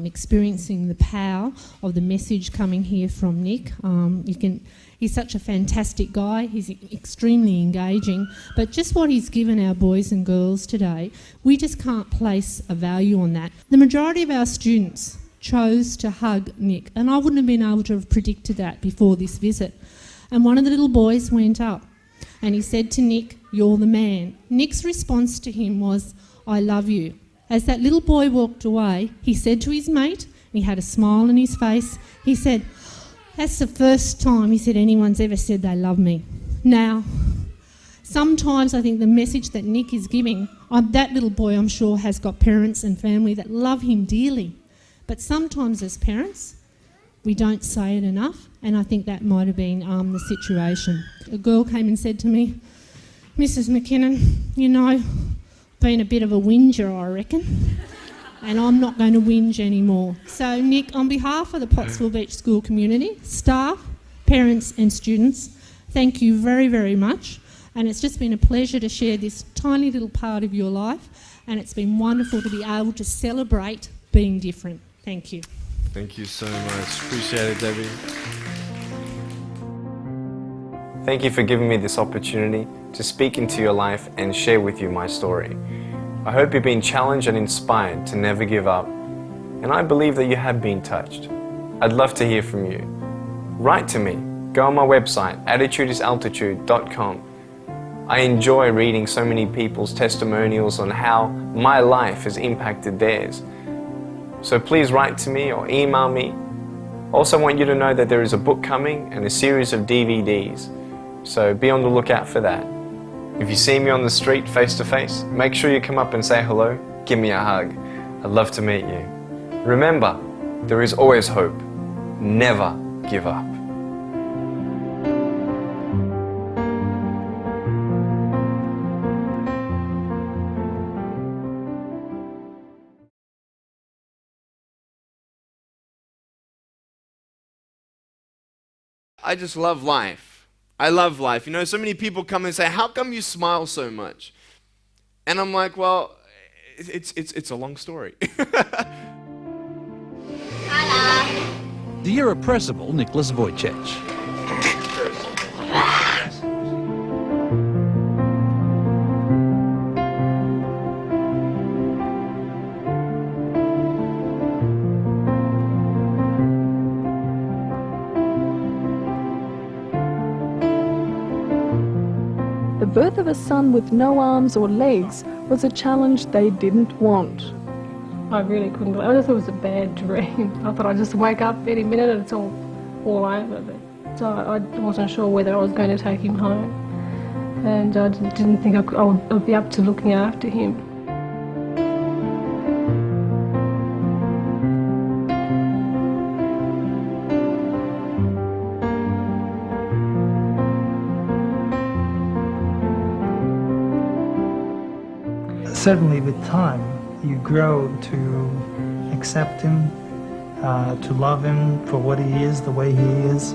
experiencing the power of the message coming here from Nick. He's such a fantastic guy. He's extremely engaging. But just what he's given our boys and girls today, we just can't place a value on that. The majority of our students chose to hug Nick, and I wouldn't have been able to have predicted that before this visit. And one of the little boys went up and he said to Nick, "You're the man." Nick's response to him was, "I love you." As that little boy walked away, he said to his mate, and he had a smile on his face, he said, "That's the first time," he said, "anyone's ever said they love me." Now, sometimes I think the message that Nick is giving, that little boy I'm sure has got parents and family that love him dearly. But sometimes as parents, we don't say it enough, and I think that might have been the situation. A girl came and said to me, "Mrs. McKinnon, you know, been a bit of a whinger, I reckon, and I'm not going to whinge anymore." So Nick, on behalf of the Pottsville Beach School community, staff, parents and students, thank you very, very much. And it's just been a pleasure to share this tiny little part of your life, and it's been wonderful to be able to celebrate being different. Thank you. Thank you so much. Appreciate it, Debbie. Thank you for giving me this opportunity to speak into your life and share with you my story. I hope you've been challenged and inspired to never give up, and I believe that you have been touched. I'd love to hear from you. Write to me. Go on my website, attitudesaltitude.com. I enjoy reading so many people's testimonials on how my life has impacted theirs. So please write to me or email me. Also want you to know that there is a book coming and a series of DVDs. So be on the lookout for that. If you see me on the street face to face, make sure you come up and say hello, give me a hug. I'd love to meet you. Remember, there is always hope. Never give up. I just love life. I love life. You know, so many people come and say, "How come you smile so much?" And I'm like, well, it's a long story. The irrepressible Nik Vujchich. The birth of a son with no arms or legs was a challenge they didn't want. I really couldn't believe it. I just thought it was a bad dream. I thought I'd just wake up any minute and it's all over. So I wasn't sure whether I was going to take him home. And I didn't think I would be up to looking after him. certainly with time, you grow to accept him, to love him for what he is, the way he is.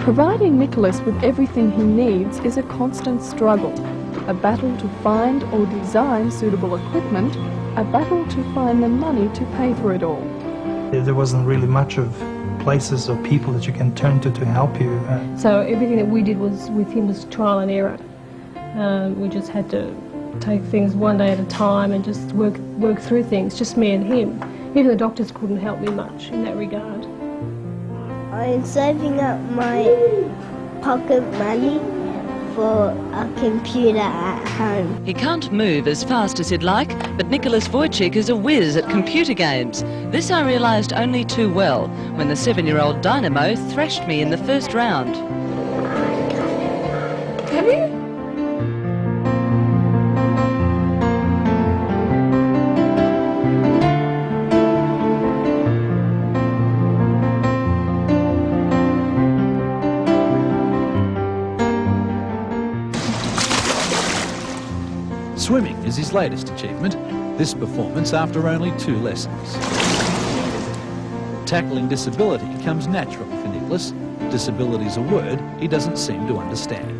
Providing Nicholas with everything he needs is a constant struggle, a battle to find or design suitable equipment, a battle to find the money to pay for it all. There wasn't really much of places or people that you can turn to help you. So everything that we did was with him was trial and error. We just had to take things one day at a time and just work through things, just me and him. Even the doctors couldn't help me much in that regard. I'm saving up my pocket money for a computer at home. He can't move as fast as he'd like, but Nicholas Wojcik is a whiz at computer games. This I realised only too well when the 7-year-old Dynamo thrashed me in the first round. Have you? Swimming is his latest achievement, this performance after only 2 lessons. Tackling disability comes naturally for Nicholas. Disability's a word he doesn't seem to understand.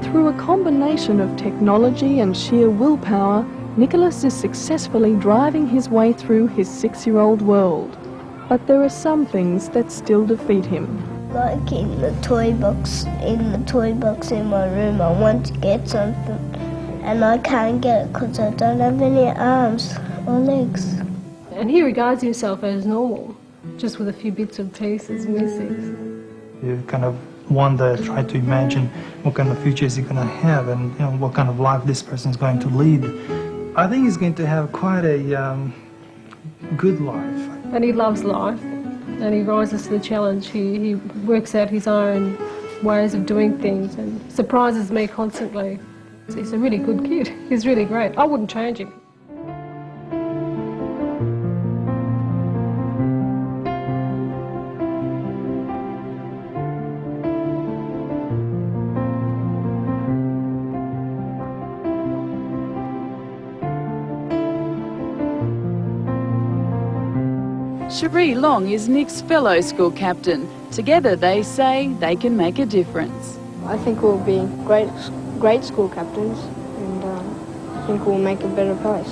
Through a combination of technology and sheer willpower, Nicholas is successfully driving his way through his 6-year-old world. But there are some things that still defeat him. Like in the toy box in my room, I want to get something and I can't get it because I don't have any arms or legs. And he regards himself as normal, just with a few bits and pieces missing. You kind of wonder, try to imagine what kind of future is he going to have and what kind of life this person is going to lead. I think he's going to have quite a good life. And he loves life and he rises to the challenge. He works out his own ways of doing things and surprises me constantly. He's a really good kid. He's really great. I wouldn't change him. Cherie Long is Nick's fellow school captain. Together they say they can make a difference. I think we'll be great school captains and I think we'll make a better place.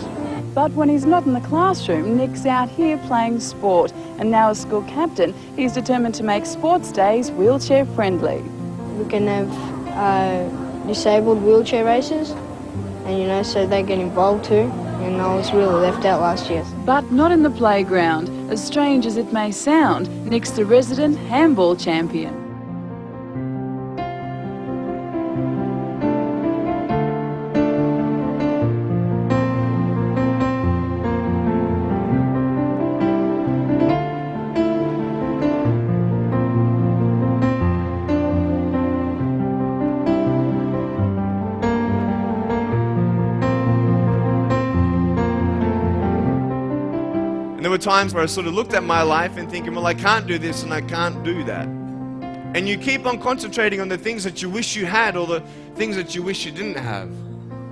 But when he's not in the classroom, Nick's out here playing sport, and now as school captain, he's determined to make sports days wheelchair friendly. We can have disabled wheelchair races and so they get involved too, and I was really left out last year. But not in the playground. As strange as it may sound, Nick's the resident handball champion. And there were times where I sort of looked at my life and thinking, well, I can't do this and I can't do that. And you keep on concentrating on the things that you wish you had or the things that you wish you didn't have.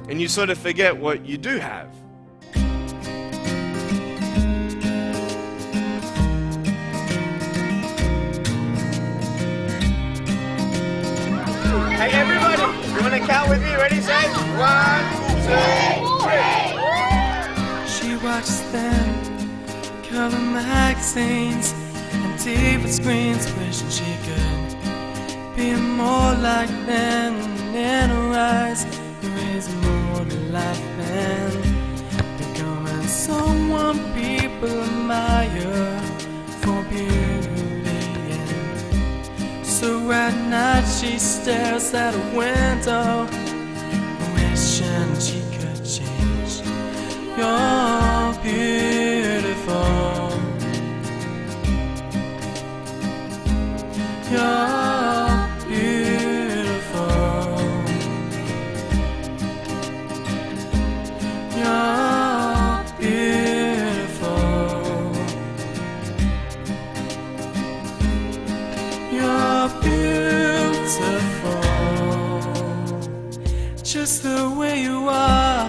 And you sort of forget what you do have. Hey, everybody, you want to count with me? Ready, say? 1, 2, 3. She watches them color magazines and TV screens, wishing she could be more like them. And in her eyes there is more to life than becoming someone people admire for beauty. And so at night she stares out a window, wishing she could change. You're beautiful. way you are.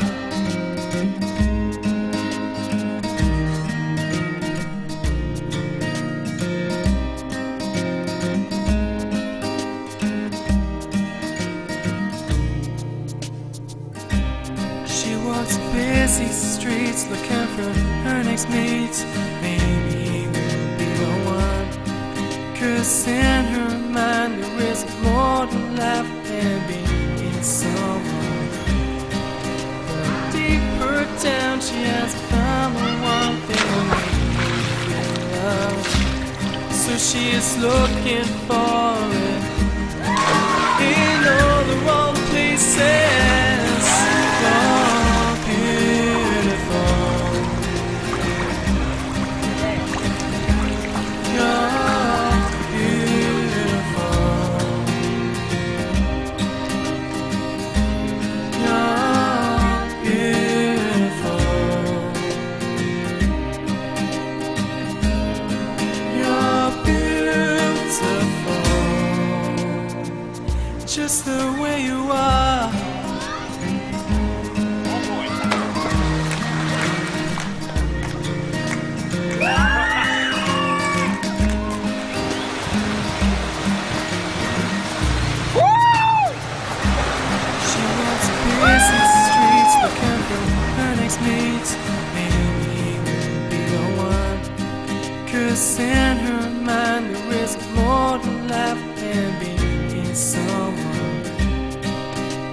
She walks busy streets looking for her next mate. Maybe he will be the one. 'Cause in her mind there is more to life than being someone. But deeper down she has found the one thing that makes her love. So she is looking for it in all the wrong places. You're beautiful. You're beautiful. You're beautiful. You're beautiful. Just the way you are. She walks busy streets looking for her next mate. Maybe he will be the one. 'Cause in her mind there is more to life than being someone.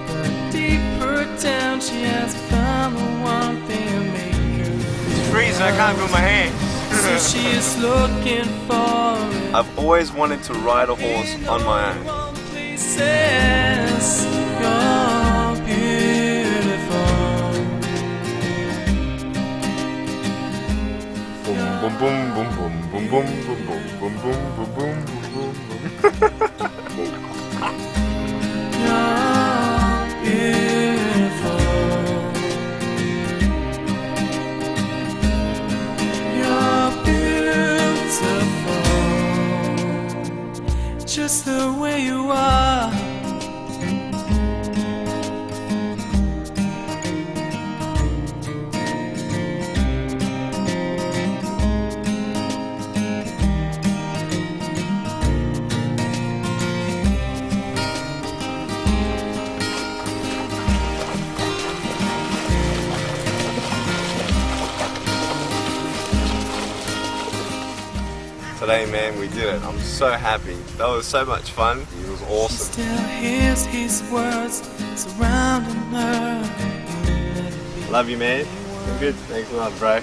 But deeper down she has found the one thing that makes her. It's freezing, I can't feel my hands. So she is looking for it. I've always wanted to ride a horse on my own. Says you're beautiful. Boom, boom, boom, boom, boom, boom, boom, boom, boom, boom, boom, boom, boom, boom. You're beautiful. You're beautiful. Just the way you are. Today, man, we did it. I'm so happy. That was so much fun. It was awesome. Still hears his words surrounding her. Love you, man. I'm good. Thanks a lot, bro.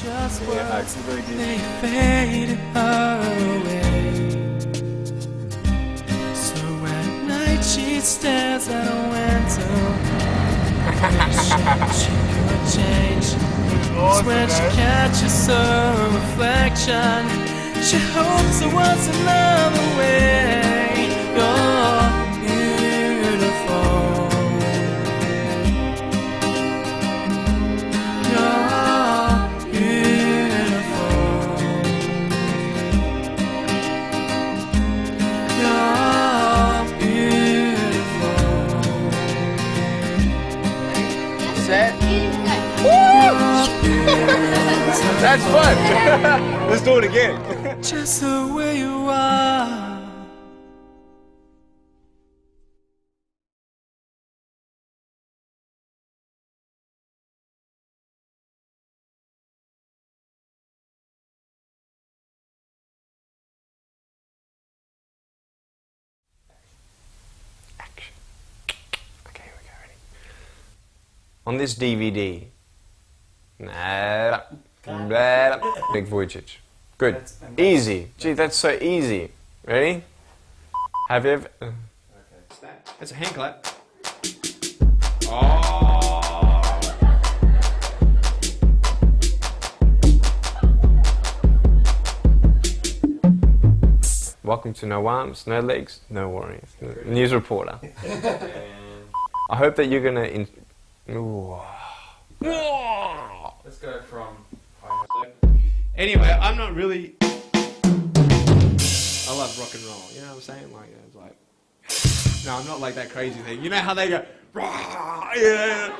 Just Yeah, words, good. they faded her away. So at night she stares at a window. She could change. It's when she catches her reflection. She hopes there was another way. You're beautiful. You're beautiful. You're beautiful. Set. That's fun. Let's do it again. Just the way you are. Action. Okay, here we go, ready? On this DVD, Nik Vujicic. Good. Easy. Gee, that's so easy. Ready? Have you ever... That's a hand clap. Welcome to No Arms, No Legs, No Worries. News reporter. I hope that you're gonna... Let's go from... Anyway, I'm not really... I love rock and roll, you know what I'm saying? Like, it's like... No, I'm not like that crazy thing. You know how they go, rah, yeah.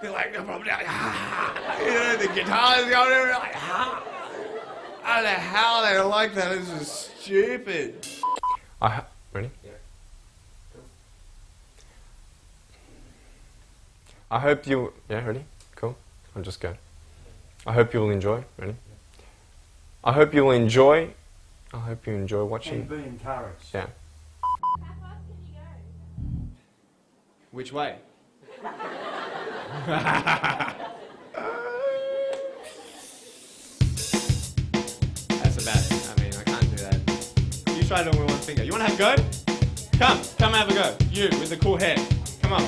They're like, probably like, ah, you know, the guitars going over like, ah. I don't know how they like that. This is stupid. Ready? Yeah. I hope you... Yeah, ready? Cool. I'll just go. I hope you will enjoy. Ready? I hope you will enjoy... I hope you enjoy watching... And be encouraged. Yeah. Which way? That's about it. I mean, I can't do that. You try it with one finger. You want to have a go? Come have a go. You with the cool hair. Come on.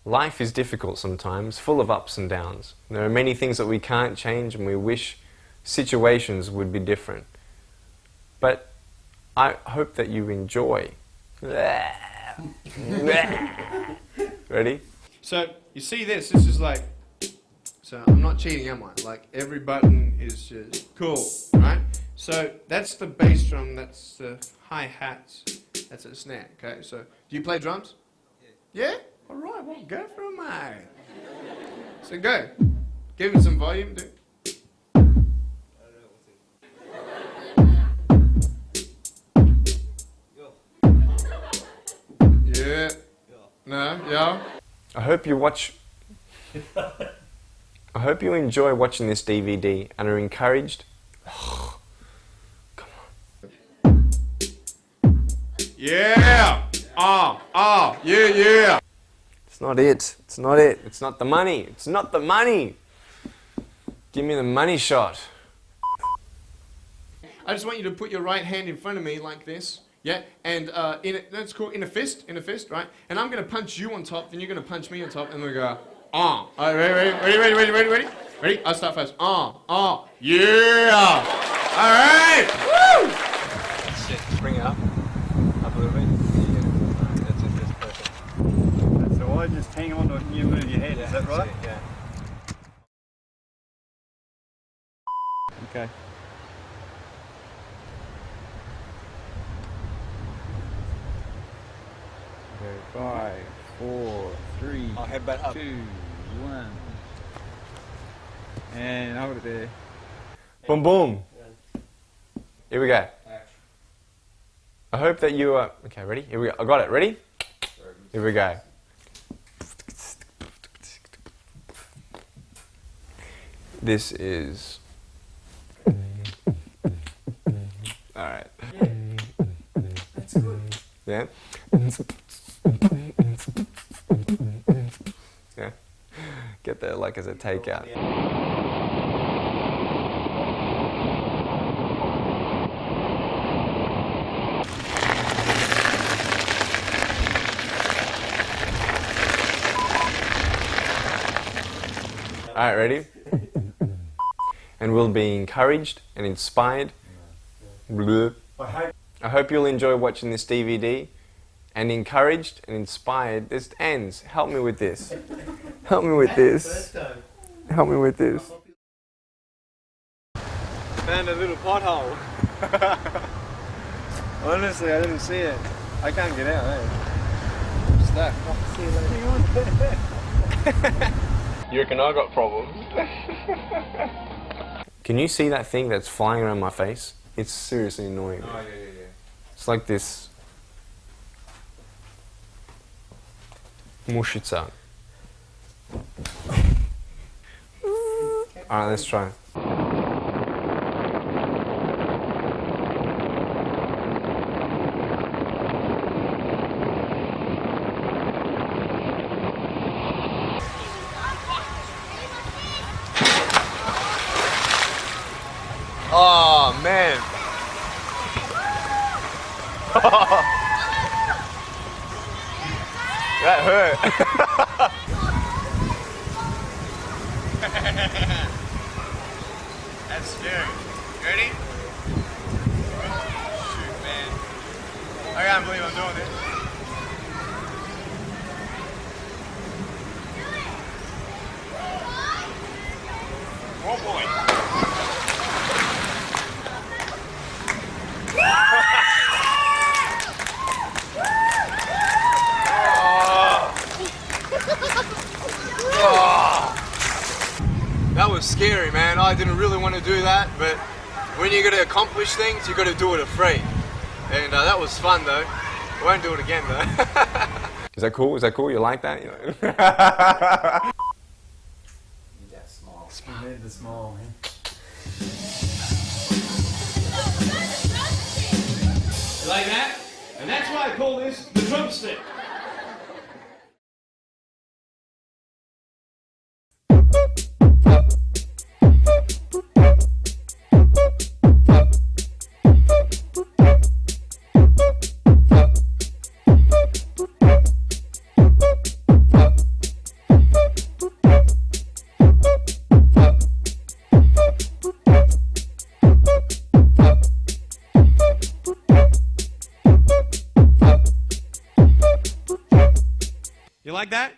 Life is difficult sometimes, full of ups and downs. There are many things that we can't change and we wish situations would be different. But I hope that you enjoy. Ready? So, you see this is like, so I'm not cheating, am I? Like, every button is just cool, right? So, that's the bass drum, that's the hi-hats, that's a snare, okay? So, do you play drums? Yeah? Alright, well, go for it, mate. So, go. Give it some volume, dude. Yeah. No, yeah. I hope you watch... I hope you enjoy watching this DVD and are encouraged... Yeah! Yeah! It's not it. It's not it. It's not the money. It's not the money. Give me the money shot. I just want you to put your right hand in front of me like this. Yeah, and that's cool, in a fist, right? And I'm gonna punch you on top, then you're gonna punch me on top, and we go, All right, ready? Ready? I'll start first. Yeah! All right! Woo! That's it. Bring it up. Up a little bit. Yeah. That's it. That's perfect. That's all right. Just hang on to it and you move your head. Yeah, is that right? Yeah. Okay. Okay, 5, 4, 3, I'll head back up. 2, 1. And hold it there. Boom, boom. Here we go. I hope that you are... Okay, ready? Here we go. I got it. Ready? Here we go. This is... Alright. That's good. Yeah? Yeah? Get there like as a takeout. Alright, ready? And we'll be encouraged and inspired. I hope you'll enjoy watching this DVD and encouraged and inspired. This ends. Help me with this. Help me with this. Help me with this. Found a little pothole. Honestly, I didn't see it. I can't get out, eh? Stuck. See you later. You reckon I got problems? Can you see that thing that's flying around my face? It's seriously annoying. Oh, yeah. It's like this mushica. Alright, let's try. Oh man. That hurt. That's scary. You ready? Shoot, man. I can't believe I'm doing this. Oh boy. was scary, man. I didn't really want to do that, but when you got to accomplish things, you got to do it afraid. And that was fun, though. I won't do it again, though. Is that cool? Is that cool? You like that? You know? That's small. You made the small, man. You like that? And that's why I call this the drumstick. You like that?